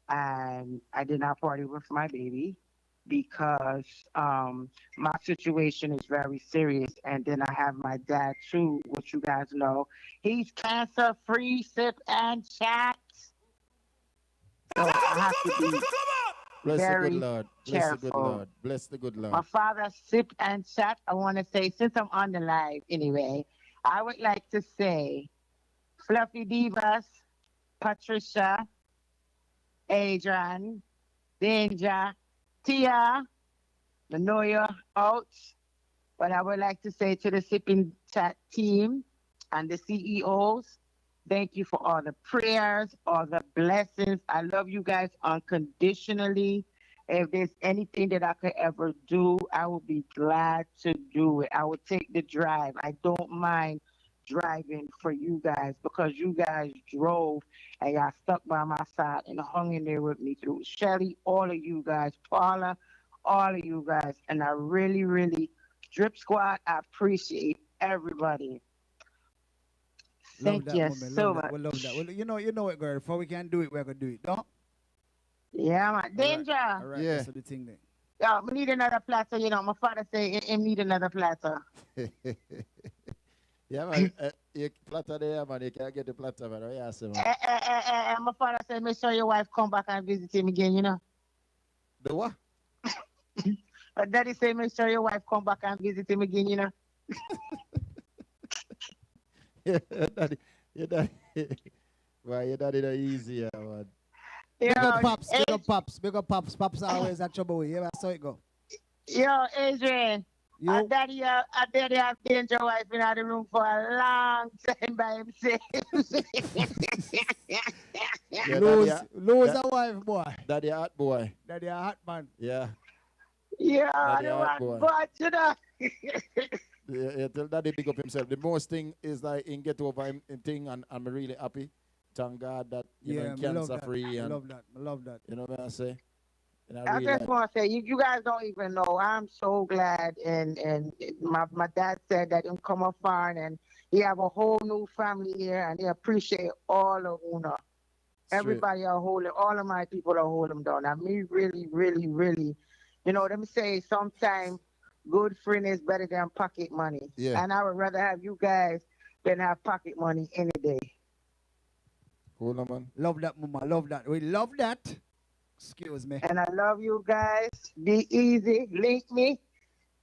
and I did not party with my baby because my situation is very serious. And then I have my dad too, which you guys know. He's cancer-free, sip and chat. So I have to be Bless the very good Lord. Bless the good careful. Lord. Bless the good Lord. My father sip and chat. I want to say, since I'm on the live anyway, I would like to say, Fluffy Divas, Patricia, Adrian, Danger, Tia, I know you're out, but I would like to say to the Sipping Chat team and the CEOs, thank you for all the prayers, all the blessings. I love you guys unconditionally. If there's anything that I could ever do, I would be glad to do it. I would take the drive. I don't mind driving for you guys because you guys drove and y'all stuck by my side and hung in there with me through. Shelly, all of you guys, Paula, all of you guys. And I really, really, Drip Squad, I appreciate everybody. Thank you so much. We love that. Well, you know it, girl. Before we can do it, we're going to do it, don't? Yeah, man. Danger. All right, yeah. That's the thing then. Yeah, we need another platter, you know. My father say he need another platter. Yeah, man. You platter there, man. You can't get the platter, man. Yes, man. My father said, make sure your wife come back and visit him again, you know. The what? Daddy say, make sure your wife come back and visit him again, you know. Yeah, daddy. Your daddy. Well, your daddy not easy, man. Big up Pops, big up Pops, big up Pops. Pops always at trouble with you. Yeah, that's how it go. Yo, Adrian. Daddy have Danger wife in the room for a long time by himself. Lose a wife, boy. Daddy a hot boy. Daddy a hot man. Yeah. Yeah, Daddy I a hot don't boy. want you know. Yeah, tell daddy big up himself. The most thing is like in get over him thing, and I'm really happy. Thank God that you know, cancer free. And I love that. I love that. You know what I say? And I just want to say, you guys don't even know. I'm so glad, and my dad said that he'll come up far, and he have a whole new family here, and they appreciate all of Una. Everybody are holding, all of my people are holding down. And me really, really, really, you know, let me say sometimes good friend is better than pocket money. Yeah. And I would rather have you guys than have pocket money any day. Hold on, man. Love that, mama. Love that. We love that. Excuse me. And I love you guys. Be easy. Link me.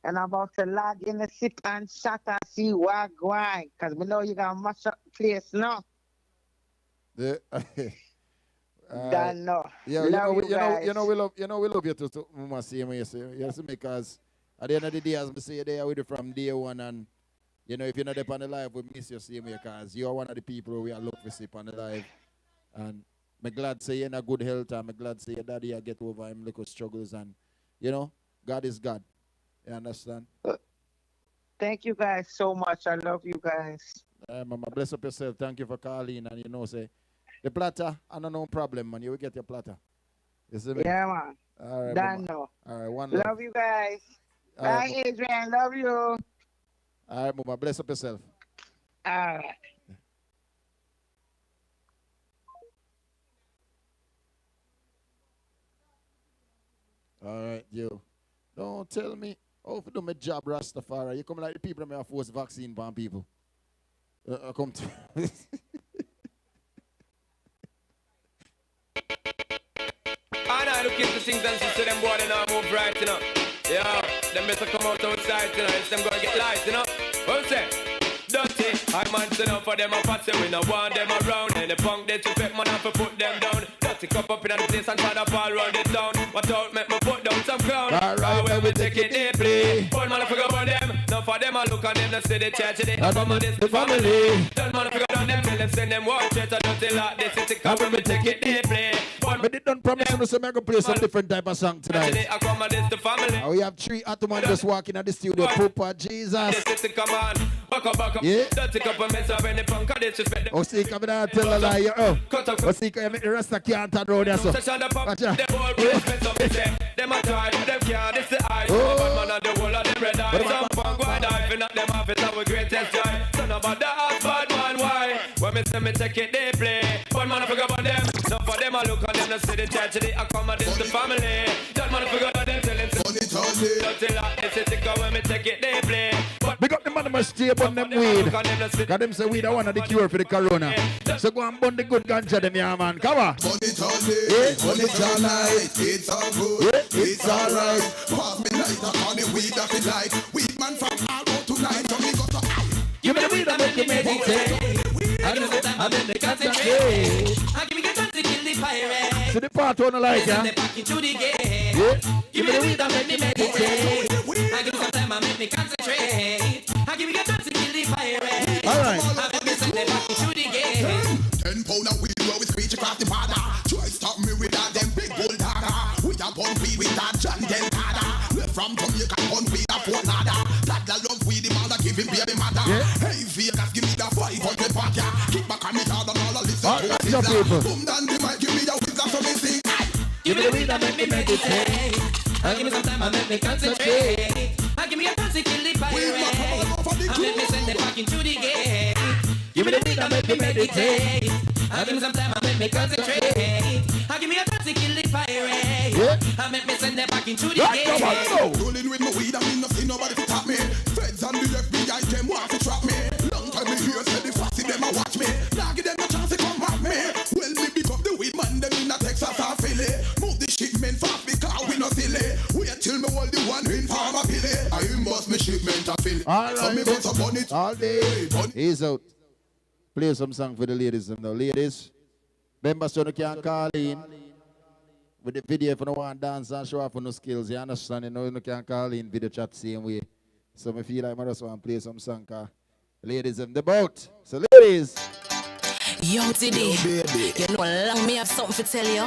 And I'm about to log in the Sip and Chat and see what going. Because we know you got to mash up the place now. Yeah. Don't know. Yeah, Love you know we love you too, Mama. Same way, you see, because at the end of the day, as I say, they are with you from day one, and you know if you're not up on the live, we miss you same way, because you're one of the people we are looking for Sip on the live, and I'm glad to say you're in a good health, and I'm glad to say your daddy get over him little struggles, and you know God is God. You understand? Thank you guys so much. I love you guys. Mama, bless up yourself. Thank you for calling, and you know, say the platter, I don't no problem, man. You will get your platter. You see me? Yeah, man. All right, Done Mama. know. All right, one Love you guys. All Bye, right, Adrian. Love you. All right, Mama, bless up yourself. All right. All right, you. Don't tell me how to do my job, Rastafari. You come like the people that may have forced vaccine on people. Come to. And I look into things and see them boy, they now move right, you know. Yeah, them better come out outside, you know, else them gonna get light, you know. What say? Dirty, I man sit down for them a pass, we no want them around. And the punk they fake man have to put them down. Dirty cup up in the place and try to fall round the town. What out make me put down some crown. Alright, when we take it deeply. One man figure about them, now for them I look on them, they say the church, they come on this the family. Don't man figure on them, tell them send them watch it, I don't tell like this, it's a cup when we take it deeply. But they don't promise you so I'm going to play some different type of song tonight. I come on this the family. We have 3 Ottoman just walking at the studio. Poopa, Jesus. This is come on. Back up. Yeah. Dirty cup of mess up in the punk, I disrespect them. Oh, see, come down and tell a lie. Oh, see, you make the rest of can't turn road there, so. Watch out. Them a try, them can't, this the eye. Bad man and the whole of them red eye. Some punk go and die, fin up them off, it's our greatest joy. Son of a dog, bad man, why? When me say me take it they play. One man forget about them. Some for them I look on them, no see the tragedy. I come at this the family. That man forget about them, tell them to dirty like this. It's a when me take it they play. Big up the man must stay upon them weed. Cause them say weed are one of the cure for the corona. So go and burn the good ganja them, yeah man. Come on. Burn it all day, burn it all night. It's all good, it's alright. Pass me lighter on the weed that we like. Weed man from all out tonight. So me got to give me the weed and make you meditate. And then they concentrate. And give me the chance to kill the pirate. So the part one like, yeah? Into the game. Give me the weed and make me meditate. And give me some time and make me concentrate. And give me the chance to kill the pirate. All right. And make me send them back into the game. 10 pound of weed where we screech across the border. Try stop me with that them big bull dagger. We a bun weed with that John Delgado. We're from Jamaica, bun weed a Fort Nada. That love weed, the mother give him baby mother. Hey Vegas, give me the 500 pack, yeah. Kick back on me hard and all a listen to it. Boom down the mic, give me the weed, that's what me sing. Give me the weed and make me meditate. And give me some time and make me concentrate. And give me a chance to kill the pirate. And make me send them back into the game. Give me the weed and make me meditate. And give me some time and make me concentrate. And give me a chance to kill the pirate. And make me send them back into the game. Rolling with my weed, I mean no see nobody to top me. Feds and the FBI, them want to trap me. Long time me hear say the fussy them a watch me. Now give them a chance to come at me. Well me pick up the weed man, them in a Texas or Philly. Move the shipment fast because we no silly. Wait till me hold the one in Farmer Philly. I must me shipment a Philly. All so me right, put up on it all day. He's out. Play some song for the ladies now. Ladies, remember so you can call in with the video if you don't want to dance and show off on no skills. You understand? You know you can call in video chat same way. So I feel like I just want to play some song. Ladies in the boat. So ladies. Yo, today, you know, long me have something to tell you.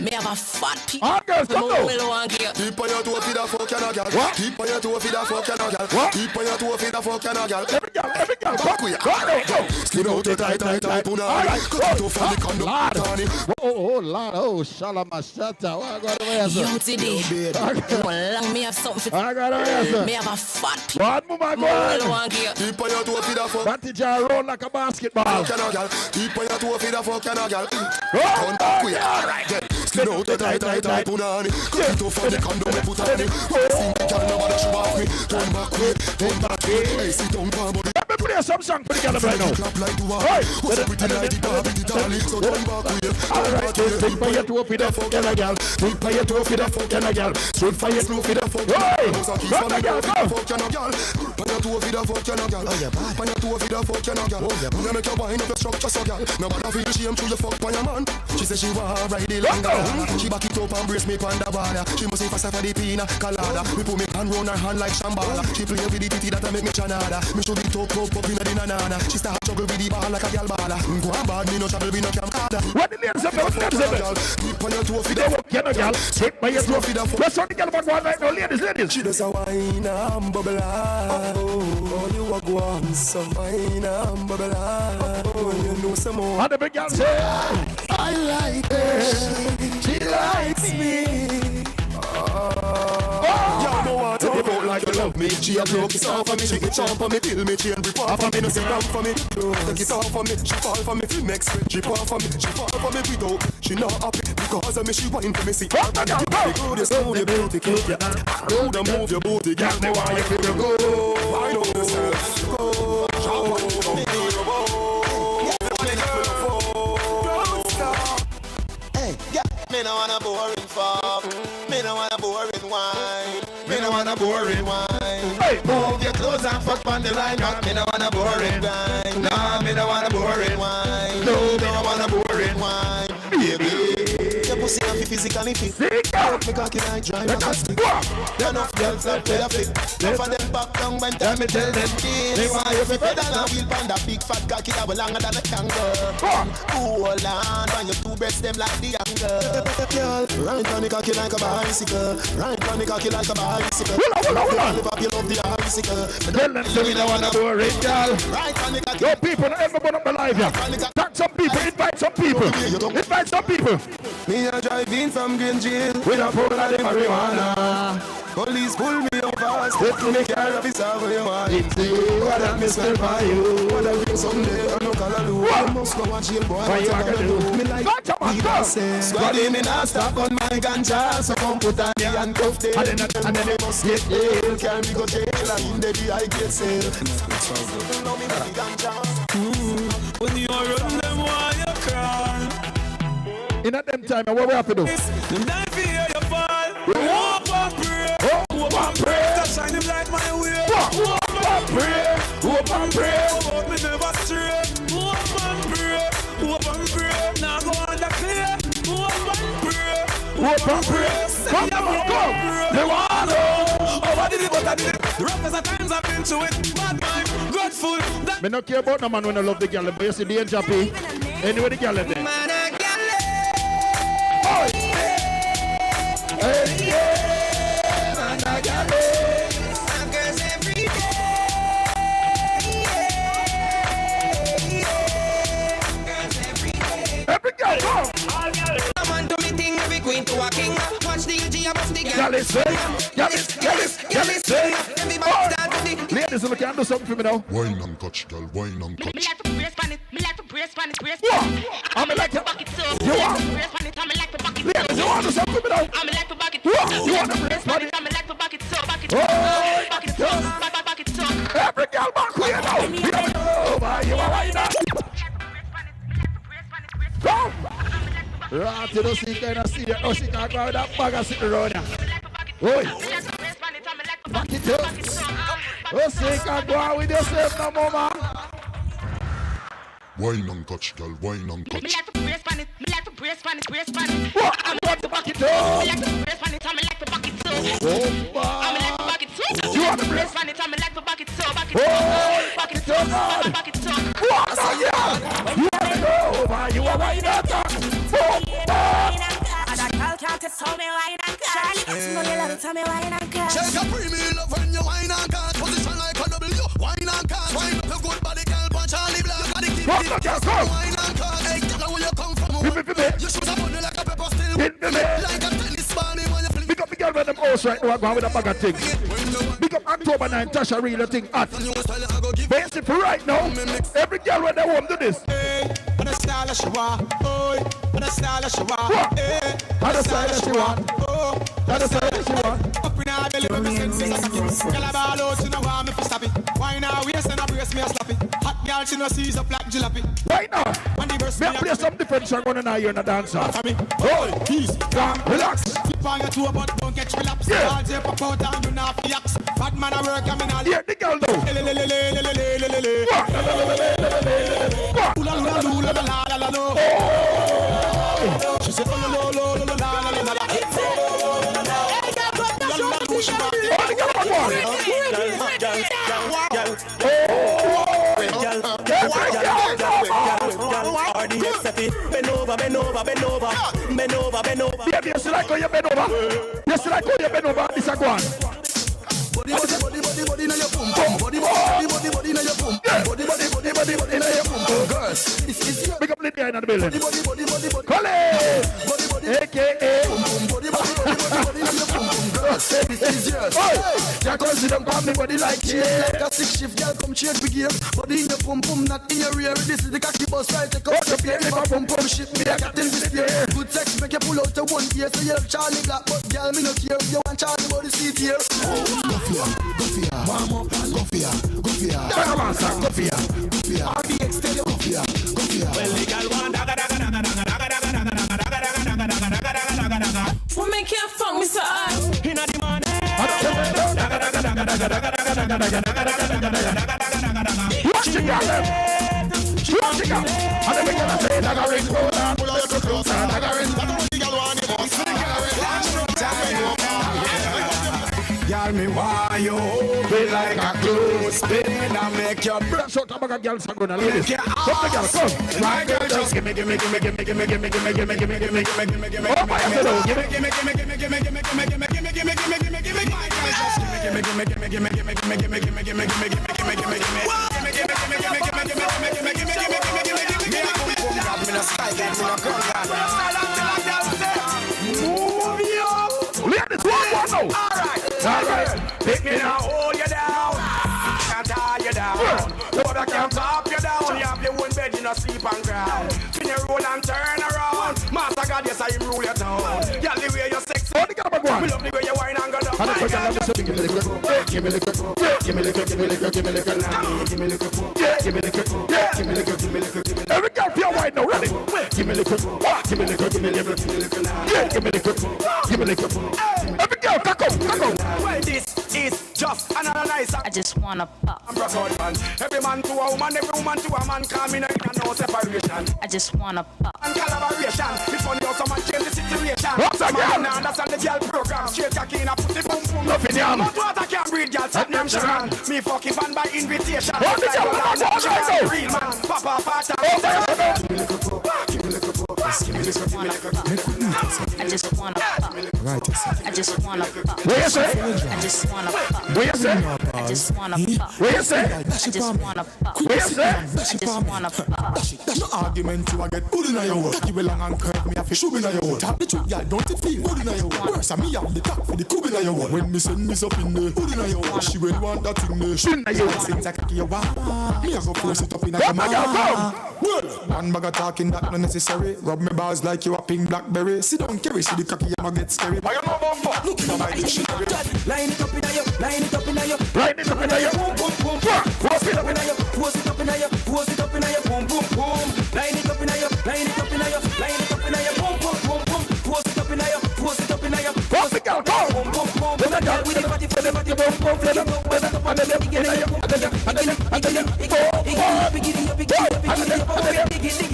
Me have a fat piece. All girls, come on. Keep on your toe, feed a fuck and a gal. What? Keep on your toe, feed a fuck and a gal. What? Keep on your toe, feed a fuck and a gal. Every gal, fuck we. Go. Skin out your tight, puna. All right, cut it off from the condom. Oh, Lord, oh, Shalama Shatta. What I got to wear, sir? Yo, today, you know, long me have something to I got to wear, sir. Me have a fat piece. What, move on, go. Keep on your toe, feed a fuck. That jar roll like a basketball. Keep on your toe, feed a fuck and a gal. Turn back we. All right, then. Skin out your tight, puna. Cut it off from the condom we put on it. Think the gal nobody should off me. Turn back we. Hey, sit down, body. Let me play some song for the gal right now. Clap like you are. What's up with the lady, the darling? So turn back we. All right, take by your toe, feed a fuck and a gal. Take by your toe, feed a fuck and a gal. Straight for your toe, feed a fuck. Hey, run the gal, go. Pan your toe, feed a fuck and a gal. Pan your toe, feed a fuck and a gal. You make your wine up your structure, so gal. Nobody feel shame through your fuck by your man. She say she want ride the longer. She back it up and brace me pan the border. She must say fast for the pina colada. Me put me hand round her hand like Shambhala. She play with the titty that I make me chanada. Me show the top up in the nanana. She start juggle with the ball like a gal bala. Go on bad, me no travel with no camcorder. What the names of them? Keep on your toe feed a fuck. Get a gal. Take by your toe feed a fuck. Let's run the gal about one right now, ladies. She does a wine and bubble. Oh, you a go on some wine and bubble. Oh, you know some more. And the big gal say, I like her. She likes me. Y'all know what talk about like you love me. She a broke it off for me. She get jump for me, kill me, chain rip off for me. No sit down for me, take it off for me. She fall for me, feel next week. She fall for me, she fall for me without. She not happy because of me. She whine for me. See, what the girl go? This move your booty, kick your ass. Go down, move your booty, girl. Me want you feel go. I know yourself. Go, me no want a boring fuck. Me no want a boring wine. Me no want a boring wine. Hey, move your clothes and fuck on the line. Me no want a boring wine. Nah, me no want a boring wine. No, me no want a boring wine. Baby, your pussy and physically fit. Me cocky like dry stick. Enough girls that play a fit. Enough of them back down when tell me tell them this. They want you to fit and a wheel pan that big fat cocky that will longer than a kangaroo. Hold on, when you two breasts them like the angle. Girl, right on the cocky like a bicycle. Right on the cocky like a bicycle. Hold on. Live up, you love the bicycle. Tell them so we don't want a boring girl. Right on the cocky. Yo, people, not everybody up alive here. Talk some people, invite some people. Invite some people. Me a drive in from Green Jail with a pole of the marijuana. Police pull me over, step to me car officer where you want. What that me smell for you? What I bring someday, I no call a loo. I must go and chill, boy. What you gonna do? Me like squad in me not stop on my ganja. So come put on the handcuff there. And then they must get jail. Can't be go jail, and in the day I get sale. Know me the ganja. When you run them, why you cry? In at them time, what we have to do? Them die for you fall. Hope and pray. Hope and pray. To shine him light my way. Hope and pray. Hope and pray. Hope me never stray. Hope and pray. Hope and pray. Now go on the clear. Hope and pray. Hope and pray. Come. They want to know. Oh, what did it, what I did it. The roughest of times I've been to it. Bad mind, grateful. Me no care about no man when I love the girl, but you see the danger P. Anyway, the girl is there. Hey, yeah, man, I got it. Girls every day. Girls every day. Every girl, come. A man do me thing, every queen to a king. Watch the UG above the girl. Girl is Everybody start to the. Ladies, look, can do something for me now. Wine and catch, girl, wine and catch. Me like to brace pan it. Me like to brace pan it. Brace pan it. I'm like to back it up. You want? Brace pan it. I'm like to back it up. Ladies, you want to do something for me now? I'm like to back it What? up. You want to brace pan it? I'm like to back it up. Back it Oh, up. Back it up. Back it up. Every girl back here now. You don't know, you are right now. Come. Right, you don't see kind of see that. Oh, she can't go with that bag of sitting around here. Oi. Back it up. Oh, she can't go out with yourself no more, man. Wine and catch, girl, wine and catch. Me like to brace pan it. Me like to brace pan it. Brace pan it. What? I'm want to back it up. Me like to brace pan it. I'm like to back it up. Oh, I'm like to back it up. You want to brace pan it? I'm like to back it up. Back it Oh, up. Back it up. Back it up. What? Yeah. You want to go over. You are right now. Boom. Shake a premium love when you wine and catch. Position like a W. Wine and catch. Wine up your good body, girl. Punch Charlie Black. Body keep it. Wine and catch. Hey, tell where you come from. You shoot a bunny like a pepper still. Like a tennis ball when you fling. Pick up the girl with them house right now. Go with a bag of things. Pick up October 9, Tasha real thing hot. Basic for right now. Every girl when they want to do this. What a style that she want. Oh, what a style that she want. How the style that she want. How the style that she want. Up in her belly when me sense it. Girl a ball out, she no want me to stop it. Why now waist and a brace me a slap it. Hot girl, she no sees up like jalopy. Right now, me a play some different song on the here in the dance hall. Hold, easy, calm, relax. Keep on your toe, but don't get relapse. All day pop out and you not fiax. Bad man a work, I'm in all. Here the girl though. She said, Baby, you see like how you bend over? You see like how you bend over? This a go on. Body na your pum pum. Body na your pum. Body na your pum pum. Girls, this is your. Pick up Lydia in the building. Body. Call it. AKA. Body na your pum pum. Girls, this is yours. You can't see them call me body like she like a 6 shift girl, come change the game. Body in the pum pum, not in your rear. This is the cocky bus right. Take out the pair. Never pum pum shit. Me a cat in this year. Good sex make you pull out the one ear. So you have Charlie Black, but girl me no care. You want Charlie body seat here. Go for ya, warm up, go for ya, go for ya. Go for ya. RDX tell you, go for ya, go for ya. Well, the girl want woman can't fuck me so hard. Inna the morning. Watch the girl. Watch the girl. And then we gonna say Dagarin, go down, pull out your clothes, Dagarin. Girl, me want you be like a clothespin and make your breath short about a girl's gonna ladies. Come the girl, come. My girl, just give me. Oh, my God, give me. a sleep on ground. Spin your roll and turn around. Master God, yes, I rule your town. Girl, the way you're sexy. Oh, the girl, my boy. We love the way you whine and go down. And the girl, give me the good. Give me the good. Give me the good. Give me the good. Give me the good. Give me the good. Give me the good. Give me the good. Give me the good. Every girl, feel white now, ready? Give me the good. Give me the good. Give me the good. Give me the good. Give me the good. Every girl, cock up. Well, this is just another nice. I just wanna pop. I'm broke out, man. Every man to a woman, every woman to a man. Call me no separation. I just wanna pop. And collaboration. It's funny how someone change the situation. Some man now understand the girl program. Straight cocky in a pussy boom boom. Nothing yam. But water can't breathe, girl. Tap them Sharon. Me fucking fan by invitation. Oh, the girl, real man. Papa, pata. I just wanna pop. Right, I just wanna pop. What you say? I just wanna pop. What you say? I just wanna pop. What you say? I just wanna pop. What you say? I just wanna pop. That's no argument to get good in your word. Cocky well long and curve me have to shoot in your word. Tap the truth, yeah, don't it feel good in your word. Worse, me have the top for the coup in your word. When me send me up in there, good in your word. She will want that thing there. She in your word. Since I cocky your word, me have to force it up in your mouth. Well, one bag of talking that not necessary. Rub me bars like you a pink blackberry. Sit down, carry, see the cocky, I'ma get scary. But you know bumper. Look in my dictionary. Line it up in your, line it up in your, Line it up in your. boom boom boom. Post it up in your, post it up in your, post it up in your, boom boom boom. Line it up in your, line it up in your, line it up in your, boom boom boom boom. Post it up in your, post it up in your, Post it up, go. boom boom boom. With the girl with the body, for the body, boom boom. With the post it up in your, big in your,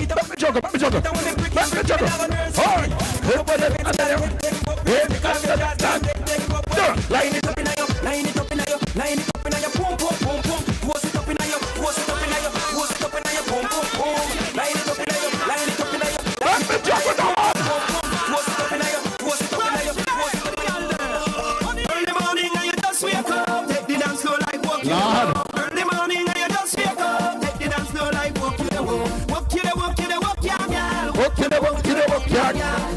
Let me juggle. Let me juggle. All right. Line it up in your, line it up in your, line it up in your, boom boom boom boom. Post it up in your, post it up in your, post it up in your, boom boom boom. Line it up in your, line it up in your, let me juggle now. post it up in your, post it up in your, post it up in your. Early morning and you just wake up, take the dance slow like walk you Lord. Early morning and you just wake up, take the dance slow like walk you the walk. Walk you the walk you the walk ya girl. Walk to the walk, to the walk, yeah.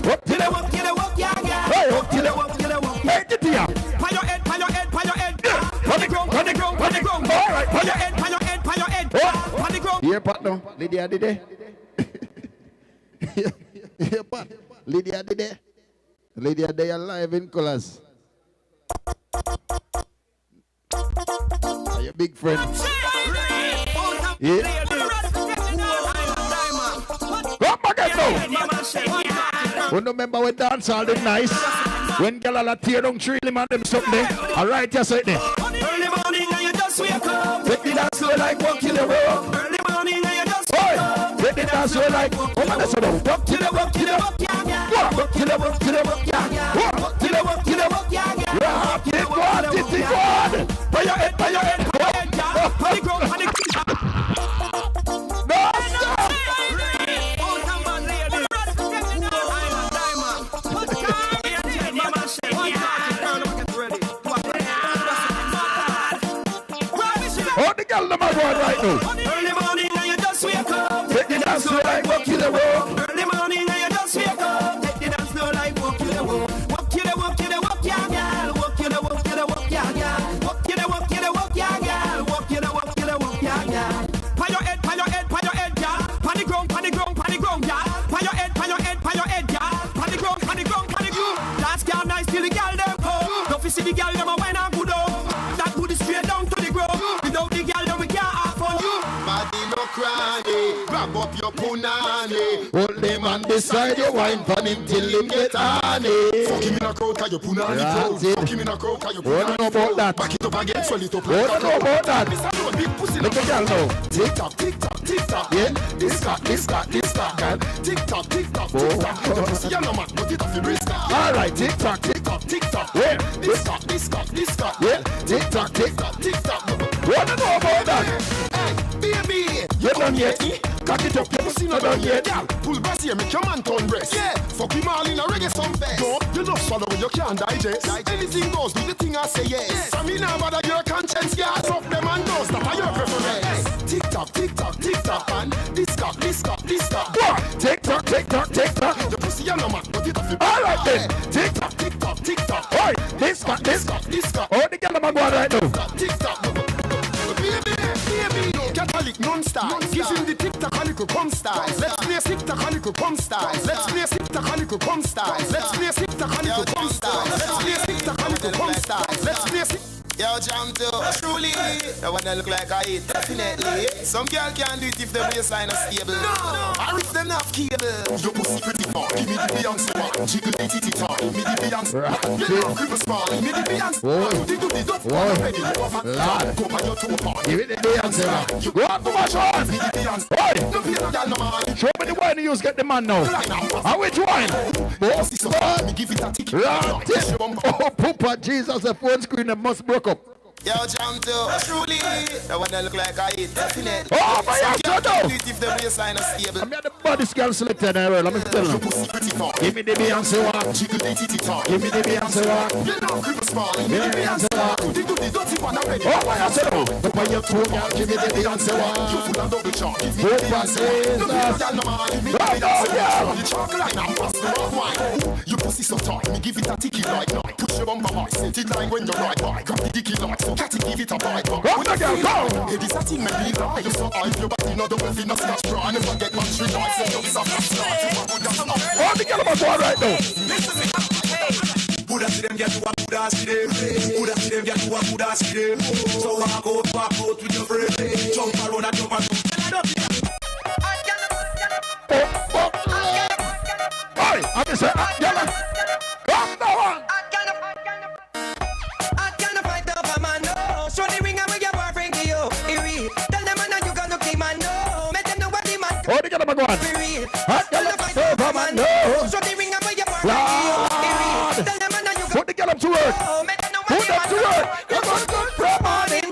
Walk to the walk. Walk you the walk ya girl. Hey, walk to the Walk you the walk. Hey, get here. Pan your head, pan your head, pan your head. On the ground, on the ground, on the ground. All right. Pan your head, pan your head, pan your head. Oh. Pan the ground. Here, partner. Lydia did it. Here, part. Lydia did it. Lydia, they are live in colors. Are you big friend? Yeah. Come again now. When remember when dance all the nice. When girl all tear down tree man them something. All right, just like that. Early morning and you just wake up. Take the dance floor like walk in the road. Early morning and you just wake up. Take the dance floor like oh man, that's what walk to the walk to the walk to the walk to the walk to the walk to the walk. You have to go on, titty go on. By your head, by your head. Pan the ground, pan the ground. No stop. Oh, the girl them are going right now. Early morning and you just wake up. Take the dance floor like walk to the road. Early morning and you just wake up. Take the dance floor like walk to the walk. Walk to the walk to the walk, yeah, girl. Walk to the walk to the walk, yeah, girl. Walk to the walk to the walk, yeah, girl. Walk to the walk to the walk, yeah, girl. Pan your head, pan your head, pan your head, yeah. Pan the ground, pan the ground, pan the ground, yeah. Pan your head, pan your head, pan your head, yeah. Pan the ground, pan the ground, pan the ground. Last girl nice till the girl them come. Don't you see the girl them a wine and good up. That good is straight down to the ground. Without the girl them we can't have on you. Body no cranny, grab up your punani. Hold them on the side, you wine pan him till him get honey. Fuck him in a crowd, cause you punani proud. Fuck him in a crowd, cause you punani. What know about that? Back it up again, swell it up. What know about that? Big pussy. Look at y'all now. Tick tock, tick tock, tick tock. Yeah, this cock, this cock, this cock. Tick tock, tick tock, tick tock. The pussy you no man, but it off the brisk. All right, tick tock, tick tock, tick tock. Yeah, this cock, this cock, this cock. Yeah, tick tock, tick tock, tick tock. What know about that? Hey, baby, you done yet? Cock it up, your pussy not done yet. Pull brass here, make your man turn breast. Yeah, fuck him all in a reggae song fest. No, you love swallow when you can't digest. Anything goes, do the thing I say yes. I mean, now bother your conscience, yeah. Fuck them and those that are your preference. Tick tock, tick tock, tick tock, and this cock, this cock, this cock. Tick tock, tick tock, tick tock. The pussy you no man, but it off the. All right then, tick tock, tick tock, tick tock. Oi, this cock, this cock, this cock. Oh, the girl am going right now. Tick tock, baby, baby, no Catholic non-star. Give him the tic-tac-a-little pump styles. Let's play tic-tac-a-little pump styles. Let's play tic-tac-a-little pump styles. Let's play tic-tac-a-little pump styles. Let's play tic-tac-a-little pump styles. Let's play Yo, jam too, truly. That one look like I eat, definitely. Some girl can't do it if the waistline is stable. No, I rip them off cable. Your pussy pretty far, give me the Beyonce one. Jiggle the titty tar, give me the Beyonce. You love cripple small, give me the Beyonce. Do the duff, ready, Lord. Go by your toe part. Give it the Beyonce one. Go on, come on, Sean. Give me the Beyonce. No fear no girl no man. Show me the wine you use, get the man now. How which wine? Boss, me give it a ticket. Oh, Papa, Jesus, the phone screen that must broke up. Yo, jam too, truly. That one look like I eat, definitely. Oh, my God, shut up. If the waistline is stable. I'm at the body scale selected now, let me tell you. Give me the Beyonce one. Jiggle the titty tar. Give me the Beyonce one. You know, cripple small. Give me the Beyonce one. Do the dirty one already. Oh, my God, shut up. Up on your toe, give me the Beyonce one. You full of double chalk. Give me the Beyonce one. Give me the Beyonce one. You chalk like I'm busting off wine. You pussy so tight, me give it a ticky like night. Push your bumper high, set it line when you ride by. Grab the dicky like so catty, give it a bite. Go, go! Hey, this a thing me be like. You so high, your body no double fin, no scratch bra. I never get battery lights, and you stop that start. Oh, the girl about one right now. Buddha see them get to a Buddha see them. Buddha see them get to a Buddha see them. So walk out with your friend. Jump around and jump around. Hey, I'm just saying, come now. Oh, they got a go on. Put the girl up to work. Put them to work. Come on, good from morning.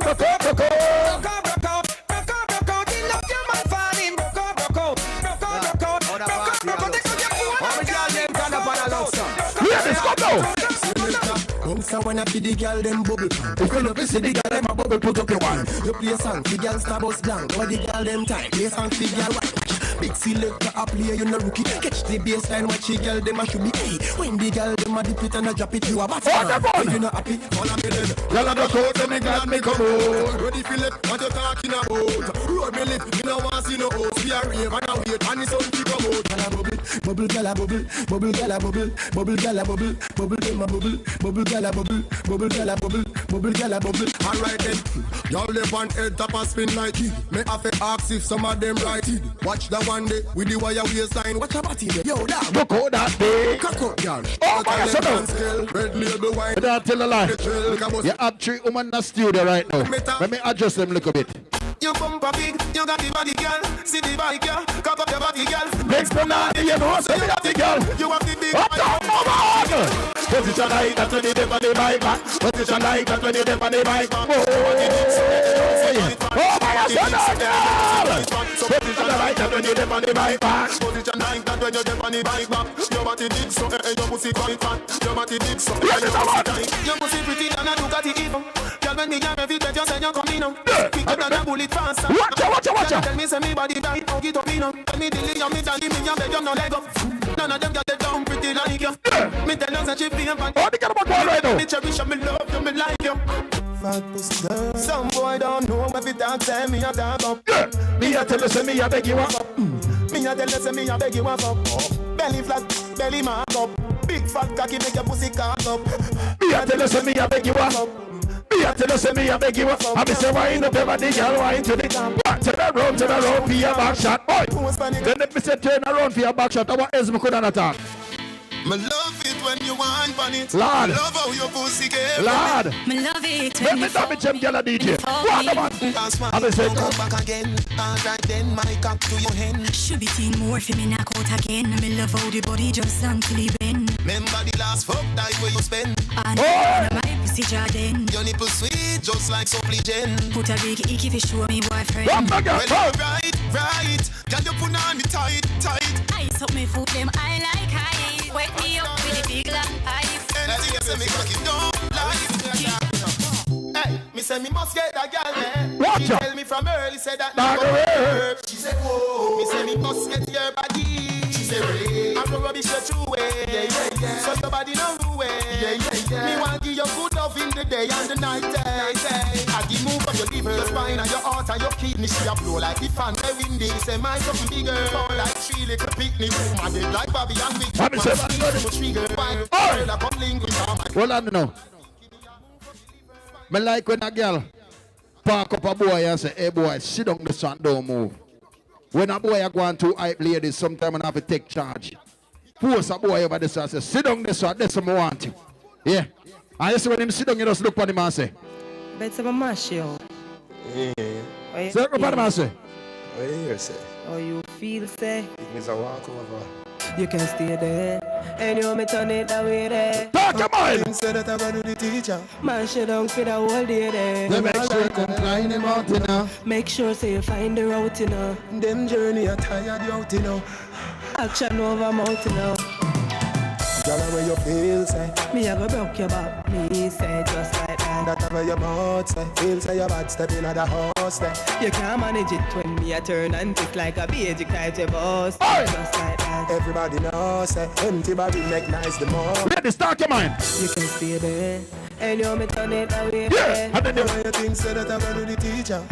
So when I see the girl them bubble, if you look see the girl them a bubble, put up your one. You play a song, the girl star bus down. Or the girl them time, play a song, the girl watch. Big selector a player, you no rookie. Catch the baseline, watch the girl them a should be. Hey, when the girl them a dip it and a drop it, you a bat. If you not happy, all of them. Girl a the coat, them me glad me come out. Ready for it, what you talking about? Road me lip, you know want see no host. We a rave and a wait, and it's on to come out. Girl a bubble, bubble, girl a bubble, bubble, girl a bubble, bubble, girl a bubble, bubble, them a bubble, bubble, girl a bubble, bubble, girl a bubble, bubble, girl a bubble. Alright then, y'all live on head top and spin like it. Me have to ask if some of them right it. Watch the one day with the wire waistline. Watch about it, yo, that. Look how that day. Cock up, girl. Oh my God, red label wine. Don't tell a lie. You have 3 women in the studio right now. Let me adjust them a little bit. You bumper big, you got the body, girl. See the body, girl. Cock up your body, girl. Next to nothing, you know, say me have the girl. You have the big body. Position like that when you dip on the bike back. Position like that when you dip on the bike back. Oh my God, shut up, girl. Position like that when you dip on the bike back. Position like that when you dip on the bike back. Your body big so, your pussy quite fat. Your body big so, your pussy pretty and you got it even. Girl, when the girl every bed, you say you're coming up. Quicker than a bullet faster. Watch out. Tell me say me body right, don't get up in up. Tell me delay on me, tell me your bed, you no leg up. None of them got it down pretty like you. Me tell you that you feel fun. Oh, they got about one right now. Me cherish you, me love you, me like you. Fat pussy girl. Some boy don't know if it don't tell me a dog up. Me a tell you say me a beg you up. Me a tell you say me a beg you up. Belly flat, belly mark up. Big fat cocky make your pussy cock up. Me a tell you say me a beg you up. Me a tell you say me a beg you up. I be say wine up every girl wine to the back to the road for your back shot, boy. Then if me say turn around for your back shot, what else me coulda attack? Me love it when you want on it. Lord. Love how your pussy get. Lord. Me love it when you damage them girl a DJ. What man? I be say go back again. Alright then, my cock to your hand. Should be seen more for me knock out again. Me love how the body just until it bend. Remember the last fuck night where you spend. And my pussy Jordan. Your nipple sweet just like supplicant. Put a big icky for show me boyfriend. Well, right. Girl, you put on me tight. Ice up me foot them I like high. Wake me up with the big black eyes. Anything you say me cocky don't lie. Hey, me say me must get a girl man. Watch she out. Tell me from early say that not gonna work. She said whoa. Me say me must get your body. She said I'm gonna rubbish your true way. Yeah. So your body no ruin. Yeah. Me want give you good love in the day and the night. I give move up your liver, your spine and your heart and your kidney. She a blow like the fan. Every Cindy say my something bigger. All like 3 little picnic. My dead like Bobby and Big. Let me say well, I don't know. Me like when a girl park up a boy and say, hey boy, sit down the sun, don't move. When a boy are going to hype ladies, sometimes I have to take charge. Force a boy over the sun and say, sit down the sun, that's what I want you. Yeah. And you see when him sit down, you just look at him and say, but I'm a mash you. Yeah. So look at him and say, what do you say? How you feel, say? It's a walk over. You can stay there, and you may turn it that way there. Talk your mind! Say that I'm gonna do the teacher. Man, she don't fit the whole day there. They make sure you come climb the mountain now. Make sure so you find the route, you know. Them journey are tired you out, you know. Action over mountain now. Girl, how you feel, say? Me, I go broke your back. Me say just like that. That how your mouth say. Feel say your bad step in the house, say. You can't manage it when me a turn and tick like a baby kite your boss. Just like that. Everybody knows, say. Empty body make nice the more. Ready, start your mind. You can stay there, and you may turn it that way. Yeah, and then you think say that I'm gonna do the teacher.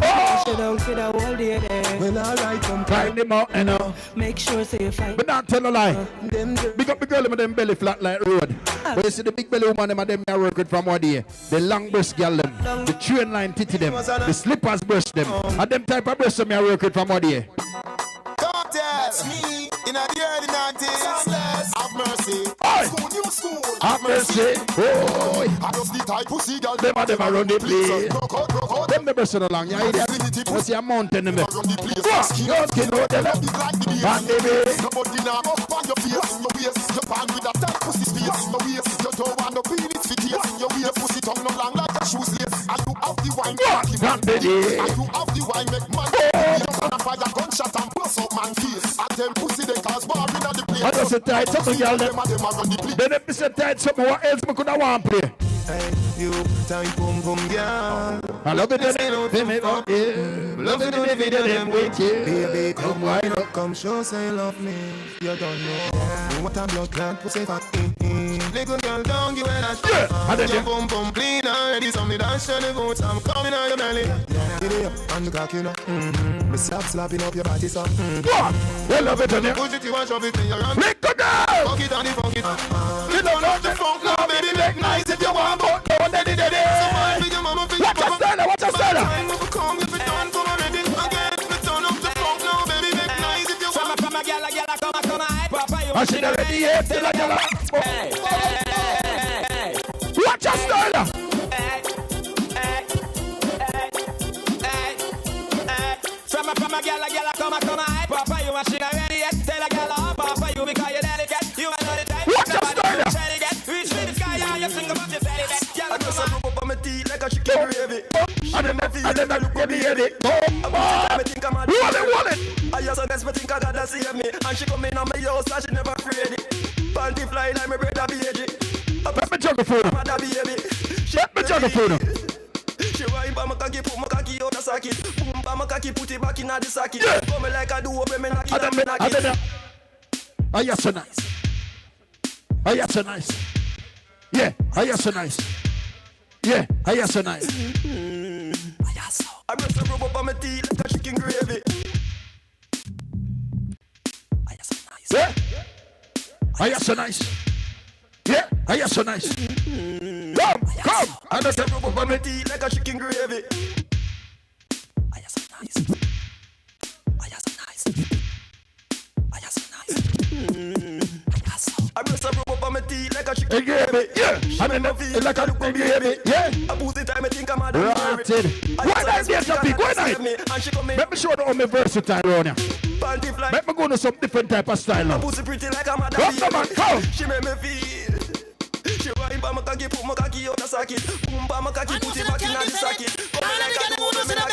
She don't fit the whole day there. Well, alright, come climb the mountain now. Make sure so you find. But not tell a lie. Big up the girl with them belly flat like road. But you see the big belly woman, them and them I work with from what day. The long breast girl them, the train line titty them, the slippers breast them, and them type of breast them I work with from what day. That's me in the early 90s. Have mercy. School, new school. Have mercy. Oh, I just the type pussy girl. them run the place. Them the breast along, you idiot. You see a mountain them. You can know them. And they be. Nobody now up on your face in your waist. You pan with a tight pussy space in your waist. You don't want no penis fit here in your waist. Pussy tongue no long like a shoes lace. And you have the wine. And you have the wine make man. You gonna fire gunshot and bust up man face. At them pussy they cause war in the place. I just say tight something girl them. Then if me say tight something what else me could have want play. Hey, you time boom boom girl. I love it then. Love it in the video them with you. Baby come wind up, come show say you love me. You don't know what a blood clot pussy fat. Little girl don't give it a shot. Your boom boom clean already. So me dance to the boots. I'm coming out your belly. Get it up and the cock you know. Me stop slapping up your body so. We love it on you. Push it you and shove it in your hand. Lick the girl. Fuck it and the funk it. You don't know the funk now, baby. Make nice if you want, but no one did it. Watch your style, watch your style. Come if it done for already. Again, me turn up the funk now, baby. Make nice if you want. From a gyal, come on, Papa, you I should already hate till I get up. Watch your style. From a gyal, come on, Papa, you machine already yet. Tell a gyal, Papa, you because you're delicate. You know the type. Watch your style. Reach me the sky, and you sing about your belly. I just rub up on my teeth like a chicken gravy. And then I look at the headache. Roll it. I just desperate think I gotta save me. And she come in on my house and she never afraid it. Panty fly like my brother baby. Let me juggle for them. Let me juggle for them. She wine pa my cocky, put my cocky out the socket. Boom pa my cocky, put it back in the socket. Come like I do, open me knock it and me knock it. Oh, you're so nice. Oh, you're so nice. Yeah, oh, you're so nice. Yeah, oh, you're so nice. I rest a rub up on my teeth like a chicken gravy. Yeah, oh, you're so nice. Yeah, oh, you're so nice. Come. I rest a rub up on my teeth like a chicken gravy. I am so nice. I am so nice. I am so nice. I rest a rub up on my teeth like a chicken gravy. Yeah, I mean, like a chicken gravy. Yeah. I put the time I think I'm a rotted. Why not get some people? Why not? Let me show them how versatile around here. Let me go to some different type of style now. Pussy pretty like a mother. Come on, come. She make me feel. She wine by my cocky, put my cocky out the socket. Boom by my cocky, put it back in the socket. Come on, like I do, me knock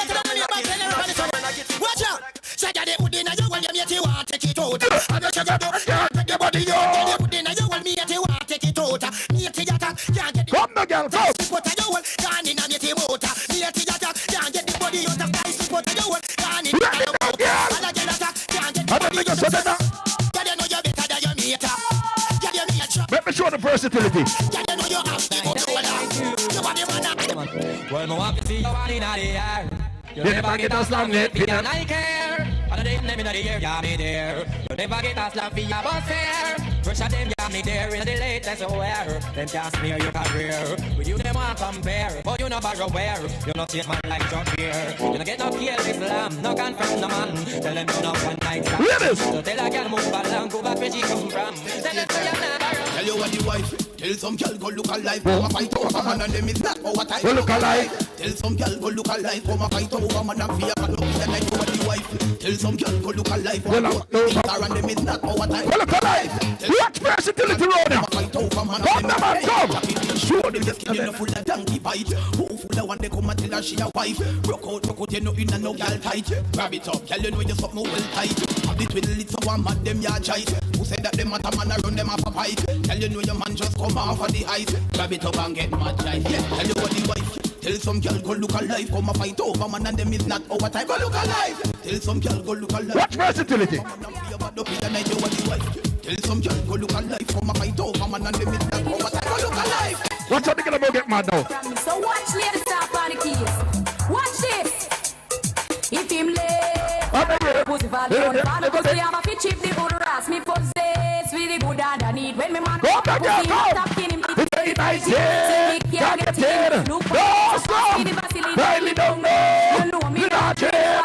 it. Watch out! Saturday, put in a you want me to want take it out. I'm just going to take your body out. Put in a you want me to want take it out. Me to your top, can't get the. Come on, girl, come. Put a you want gone in a me to motor. Me to your top, can't get the body out of nice. Put a you want gone in a me to motor. All I get a top, can't get the body out of nice. Girl, you know you're better than your meter. Girl, you meter. Let me show the versatility. Girl, you know you have the controller. You want the man. Well, no one can see your body in the air. You never get us long, let me and I care. And them in the air, yeah, me there. You never get a slap for your boss here. Pressure them, yeah, me there in the latest aware. Them can't smear your career. With you, them want compare. But you no borrow where. You no take man like John Beer. You no get no kill Islam. No confront no man. Tell them you no one night stand. So tell a girl move along, go back where she come from. Tell them you never. Tell you what the wife. Tell some girl go look alive. Come a fight over man and them is not our time. Go look alive. Tell some girl go look alive. Come a fight over man and fear but look in the night over the wife. Tell some girl go look alive. Come a fight and them is not our time. Go look alive. Watch versatility road now. Come the man, come. Show them the skin in full of donkey bite. Who full of one they come and tell her she a wife. Rock out, you know in a no girl tight. Grab it up, girl you know you something well tight. Have the twiddle it's so one mad them ya chite. Who said that them at a man around them off a pipe. Tell you know your man just come off of the ice. Grab it up and get mad right. Yeah, tell you what the wife. Tell some girl go look alive. Come a fight over man and them is not our time. Go look alive. Tell some girl go look alive. Watch versatility. Tell some girl go look alive. Come a fight over man and them is not our time. Go look alive. Watch out, they're gonna go get mad now. So watch me at the top on the keys. Watch this. If him late, pussy fall down. Fall pussy, I'm a fit chip the good ass. Me possess with the good underneath. When me man pussy, I'm tapping him. It's nice here. Can't get in. No, stop. Really don't know. You know me not here.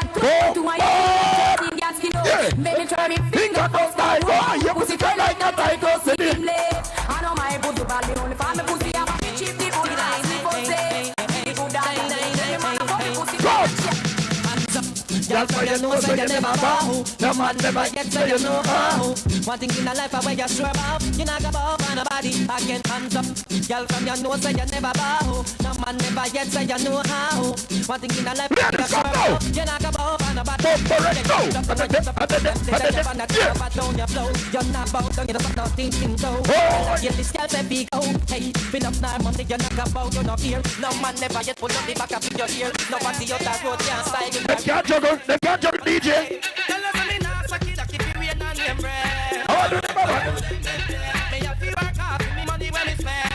Baby, try me finger first time. Your pussy feel like a title city. I know my pussy fall down. Fall me pussy, I'm a fit chip the good ass. Me possess with the good underneath. When me man pussy, Y'all so you know so you never bow. No man never get so you know how. One thing in a life where you swear about. You not go bow on nobody. I can hands up. Y'all from you know so you never bow. No man never get so you know how. One thing in a life where you swear about. You not go bow on nobody. You're not bow down, you don't stop thinking so. Get this girl say big oh. Hey, been up now Monday you not go bow, you not fear. No man never yet pull up the back up in your ear. Nobody out that road can't style you. They can't juggle DJ. Tell us me not suck it, keep it real and them bread. How do they baba? Me have to work hard for me money when it's spent.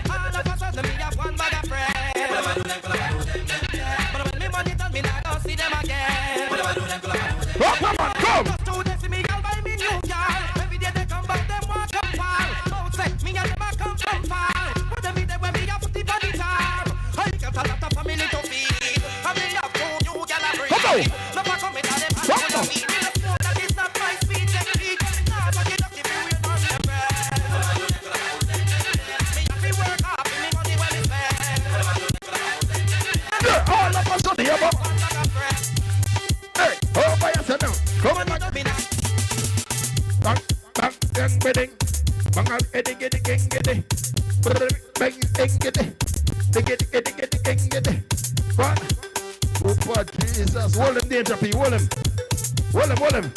All of a sudden me have one bag of bread. But when me money done, me not go see them again. Come on, come. Just 2 days me girl buy me new car. Every day they come back, them walk up far. Don't say me and them a come from far. But every day when me have the body tar, I got a lot of family to feed. Hey, oh, by yourself now. Come on, bang, bang, bang, bang, bang, eddy, eddy, eddy, bang, eddy. What? Oh, God, Jesus. Hold him, danger, P. Hold him. Hold him.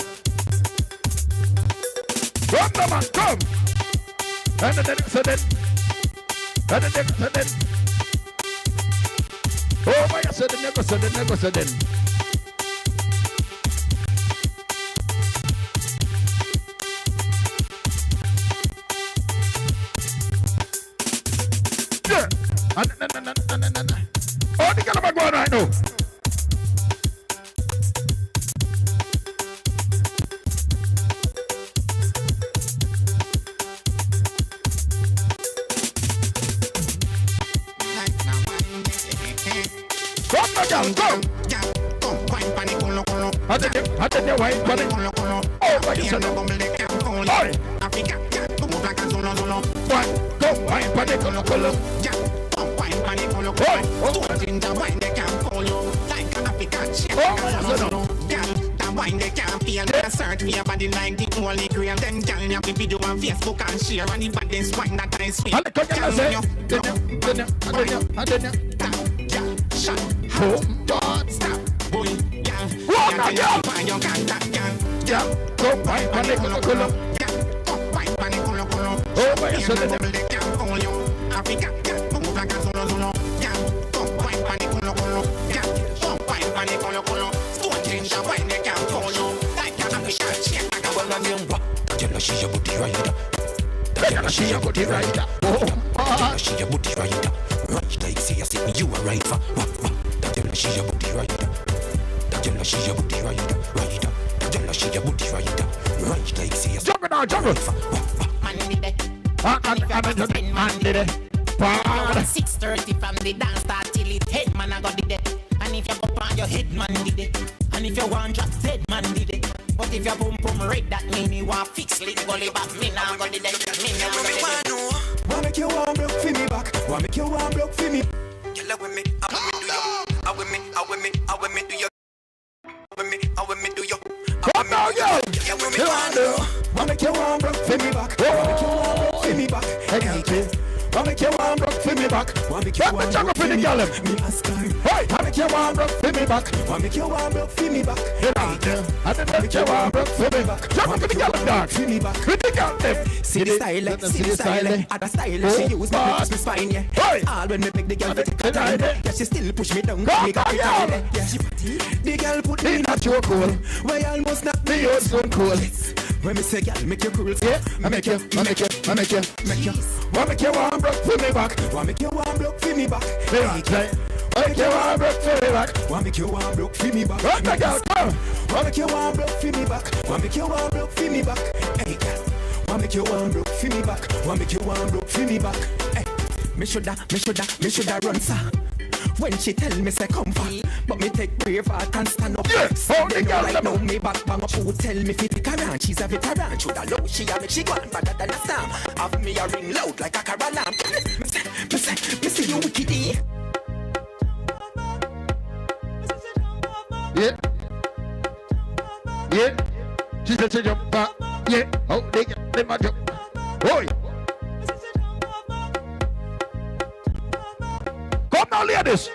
Come, no, man, come. And then. Oh, by yourself, never. Yeah. Oh, the girl am going right now. Come, my girl, come. I did the wine for it. Oh, my God. Oi. One, go, wine for it. Wine they can't feel. They search me about the like the only cream. Them girl you have the video on Facebook and share. And the baddest wine that I swear. Shut up, God, stop, boy, yeah. What are you? You can't that girl. Yeah, go wine for it. Yeah, go wine for it. Oh, my God, they can't call you. Africa, yeah, move like a solo. Yeah, go wine for it. Yeah, go wine for it. Stone change the wine they can't call you. Like an official check, like a well of young. Tell her she a booty rider. Tell her she a booty rider. Oh, tell her she a booty rider. Right, I say I sit me you a right for. Tell her she a booty rider. Tell her she your booty right up. Tell her she your booty right up. Right like see. Juggle now, juggle. Man did it. Man did it. 6:30 from the dance start till it head man I got did it. And if you go on your head man did it. And if you want drop dead man did it. But if you boom boom red that mean you want fix link gully back me now got did it. Me now got did it. Wanna make you warm block for me back. Wanna make you warm block for me. Kill it with me, I want me do you. I with me, I with me, I with me do you. I with me, I with me do you. Come now, yo. Wanna make you warm block for me back. Wanna make you warm block for me back. Hey, wanna make you warm block for me back. Wanna make you warm block for me back. Me ask her. Hey, wanna make you warm block for me back. Wanna make you warm block for me back. I didn't make you warm block for me back. Jump to the gallop dog. For me back. With the gallop. See the style, other style. She use me to my spine, yeah. All when me pick the girl to take a time, yeah. She still push me down. Me got it tight, yeah. She party. The girl put me in a choke hole. Why almost knock me out so cool. When me say girl, make you cool, yeah. I make you. Wanna make you warm block for me back. Wanna make you warm block for me back. Hey, make you warm block for me back. Wanna make you warm block for me back. Wanna make you warm block for me back. Wanna make you warm block for me back. Hey girl, wanna make you warm block for me back. Wanna make you warm block for me back. Hey, me shoulda run sir. When she tell me say come back, but me take brave heart and stand up. Yes, oh the girl right now me back bang up. Who tell me fi pick around? She's a veteran. Shoulda low she a make she go on better than a storm. Have me a ring loud like a car alarm. Me say you wickedy. Yeah. Yeah. She said she jump back. Yeah. Oh, they get them a jump. Boy. Come now, ladies.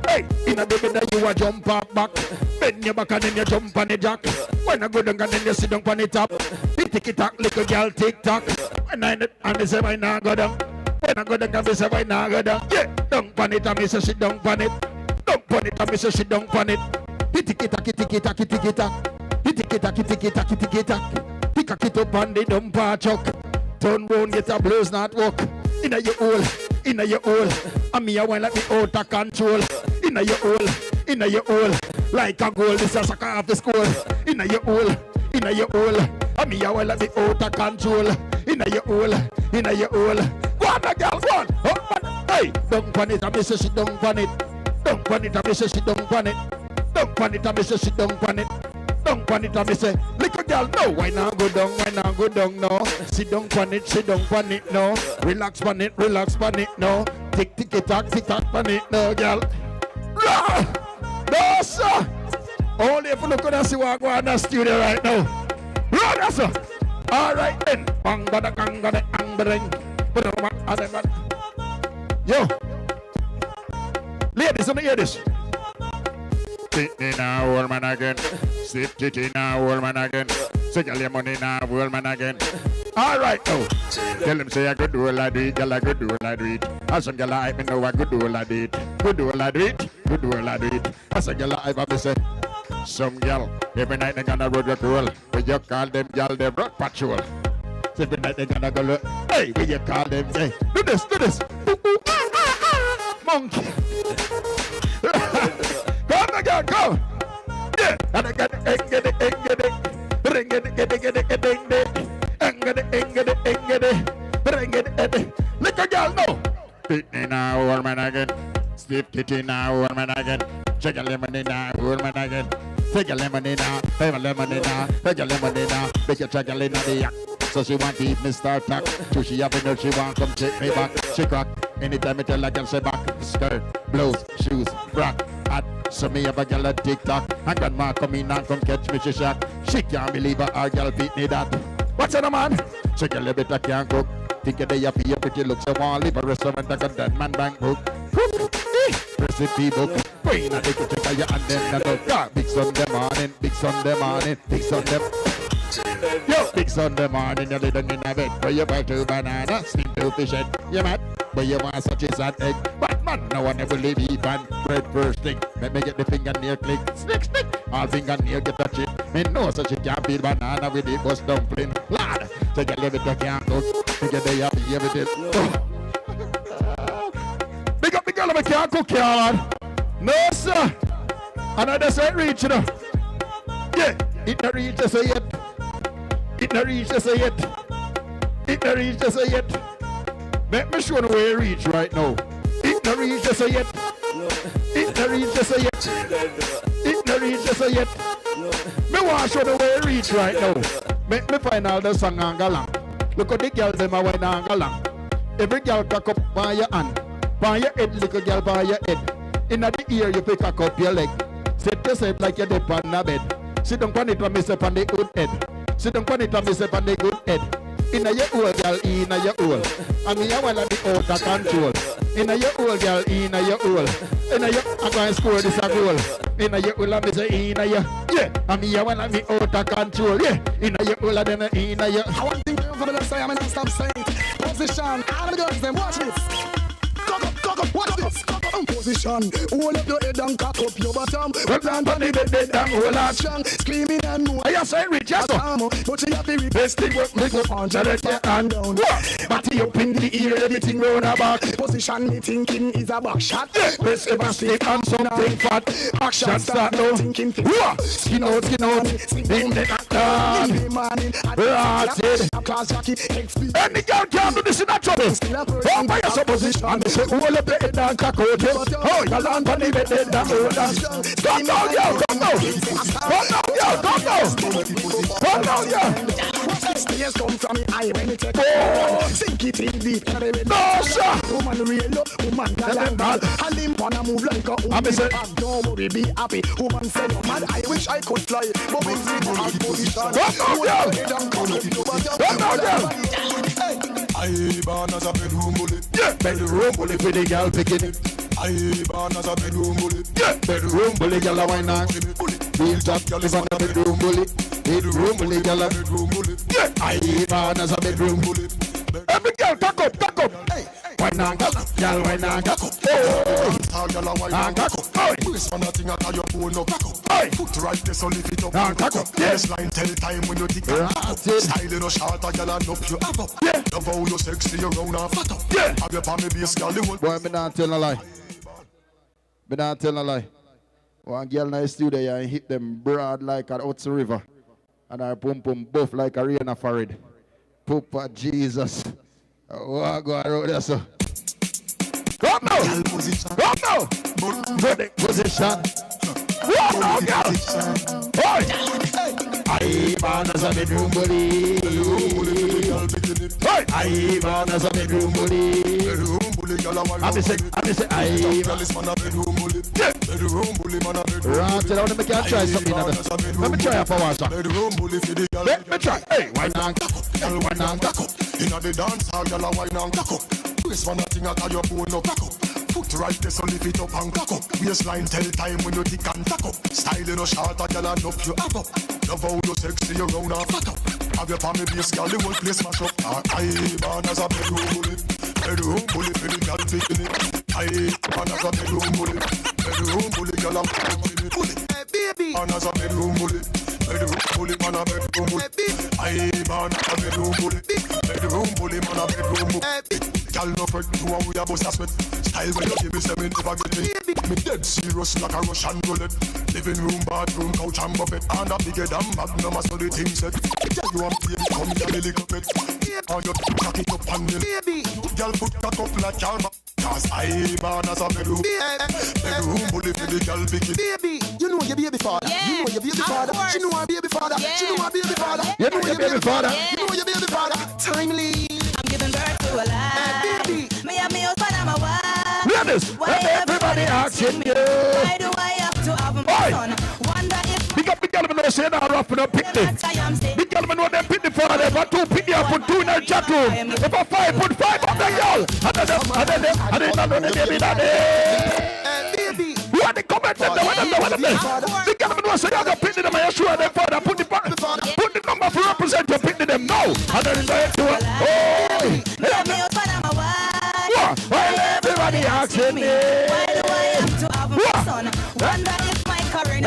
Hey, in a baby that you a jump back. Bend your back and then you jump on the jack. When I go down and then you sit down on the top. Tick tock, little girl, tick tock. When I and they say why not go down. When I go down and they say why not go down. Yeah, down on it and me say sit down on it. Down on it and me say sit down on it. Tick tock. Tick tock. Pick a kit up on the dumper chuck. Turn round, get a blues not walk. Inna your hole, and me a wine like me out of control. Inna your hole, like a goal. This a sucker off the score. Inna your hole, and me a wine like me out of control. Inna your hole. Go on, my girl, go on. Hey, don't pan it, I miss she don't pan it. Don't pan it, I miss she don't pan it. Don't pan it, I miss she don't pan it. Don't pan it, I miss say, little girl, no. Why not go down, no. Sit down pan it, no. Relax pan it, no. Tick tock pan it, no, girl. No, sir. Only if you look at us, walk on the studio right now. Run, sir. All right then. Bang, bada, gang, bada, ang, bada. Yo. Ladies, let me hear this. Sit in a old man again. Sit in a old man again. Say your money now, old man again. All right, now. Tell him say I could do all I do it, girl I could do all I do it. As some girl I me know I could do all I do it. Could do all I do it. As a girl I me say. Some girl every night they gonna road your roll. When you call them girl them road patrol. Every night they gonna go look. Hey, when you call them, hey, do this. Monkey. Come again, come. Yeah. And I got get it. Little girl, no. Titty now, old man again. Stiff titty now, old man again. Check your lemonade now, old man again. Take your lemonade now, take your lemonade now, take your lemonade now. Make your check your in the yak. So she want to eat me start tack. So she have enough, she want come take me back. She crack. Anytime I tell her girl say back. Skirt, blouse, shoes, rock, hat. So me have a girl at TikTok. And grandma come in and come catch me, she shot. She can't believe her girl beat me that. What's on the man? She girl a bit I can't cook. Think they have your pretty looks. So want leave a restaurant I got that man bank book. Recipe book. Queen and they could take her and then the big Sunday morning, big Sunday morning, big Sunday. Yo, big Sunday morning, you're living in a bed. Where you buy 2 bananas, steam 2 fish head. You mad? Where you want such as an egg. But man, no one ever leave eat and bread first thing. Let me get the fingernail click. Stick. All fingernail get touch it. Me know such a can't beat banana with the bus dumpling. Lad, take a little bit you can't cook. Think they have to everything. Big up the girl of a can't cook, y'all. No, sir. Another side reach, you know. Yeah, it not reach us yet. It not reach us yet. It not reach us yet. Make me show you where it reach right now. It not reach us yet. It not reach us yet. It not reach us yet. Me want to show you where it reach right now. Make me find all the song and galang. Look at the girls them a wine and galang. Every girl cock up by your hand, by your head, little girl by your head. In the ear you pick cock up your leg. Set yourself like you're dead on the bed. Sit down on it and miss up on the good head. Sit down on it and miss up on the good head. Inna your old girl, inna your old. I mean, I wanna be out of control. Inna your old girl, inna your old. Inna your, I'm gonna score this a goal. Inna your old, I'm say inna your, yeah. I mean, I wanna be out of control, yeah. Inna your old, then inna your. I want to think for the left side, I'm gonna stop saying. Position, all the girls, then watch this. Cock up, watch this. Position, hold up your head and cock up your bottom. Plant on the bed and hold out strong. Screaming and move. I just say reach out. But you have to replace the work, make up on let your hand down. But you up in the ear, everything round about. Position me thinking is a back shot. Press ever stick on something fat. Action start now. Skin out. In the morning, class jacket, any girl can do this in a trouble. Oh, by your supposition. And they say, hold up the head and cock out. Oh, you land on the bed and hold on. Come down, yo, come down. Come down, yo, come down. Come down, yo. Tears come from me eye when it take sink it in deep. No, sir. Woman real up, woman galang. And him wanna move like a woman. Don't worry, be happy. Woman say, no man, I wish I could fly. But when we go out position, come down, yo. I born as a bedroom bully. Yeah, bedroom bully for the girl picking it. I born as a bedroom bully. Yeah, bedroom bully, girl a wine on. Real top girl is on the bedroom bully. Bedroom bully, girl a bedroom bully. Yeah, I born as a bedroom bully. Every girl, tuck up. Hey, wine on, girl, wine on, girl. Oh, wine on, girl. This one nothing at your phone up. Foot right there, so lift it up. Yes, line tell time when you dig up. Style no short, girl, and up you up. Yeah, love how you sexy, you round and fat up. Yeah, have your palm base, girl. Boy, me not tell a lie. One girl in the studio and hit them broad like an Otsu River. And her pum buff like a rain of forehead. Papa Jesus. Oh, I go around there, so. Come now! Good position. Whoa, now, girl! Oi! I man as a bedroom bully. Oi! I man as a bedroom bully. I'm say, I man a bedroom bully. Right, let me try something. Let me try for one. Let me try. Hey, why not? Why not? Inna the dance hall, gyal a wine and cock up. Waist for nothing at your bone up. Foot right there, so lift it up and cock up. Waistline tell time when you tick and tack up. Style no short, gyal and up you up. Love how you sexy, you round and fat up. Have your palm base, gyal, the whole place mash up. I born as a bedroom bully. Bedroom bully for the gyal picking it. I born as a bedroom bully. Bedroom bully, gyal a picking it. Hey baby, born as a bedroom bully. Bedroom bully, man a bedroom bully. I born as a bedroom bully. Bedroom bully, man a bedroom bully. Girl no friend to a we a bust a sweat. Style when you give me 7 never get me. Me dead serious like a Russian roulette. Living room, bathroom, couch and buffet. And a bigger than Magnum as so the thing said. Girl you want play, come here a little bit. Or you cock it up and baby. Girl put that up like your ma. Cause I born as a bedroom. Bedroom bully for the girl picking. Baby, you know your baby father. You know your baby father. She know her baby father. She know her baby father. You know your baby father. You know your baby father. Timely. I'm giving birth to a lie. Baby. Me and me husband, I'm a wife. Ladies, everybody asking you. Why do I have to have my son? Wonder if big up the girl, know say now rough enough pick them. Big girl, know them pick the father. If I 2 pick you, put 2 in the chat room. If I 5, put 5 on the girl. And then not know the baby daddy. Baby. Who are the comments? Big girl, know say you got pick them and you sure them father. Put the number for represent you pick them now. And then the head to it. Oh, me and me husband, I'm a wife. Well, everybody asking me. Why do I have to have my son? Wonder if my current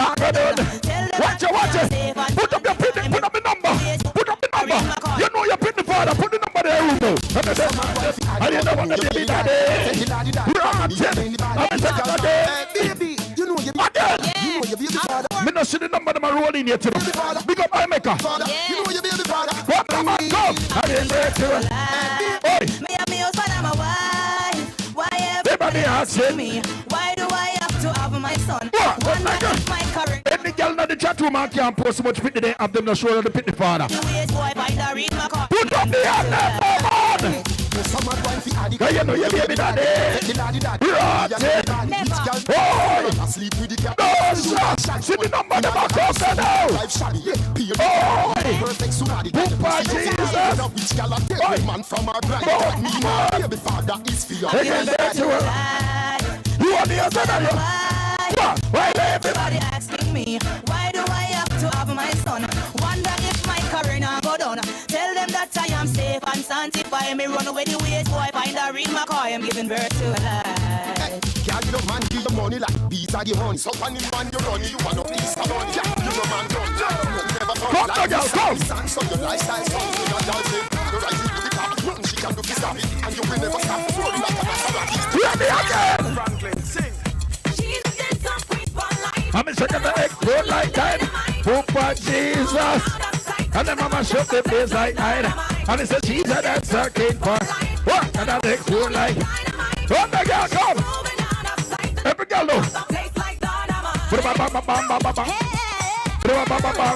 Watch it. Put up your pin, put up the number. Put up the number. You know your pin the father. Put the number there, Rubo. And you know what the baby daddy. Baby, you know your not see the number of my rolling here today. Big up my maker. Yeah. You know your baby father. What the man come? I didn't dare to it. Oi. Me and me husband and my wife. Why everybody asking me? Why do I have to have my son? What? One man is my current. Any girl in the chat room can't post so much pity they have them no show the pity father. Put up the hand there, come on! Cause you know your baby daddy. Rotted. Boy! No shot! See the number the back up there now! Boy! Poopa Jesus! Boy! They can say to her. You are the other than you. Why everybody asking me, why do I have to have my son? Wonder if my career now go down. Tell them that I am safe and sanctified. Me run away the ways, boy, find a real McCoy. I'm giving birth to a life. Can't you man give your money like beats of the honey. So when you man you run, you want to please come on. Yeah, you know man don't. Never come like this. Come! So your lifestyle songs with your dancing. The right to the top, nothing she can do to stop it. And you will never stop flowing like a Maserati. Let me again! Franklin, sing. I'm second the explode like that. Poopa Jesus. And then mama shut the place like that. And it says Jesus that's a king for. What? And that explode like. Come the girl, come. Every girl look. Bang bang bang bang bang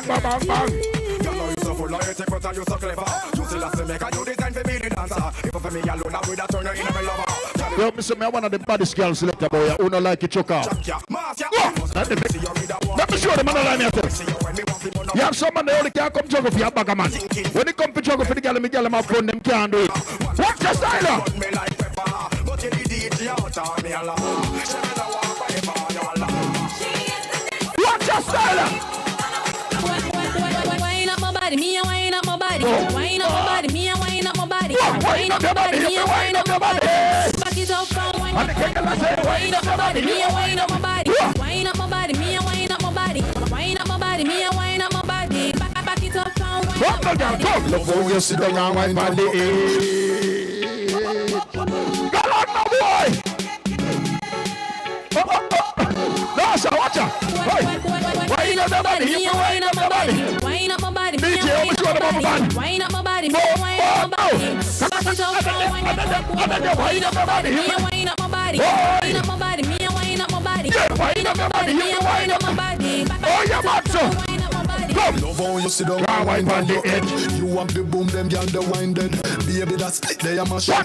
bang bang bang. So full of take but you so clever. You still have to make a new design for me the dancer. If for me alone I would have turned her into my lover. Yo, Mr. Me, one of the baddest girls selector boy. Who don't like it, choke out. Let me show them another line here. You have some man they only can't come juggle for your bag man. When they come to juggle for the girl, me girl them have fun, them can't do it. What's your style? What's your style? Wine up my body, me a wine up my body. Wine up my body, me a wine up my body. Wine up my body, me a wine up my body. Back it up from wine up my body. Wine up my body, me a wine up my body. Wine up my body, me a wine up my body. Wine up my body, me a wine up my body. Back it up from wine up my body. Look how you sit down and wine on the edge. Go on, my boy. Nasha, watch out. Wine up my body, me a wine up my body. Wine up my body, me a DJ, wine which up one my of my body. band? Wine up my body, me a wine up my body. Back it up from wine up my body. Me a wine up my body. Wine up my body, me a wine up my body. Wine up my body, me a wine up my body. Oh, yeah, man, so. Come. Love how you sit down and wine on the edge. You want the boom, them girl the wine dead. Baby that split they am a shot.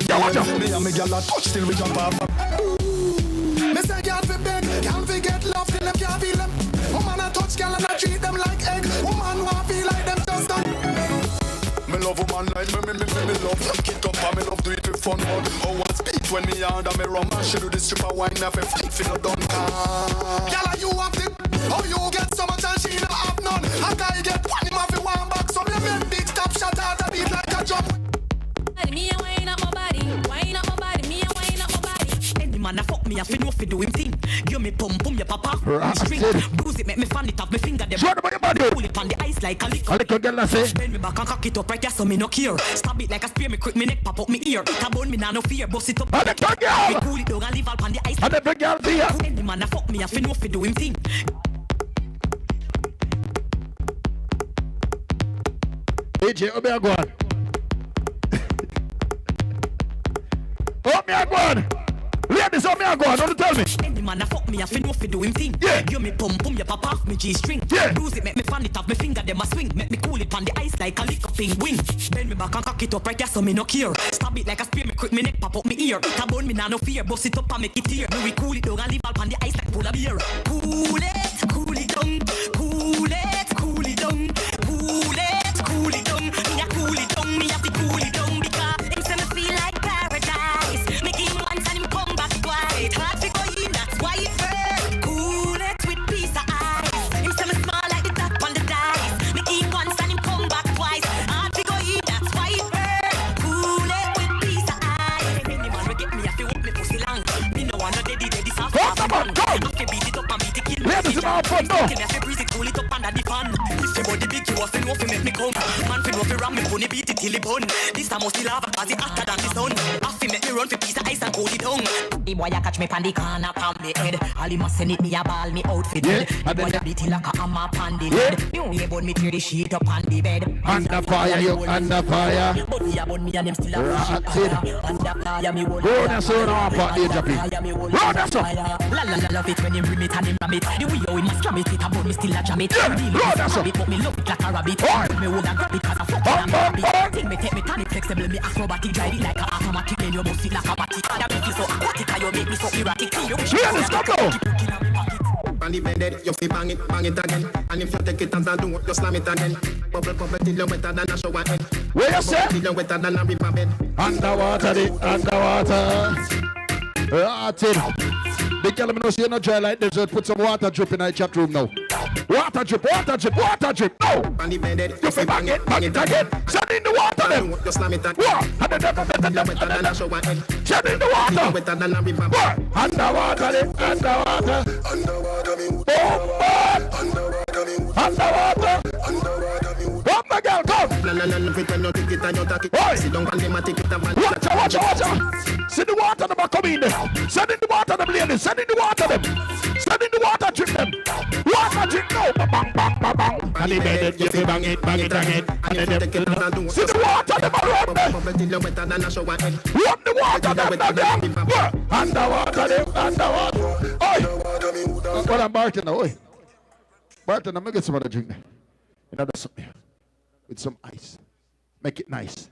Me and me girl a touch till we jump off. Me say girl fi beg, can't forget love till them can't feel them. Woman a touch girl and I treat them like egg. Woman want feel like them just done. Me love woman like me love lock it up and me love do it with fun. But how I speak when me under me rum and she do this stripper wine off a flick fi no done. Girl you have the, how you get so much and she no have none. A guy get one him have the one back so me make big top shot out a beat like a drum. Me a wine up my body, wine up my body, me a wine up my body. Any man a fuck me, I fi know fi do him thing. Give me pum pum your papa. String, bruise it, make me fan it up, me finger them. Pull it on the ice like a lick. Bend me back and cock it up right there, so me no care. Stab it like a spear, me quick me neck pop up me ear. Tabone me nah no fear, bust it up. Me cool it down and leave all on the ice. Any man a fuck me, I fi know fi do him thing. DJ, how me a go on? How me a go on? Ladies, how me a go on? Don't tell me. Any man a fuck me, I fi know fi do him thing. Yeah. Give me pum pum your papa off me G-string. Yeah. Bruise it, make me fan it off, me finger them a swing. Make me cool it on the ice like a lick up in wing. Bend me back and cock it up right there, so me no care. Stab it like a spear, me quick me neck pop up me ear. Tabone me nah no fear, bust it up and make it tear. Me we cool it down and leave all on the ice like polar beer. Cool it down, cool it, cool it down, cool it down. Me a cool it down, me a fi cool it down because him say me feel like paradise. Make him once and him come back twice. Hard to go in, that's why it hurt. Cool it with piece of ice. Him say me small like the top on the dice. Make him once and him come back twice. Hard to go in, that's why it hurt. Cool it with piece of ice. Any man will get me, I feel what me pussy long. Me no one no daddy soft. I feel beat it up and beat it kill. Ladies, it's all fun, no. Me have to breeze it, cool it up under the fan. body big, you have to know if make me come. Man fi know fi ram me pony beat it till it bun. This a must lava cause it hotter than the sun. Have to make me run for piece of ice and cool it down. The boy a catch me pan the corner pan me head. All he must send it me a ball me outfit. The boy a beat it like a hammer pan the head. You ain't bun me tear the sheet up on the bed. Under fire, you under fire. But he a bun me and him still a shit fire. Under fire me hold. Go down so now part the jumping. Go down so. La la la love it when him bring it and him ram it. The way how him a slam it, it a bun me still a jam it. Go down so. But me love it like a rabbit. Me woulda grab it cause I fucking a rabbit. Think me take me turn it flexible, me acrobatic, drive it like a automatic. Then you bust it like a batik. That make you so aquatic, and you make me so erratic. You wish you was on the bed, you feel bang it again. And if you take it and do it, you slam it again. Bubble till you're wetter than a shower head. Where you say? Till you're wetter than a river bed. Underwater, the girl me know she no dry like this. Just put some water drip in the chat room now. Water drip. No. On the bed, you feel bang it again. Send in the water then. You slam it again. What? Till you're wetter than a shower head. Send in the water. Till you're wetter than a river bed. Underwater. What my girl, come! Watch out! Send the water them come in there. Send in the water them ladies. Send in the water them. Send in the water drink them. Water drink now. Bang. And the bed you feel bang it again. And then send the water them around there. Run the water them again. Underwater. Oi! Well, I'm barking now, oi. Barton, I'm gonna get some other drink there. Another something with some ice. Make it nice.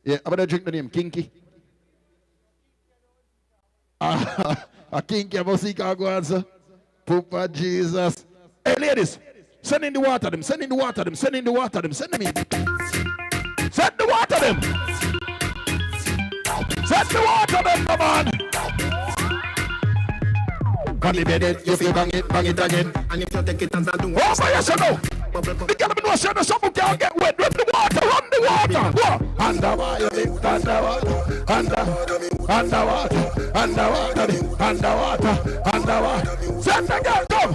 Yeah, I'm gonna drink the name Kinky. A Kinky, I'm gonna see Cargo answer. Poopa Jesus. Hey, ladies, send in the water them. Send in the water them. Send in the water them. Send them in. Send the water them. Send the water them, come on. On the bed, you feel bang it again. And if you take it and do it, oh, my yes, no. The girl me know she no some can't get wet. Run the water. Underwater. Send the girl, come.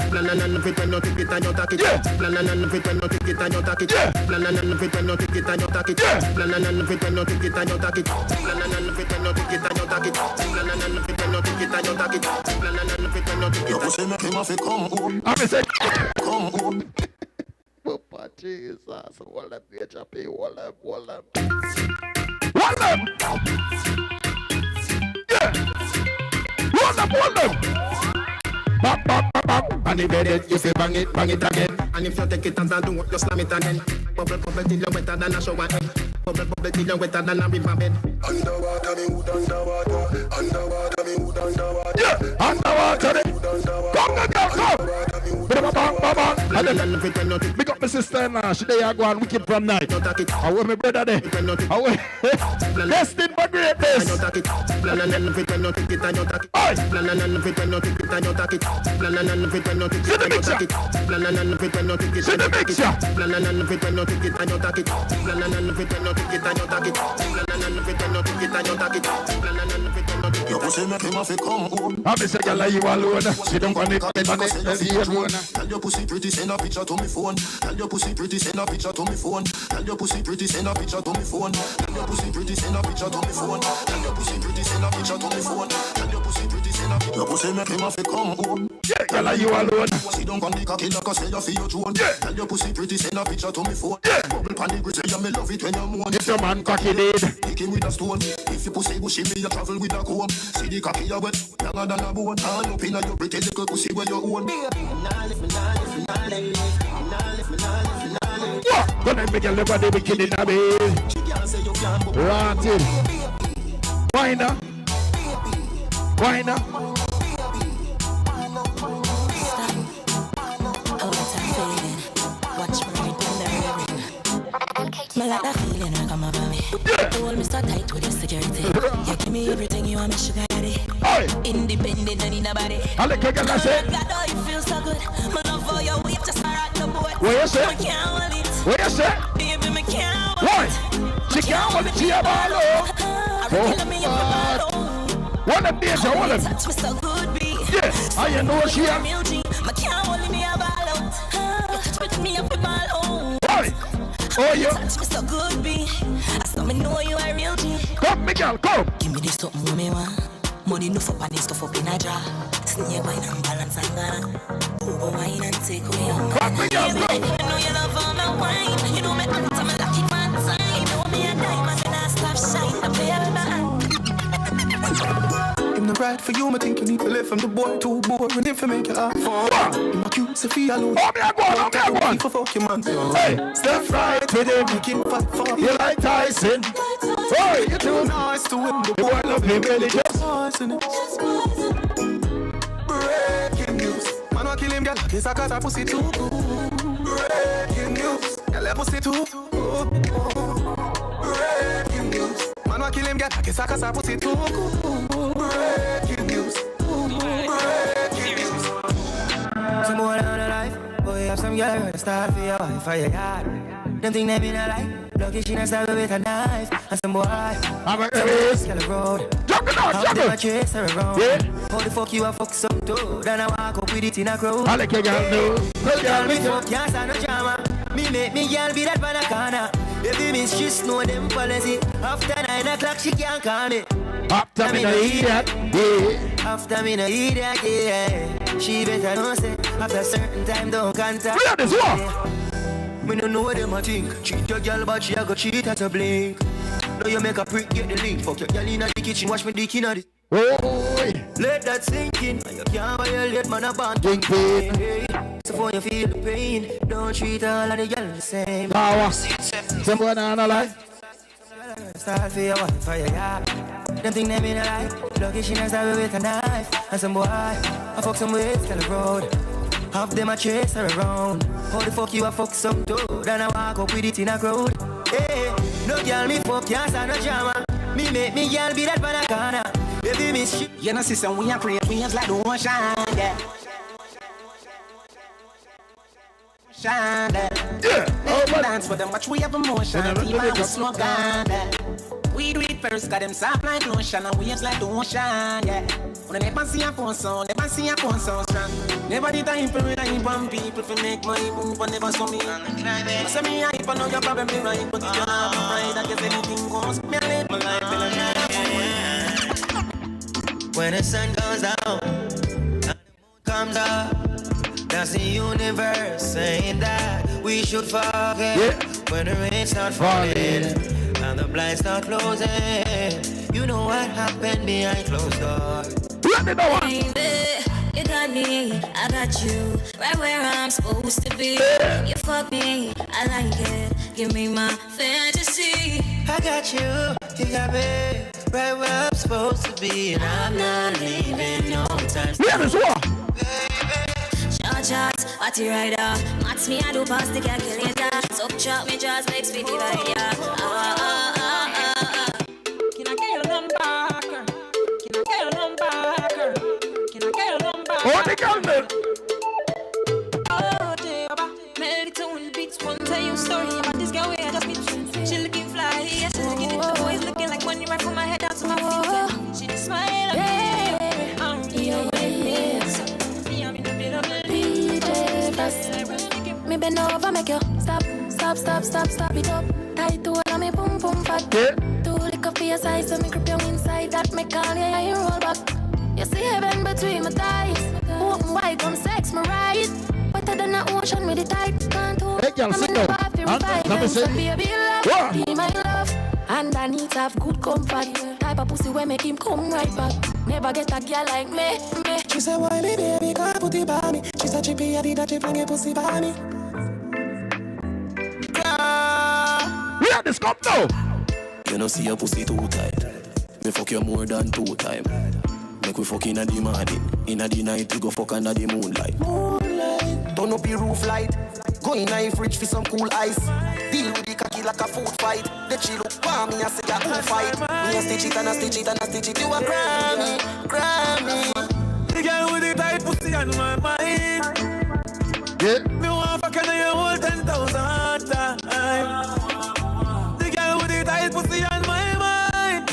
Your pussy make him have to come home. I'm say come home. Papa Jesus, hold them, HAP, hold them. Yeah. Hold them. Bang. And the bed, you feel bang it again. And if you take it and do it, you slam it again. Bubble till you're wetter than a shower head. Bubble till you're wetter than a river bed. Underwater, me wood underwater. Yeah, underwater. Come. Big up my sister now. She there go on wicked from night. I want my brother there. I want destined for greatness. See the mixer. See the mixer. Your pussy make him have to come home. I'm a girl you alone. She don't want it. Tell your pussy pretty, send a picture to me phone. Tell your pussy pretty, send a picture to me phone. Tell your pussy pretty, send a picture to me phone. Tell your pussy pretty, send a picture to me phone. Tell your pussy pretty, send a picture to me phone. Tell your pussy pretty, send a picture. Your pussy make him have to come home. Yeah, girl, you alone. Sit down on the cocky like a say you feel your drone. Tell your pussy pretty, send a picture to me phone. Bubble pan the gritty, you me love it when you moan. If your man cocky dead, kick him with a stone. If your pussy bushy, me you travel with a comb. See the cocky you wet, younger than a bone. Hand up inna your pretty little pussy where you own. Don't let me get left the wicked in a bed. Rotted. Why now? Me like that feeling when come over me. You hold me so tight with your security. You give me everything you want, me sugar daddy. Independent, don't need nobody. I like girl I say. God, oh, you feel so good. My love for your wave just rock the boat. What you say? I can't hold it. What you say? Baby, me can't hold it. Why? She can't hold it. She a ball. One of these, I want them. Touch me so good, B. Yes, I know she a. I can't hold it. Me a ball out. You touch me up with ball out. Oh, yeah. Touch me so good, B. I saw me know you are real G. Come, Miguel, come. Give me this something what me want. Money no for this stuff up in a jar. Snake wine and balance and gone. Over wine and take away your man. You know you love all my wine. You know me act, I'm a lucky man. You know me a diamond and I stop shine. I play all my I'm not right for you, I think you need to live from the boy too boring if you make it up for. I'm a cute Sophia alone. Oh, me a go on. For fuck your man. Hey, step right with him. Make him fight for you like Tyson. Oh, you too nice to him. The boy love him really just. Breaking news. Man, I kill him, girl. Kiss a cat, I pussy too good. Breaking news. Girl, I pussy too good. Breaking news. Man, I kill him, girl. Kiss a cat, I pussy too good. Breaking news. Breaking news. Some more down the life. Boy, have some girl ready to start for your wife or your yard. Them think they be not like. Lucky she not stab with a knife. And some boy, I'm a road. Jump it out, jump it. Chase her around. Yeah. How the fuck you a fuck some too? Then I walk up with it in a crowd. I like a girl do. No girl me fuck, can't stand no drama. Me make me girl be that pan a corner. If you miss, she know them policy. After 9 o'clock, she can't call me. After me no idiot, yeah. After me no idiot, yeah. She better know say. After certain time, don't contact. Look at this one. Me no know what them a think. Cheat your girl, but she a go cheat at a blink. Now you make a prick, get the link. Fuck your girl in the kitchen, wash me dick in the. Oh, let that sink in. You can't violate, man, a band. Hey. So for you feel the pain, don't treat all of the girls the same. Power. Someone on a lie. Start for your wife or your yard. Them think they mean a lie. Lucky she not stab with a knife. And some boy, I fuck some ways tell the road. Half them a chase her around. How the fuck you a fuck some too? Then I walk up with it in a crowd. Hey, no girl me fuck, can't stand no drama. Me make me girl be that pan a corner. Baby miss you. You know sister, we a create waves like the ocean, yeah. Shine, yeah. Oh, dance for them, watch we have emotion. Team and we smoke on that. We do it first, got them soft like lotion and waves like the ocean, yeah. When they never see a phone sound, never see a phone sound strong. Never did I improve with I on people for make money move, but never saw me. So me I hype, I know your problem be right, but if you're not right, I guess anything goes. Me I live my life till I'm when the sun goes down and the moon comes up, that's the universe saying that we should forget. Yeah. When the rain start falling and the blinds start closing, you know what happened behind closed doors. Let me know what. Baby, you got me, I got you, right where I'm supposed to be. You fuck me, I like it, give me my fantasy. I got you, you got me, right where I'm supposed to be, and I'm not leaving no time. Yeah, this one. Short shots, party rider, match me, I do pass the calculator. So chop me just makes me divide ya. Can I get your number? Can I get your number? Can I get your number? Oh, the girl then. Oh, dear, melody beats one tell you story about this girl where I just meet. She looking fly, yeah, she looking it. The boys looking like money right from my head down to my feet. She just smile at me. I'm with me. See, I'm in the middle of the DJ. Me bend over, make you stop it up. Tight to all of me, boom, boom, fat. Yeah. Do lick up for your size, so me grip you inside. That me call you, yeah, you roll back. You see heaven between my thighs. Open wide, come sex me right. Better than the ocean with the tide. Can't hold. Hey, girl, sit down. Let me see. So baby, love, be my love. And I need to have good comfort. Type of pussy where make him come right back. Never get a girl like me. She said, why me baby, can't put it by me. She said, chippy, I did that, she fling a pussy by me. Yeah, this come now. You know see your pussy too tight. Me fuck you more than 2 times. Make we fuck inna the morning. Inna the night we go fuck under the moonlight. Turn up your roof light. Go in a fridge for some cool ice. Deal with the cocky like a food fight. The chill up for me, I say ya who fight. Me a stitch it and a stitch it and a stitch it. You a Grammy. The girl with the tight pussy on my mind. Yeah. Me want fuck and you hold 10,000 times. The girl with the tight pussy on my mind.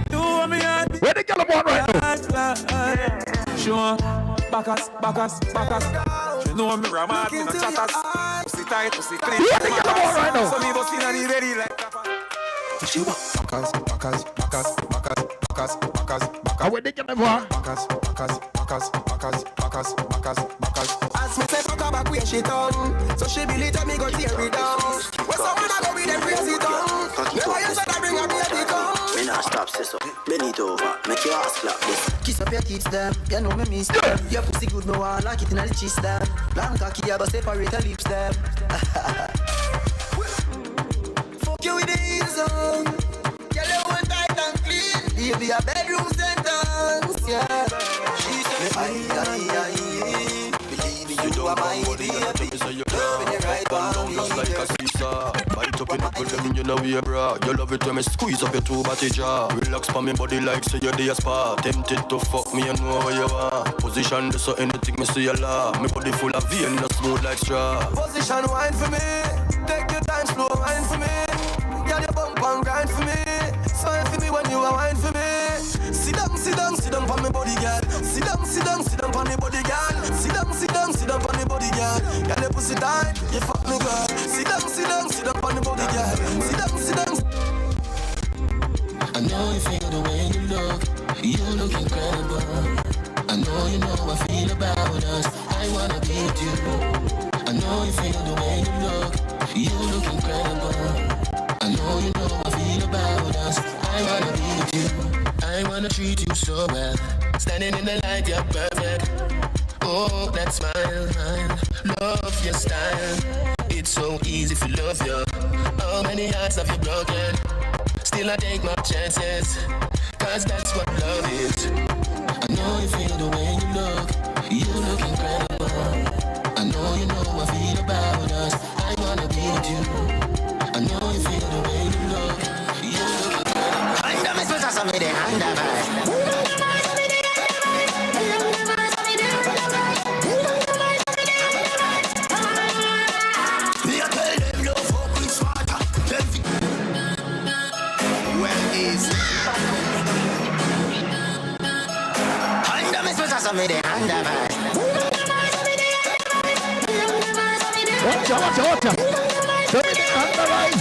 You want me at where the girl born right now? Sure, backers. She know me ramat in a chatters. tight, pussy clean. What you come on right now? So me bust inna the belly like she walk. Backers. I will dig in the bar. Backers. As me say fuck her back where she done, so she believe that me go tear it down. When someone a go with them crazy tongue, never you said I bring a baby come. Me nah stop, say so. Bend it over, make your ass clap this. Kiss up your tits, them. You know me miss them. Your pussy good, me want like it in the chest, them. Long cocky, I go separate your lips, them. Fuck you with the heels on. Girl, you want tight and clean. Baby, a bedroom sentence, yeah. She said, aye. Believe you don't my baby. Loving you right by me. Like a seesaw. Bite up in the them, you know we a bra. You love it when me squeeze up your two body jaw. Relax pa me body like say you're the spa. Tempted to fuck me, you know where you are. Position this so anything me see a law. Me body full of vein, no smooth like straw. Position wine for me. Take your time, slow wine for me. Girl, you bump and grind for me. Smile for me when you are wine for me. Sit down for me body, girl. Sit down for me body, girl. Sit down for me body, girl. Girl, you pussy tight, you fuck me, girl. Sit down for me body, girl. Sit down. I know you feel the way you look. You look incredible. I know you know I feel about us. I wanna be with you. I know you feel the way you look. You look incredible. I know you know I feel about us. I wanna be with you. I wanna treat you so well. Standing in the light, you're perfect. Oh, that smile, love your style. It's so easy to love you. How many hearts have you broken? Still I take my chances, cause that's what love is. I know you feel the way you look. You look incredible. I know you know I feel about us. I wanna be with you. I know you feel the way you look. You look incredible. Under me sweater, so me the under me. Me the under me. Watch out. Show me the underline.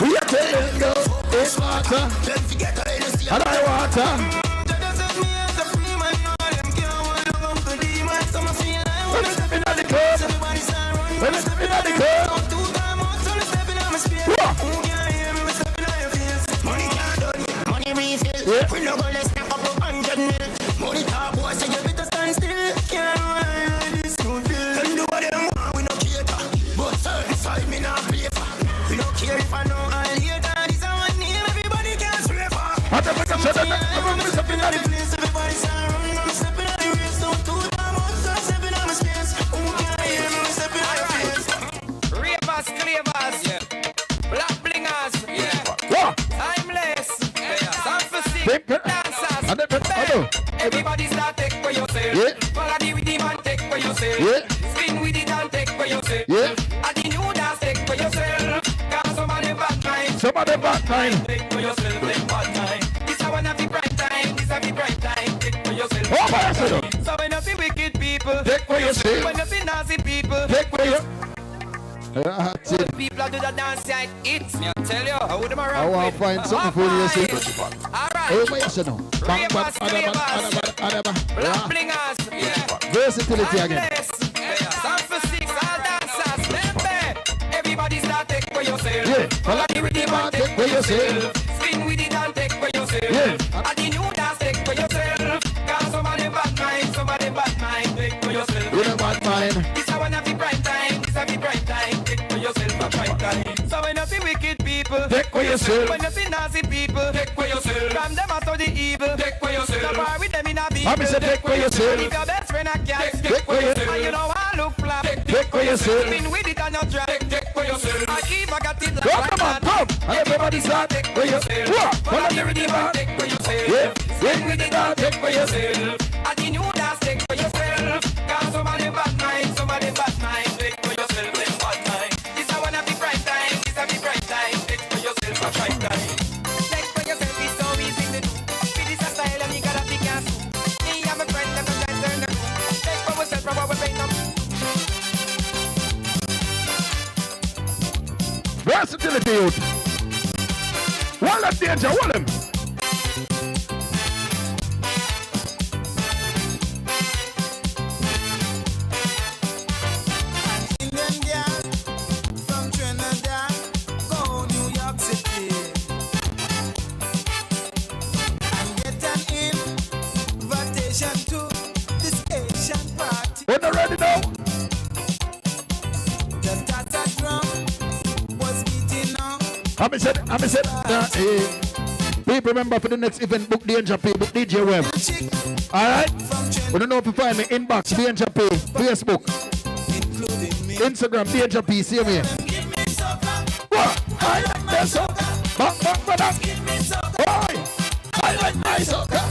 We are telling you, it's water. And I water. When it's stepping at the club. Money refill. We no go let's stack up 100 mil. Money talk, boy, so you better stand still. Can't run this good bill. Them do what them want, we no cater. But certain side me not play for. We don't care if I know all later. This a one name, everybody can swear for. I'm stepping out the place, everybody start running. I'm stepping out the race, so 2 times out, so I'm stepping out my space. Who can't hear me, I'm stepping out the face. Ravers, clavers, yeah. Black blingers, yeah. Timeless, yeah. Sound for sick, dancers, everybody start take for yourself. Yeah. Follow the rhythm and take for yourself. Yeah. Spin with it and take for yourself. Yeah. And the new dance take for yourself. Cause some of them bad mind. Some of them bad mind. Take for yourself, take bad mind. This a one of the bright time. This a the bright time. Take for yourself. Oh, my God. So when you see wicked people, take for yourself. When you see nasty people, take for yourself. People do the dance like it's me, I tell you, how them around. I want to find something for you, see. Alright. Oh, my God. Black blingers, yeah. Versatility again. Sound for 6, all dancers, remember. Everybody start take for yourself. Yeah. Follow the rhythm and take for yourself. Spin with it and take for yourself. Yeah. And the new dance take for yourself. Cause some of them bad mind, take for yourself. You know bad mind. This a one of the bright time, this a the bright time. Take for yourself a bright time. So when you see wicked people, take for yourself. When you see nasty people, take for yourself. From them out of the evil, take for yourself. So far with them in a beat, take for yourself. If your best friend a cat, take for yourself. And you know I look flat, take for yourself. Spin with it and you drop, take for yourself. And if I got it like that, come. And everybody start take for yourself. Follow the rhythm and take for yourself. Yeah. Spin with it and take for yourself. And the new dance take for yourself. Cause some of them bad mind, take for yourself, them bad mind. This a one of the bright time, this a the bright time. Take for yourself a bright time. Take for yourself, it's so easy to do. This a style and you gotta be careful. Me and my friend, I'm gonna turn them. Take for yourself from our brain up. facility youth. Wall of danger, wall him. Indian girl from Trinidad, go New York City and get an invitation to this Asian party. When they're ready now. The Tata drum was beating on. I'm said, people remember for the next event, book Danger P, book DJ Web. Alright? We don't know if you find me, inbox, Danger P, Facebook, Instagram, Danger P, see me. What? I like that soca. Bang, bang, bang. Why? I like my soca.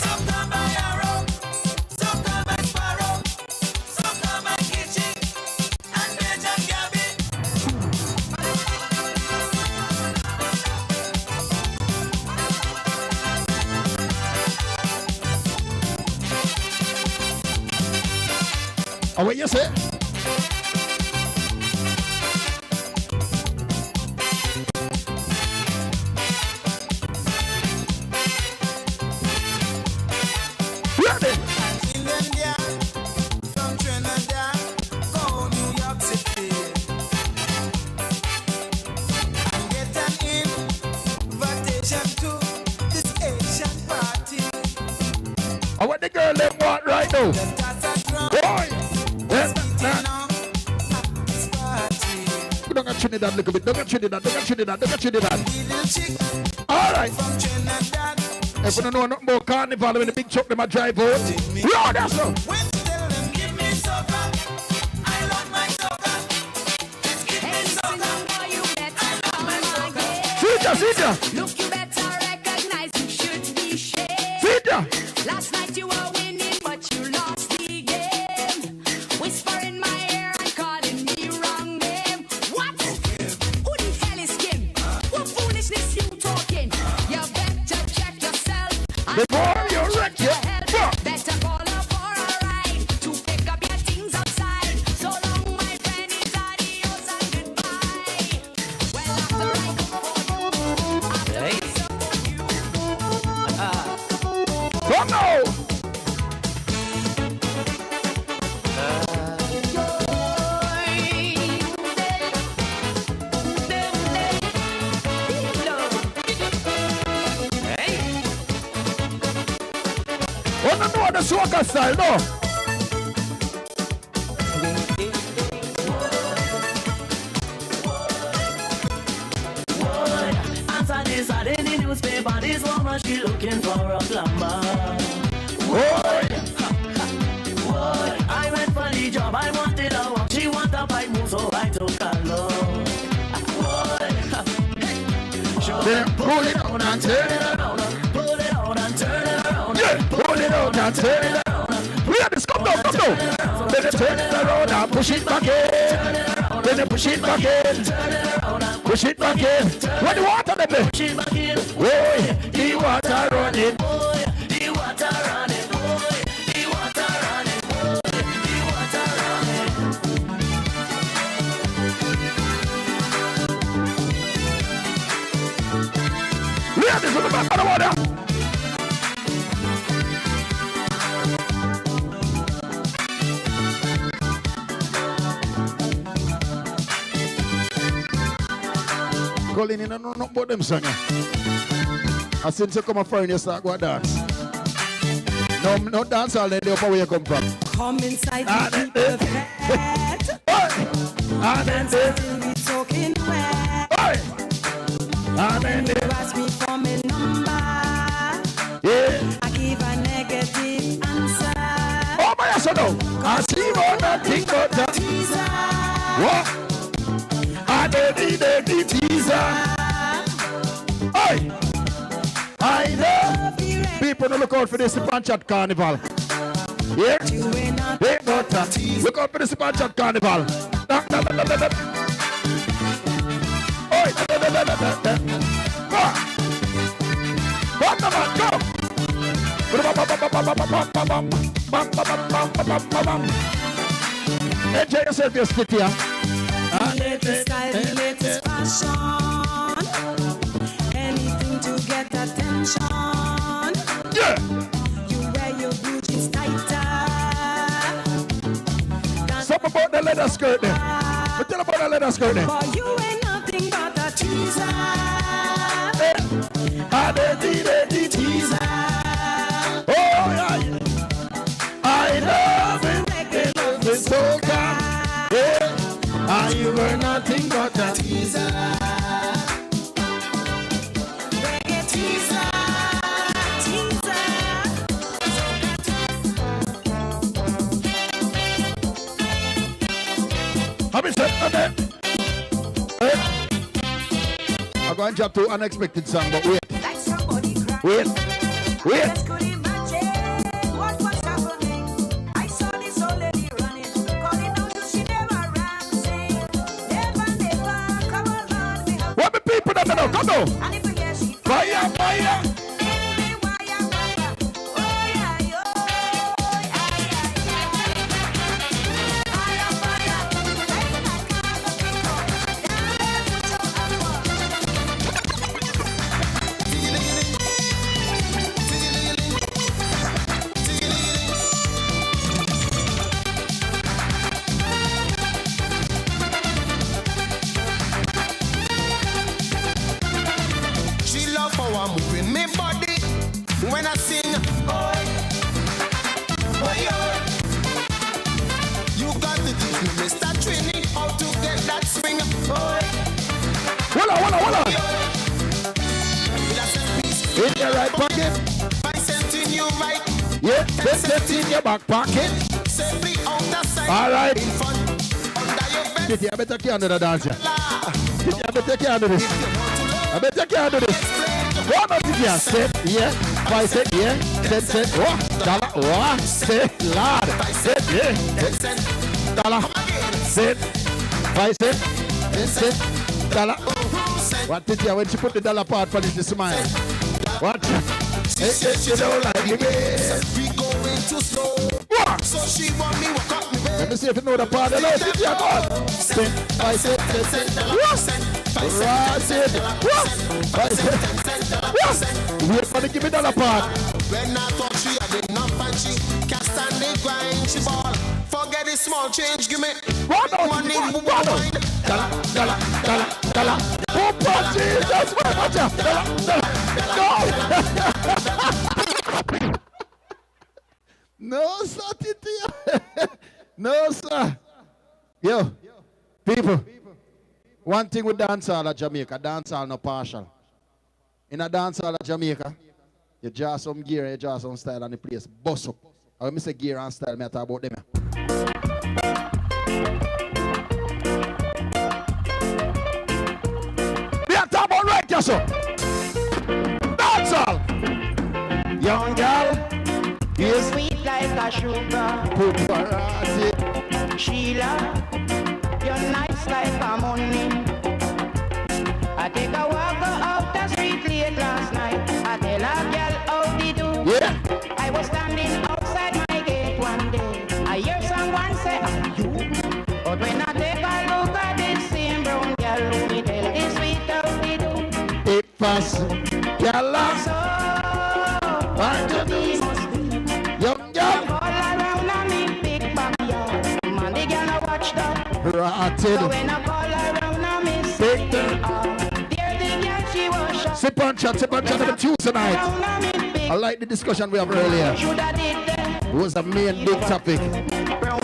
Soca by arrow, soca by sparrow, soca by kitchen, and Benjamin Gabby. Oh, what you say? Ready? Indian girl from Trinidad, go New York City and get an invitation to this Asian party. I want the girl them want right now. Boy! Yes, don't get Trinidad a little bit. Don't get Trinidad. Alright. If you don't know nothing about carnival, when the big truck them a drive out. Yeah, that's so. Give me soca, I love my soca. Give me soca, you better love my soca. Sita. Look, you better recognize you should be shamed. Sita. Last night you were winning, but you lost the game. Whisper in my ear and calling me wrong name. What? Who the hell is Kim? What foolishness you talking? You better check yourself. Before you wreck your Better call her for a ride to pick up your things outside. So long, my friend, it's adios and goodbye. Well, after I Come now. Oh, no, the soca style, no. After this, I read the newspaper. This woman, she looking for a plumber. I went for the job. I wanted a walk. She want a pipe move, so I took a look. Pull it on and turn it around. Pull it on and turn it around. Yeah, pull it on and turn it around. Yeah, this come down. Then you turn it around and push it back in. Then you push it back in. Push it back in. When the water them there. Push it back in. Boy, the water running. Boy, the water running. Boy, the water running. Boy, the water running. Ladies on the back of the water. Colin, you don't know about them song. And since you come a foreign, you start go dance. No dance all day, where you come from. Come inside the bed. Dance until we talking wet. And you ask me for my number. Yeah. I give a negative answer. Oh, my son, no. I see more than think about that. Teaser. What? I don't need any teaser. Hey. I know. People don't look out for this Panchat Carnival. Yeah? Hey, but look out for this Panchat Carnival. Oi. What the man, go! Enjoy yourself, your spit here. latest style, the latest fashion. Anything to get attention. Yeah. You wear your blue jeans tighter. Something about the leather skirt there. But tell about the leather skirt there. For you ain't nothing but a teaser. The teaser. Oh, yeah. I love it so calm. Yeah. You were nothing but a teaser. Reggae teaser. Have you said that? I'm going to jump to unexpected song, but wait. Wait. What the people that know? Come on. Fire. Moving me body when I sing. You got to teach me, Mr. Trini, how to get that swing. Voila. In your right pocket. By sending you right. Yeah, that's in your back pocket. Safely out the side. All right. In front, under your bed. Kitty, I better take you under the dance. Kitty, I better take you under this. I better take you under this. One of you set, yeah. Five set, yeah. Set, oh, dollar, oh, set, lad. Set, yeah. Dollar, set. Five set, dollar. What did you when she put the dollar part for this smile? What? She don't like me. We going too slow. So she want me walk up me bed. Let me see if you know the part. Hello, did you go? Set, five set, wait for the give me dollar part. When I thought she had enough and she can't stand the grind, she ball. Forget the small change, give me money, wine. Dollar. Oh, Jesus, watch out. Dollar. No, sir, Titi. No, sir. Yo, people. One thing with dancehall at Jamaica, dancehall no partial. In a dancehall at Jamaica, you draw some gear, you draw some style and the place bust up. And when I say gear and style, I talk about them. We are talking about right, yes, sir. Dancehall. Young girl, you're sweet like a sugar. Paparazzi. Sheila, you're nice like a money. I take a walk up the street late last night. I tell a girl how they do. Yeah. I was standing outside my gate one day. I hear someone say, "Are you?" But when I take a look at this same brown girl, who me tell this sweet how they do. It pass, girl. What you do? Young girl. All around on me big backyard. Man, they gonna watch that. Rotted. So when I call around on me Big Sip and chat on the Tuesday night. I like the discussion we have earlier. It was a main big topic.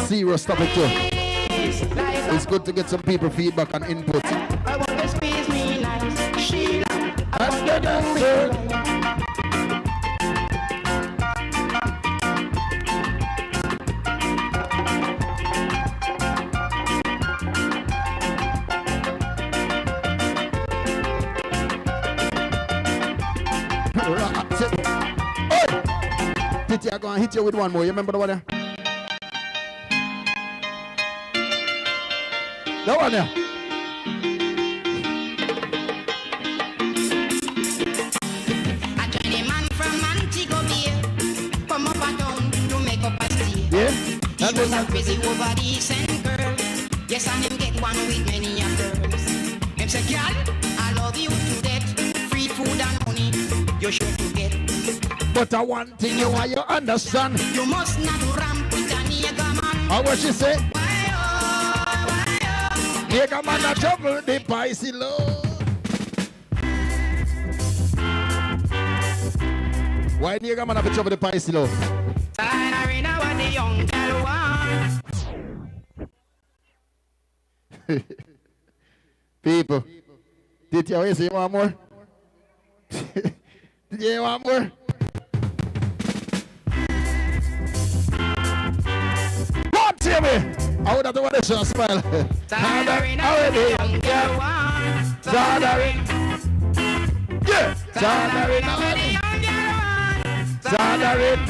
Serious topic too. It's good to get some people feedback and input. I want to squeeze me nice. Sheila, I want to dance. I'm going to hit you with one more. You remember the one there? That one there. I join a man from Montego Bay. Come up and down to make up a stay. Yeah? He was a crazy over the Saint girl. Yes, and him get one with many a girl. Them say, girl, I love you to death. Free food and money, you sure to get. But I want thing you want you understand. You must not ramp with a nigga man. How what she say? Nigga man a trouble the Pisces low. Why nigga man have trouble the Pisces low? Tired of what the young girl want. People, did you say you want more? Did you want more? Don't tell me! I would have to want to show a smile. Tired of the young girl want. Tired. Yeah! Tired of the young girl want.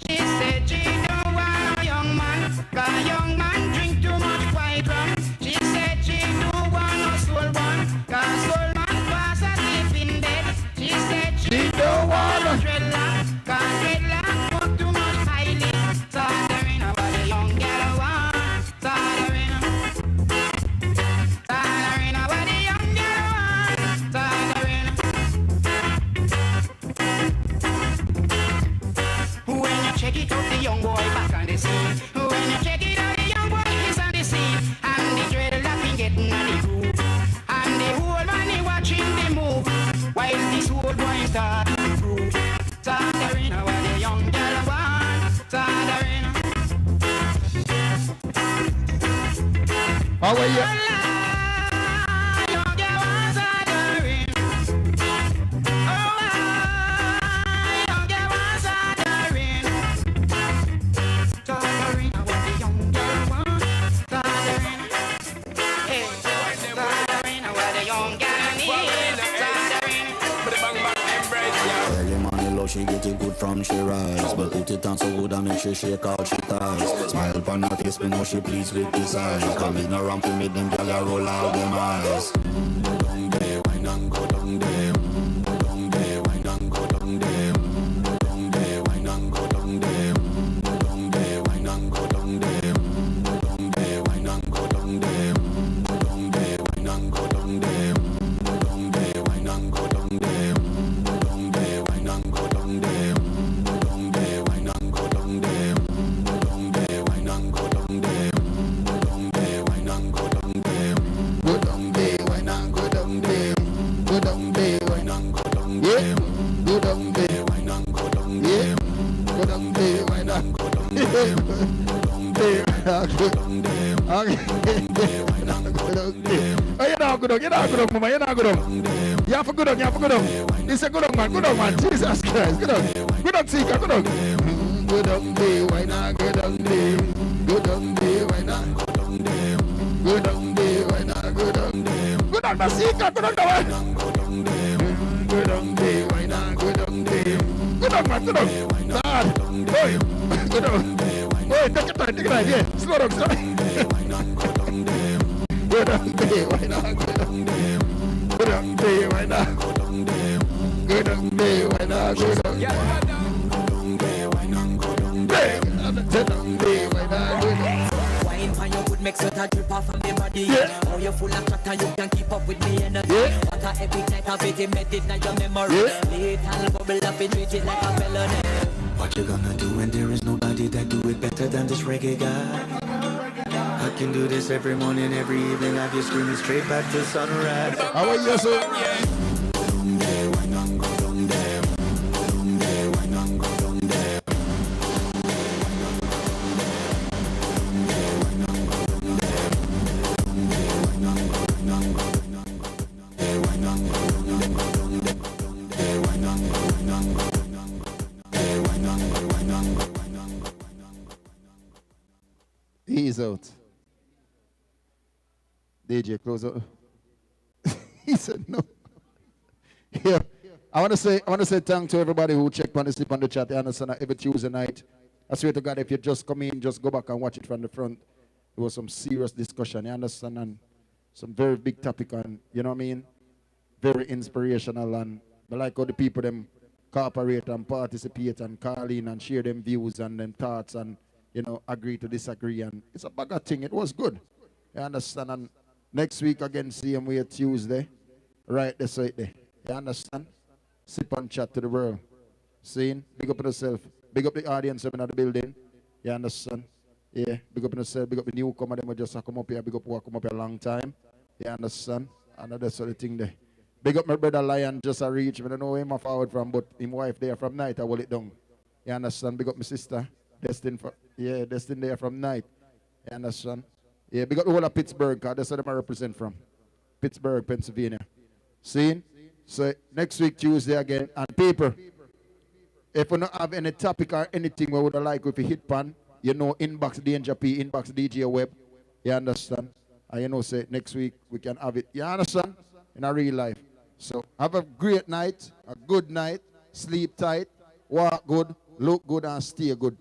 She said she don't want a young man, 'cause a young man drink too much white rum. She said she don't want a soul one, 'cause soul man pass asleep in bed. She said she don't want a dreadlock, 'cause dreadlock put too much highly. Tiring of what a young girl want. Tiring of what a young girl want. Tiring. When you check it out, the young boy back on the scene. When you check it out, the young boy is on the scene. And the dreadlock been getting on the groove. And the whole man he watching the move. While this old boy start to prove. Tiring of what the young girl want. Tiring. How are you? Young girl want tiring. Oh, young girl want tiring. Tiring of what the young girl want. Tiring. Hey, tiring of what the young girl need. Tiring. Early morning love, she get it good from she rise. But put it on so good and make she shake out she ties. Smile upon her face, me know she pleased with this eyes. Come in around to me, them gyal a roll out them eyes. Go down there, wine and go down there. Go down there, wine and go down there. Go down there, wine and go down there. Go down there, wine and go down there. Go down there, wine and go down there. Go down there, wine and go down there. Go down there, wine and go down there. Go down there, wine and go down there. Go down there, wine and go down there. Go down there, wine and go down there. Go down there, wine and go down there. Go down there, wine and go down there. Go down there, wine and go down there. Go down there, wine and go down there. Go down there, wine and go down there. Go down there, go down there. Oh, you're not good dog, mama, you're not good dog. You have a good dog, you have a good dog. It's a good dog, man. Jesus Christ, good dog. Good dog, Seeker, good dog. Good dog, day, why not? Good dog, day. Good dog, day, why not? Good dog, day. Good dog, day, why not? Good dog, day. Good dog, man, Seeker, good dog, man. Good dog, day, why not? Good dog, day. Good dog, man, good dog. Dad, boy, good dog. Boy, take your time, yeah. Slow dog, slow. Good dog, day, why not? Good dog, day. Good dog, day, why not? Good dog, day. Good dog, day, why not? Good dog, day. Wine for your good makes sweat a drip off from the body. How you full of chatter, you can keep up with me energy. What a epic night of it, embedded in your memory. Little bubble up, it treat it like a felony. What you gonna do when there is nobody that do it better than this reggae guy? I can do this every morning, every evening. Have you screaming straight back to sunrise. How are you, sir? He's out. DJ, close up. He said no. Yeah. I want to say thank to everybody who checked on the sleep on the chat. I understand every Tuesday night. I swear to God, if you just come in, just go back and watch it from the front. There was some serious discussion, you understand, and some very big topic, and you know what I mean? Very inspirational, and I like how the people them cooperate and participate and call in and share them views and them thoughts and, you know, agree to disagree, and it's a bag of thing. It was good. You understand? And Next week again, same way Tuesday. Right this right there. You understand? Sip and chat to the world. Seeing? Big up yourself. Big up the audience up in the building. You understand? Yeah, big up yourself. Big up the newcomer. Them just come up here. Big up who come up here a long time. You understand? And that's sort of thing there. Big up my brother Lion, just a reach. I don't know where him forward from, but him wife there from night, I hold it down. You understand? Big up my sister, Destin there from night. You understand? Yeah, big up the whole of Pittsburgh, because that's where them I represent from. Pittsburgh, Pennsylvania. See? So next week, Tuesday again. And people, if you don't have any topic or anything we would like if you hit pan, you know, inbox Danger P, inbox DJ Web. You understand? And you know, say next week we can have it. You understand? In a real life. So have a great night, a good night, sleep tight, walk good, look good, and stay good.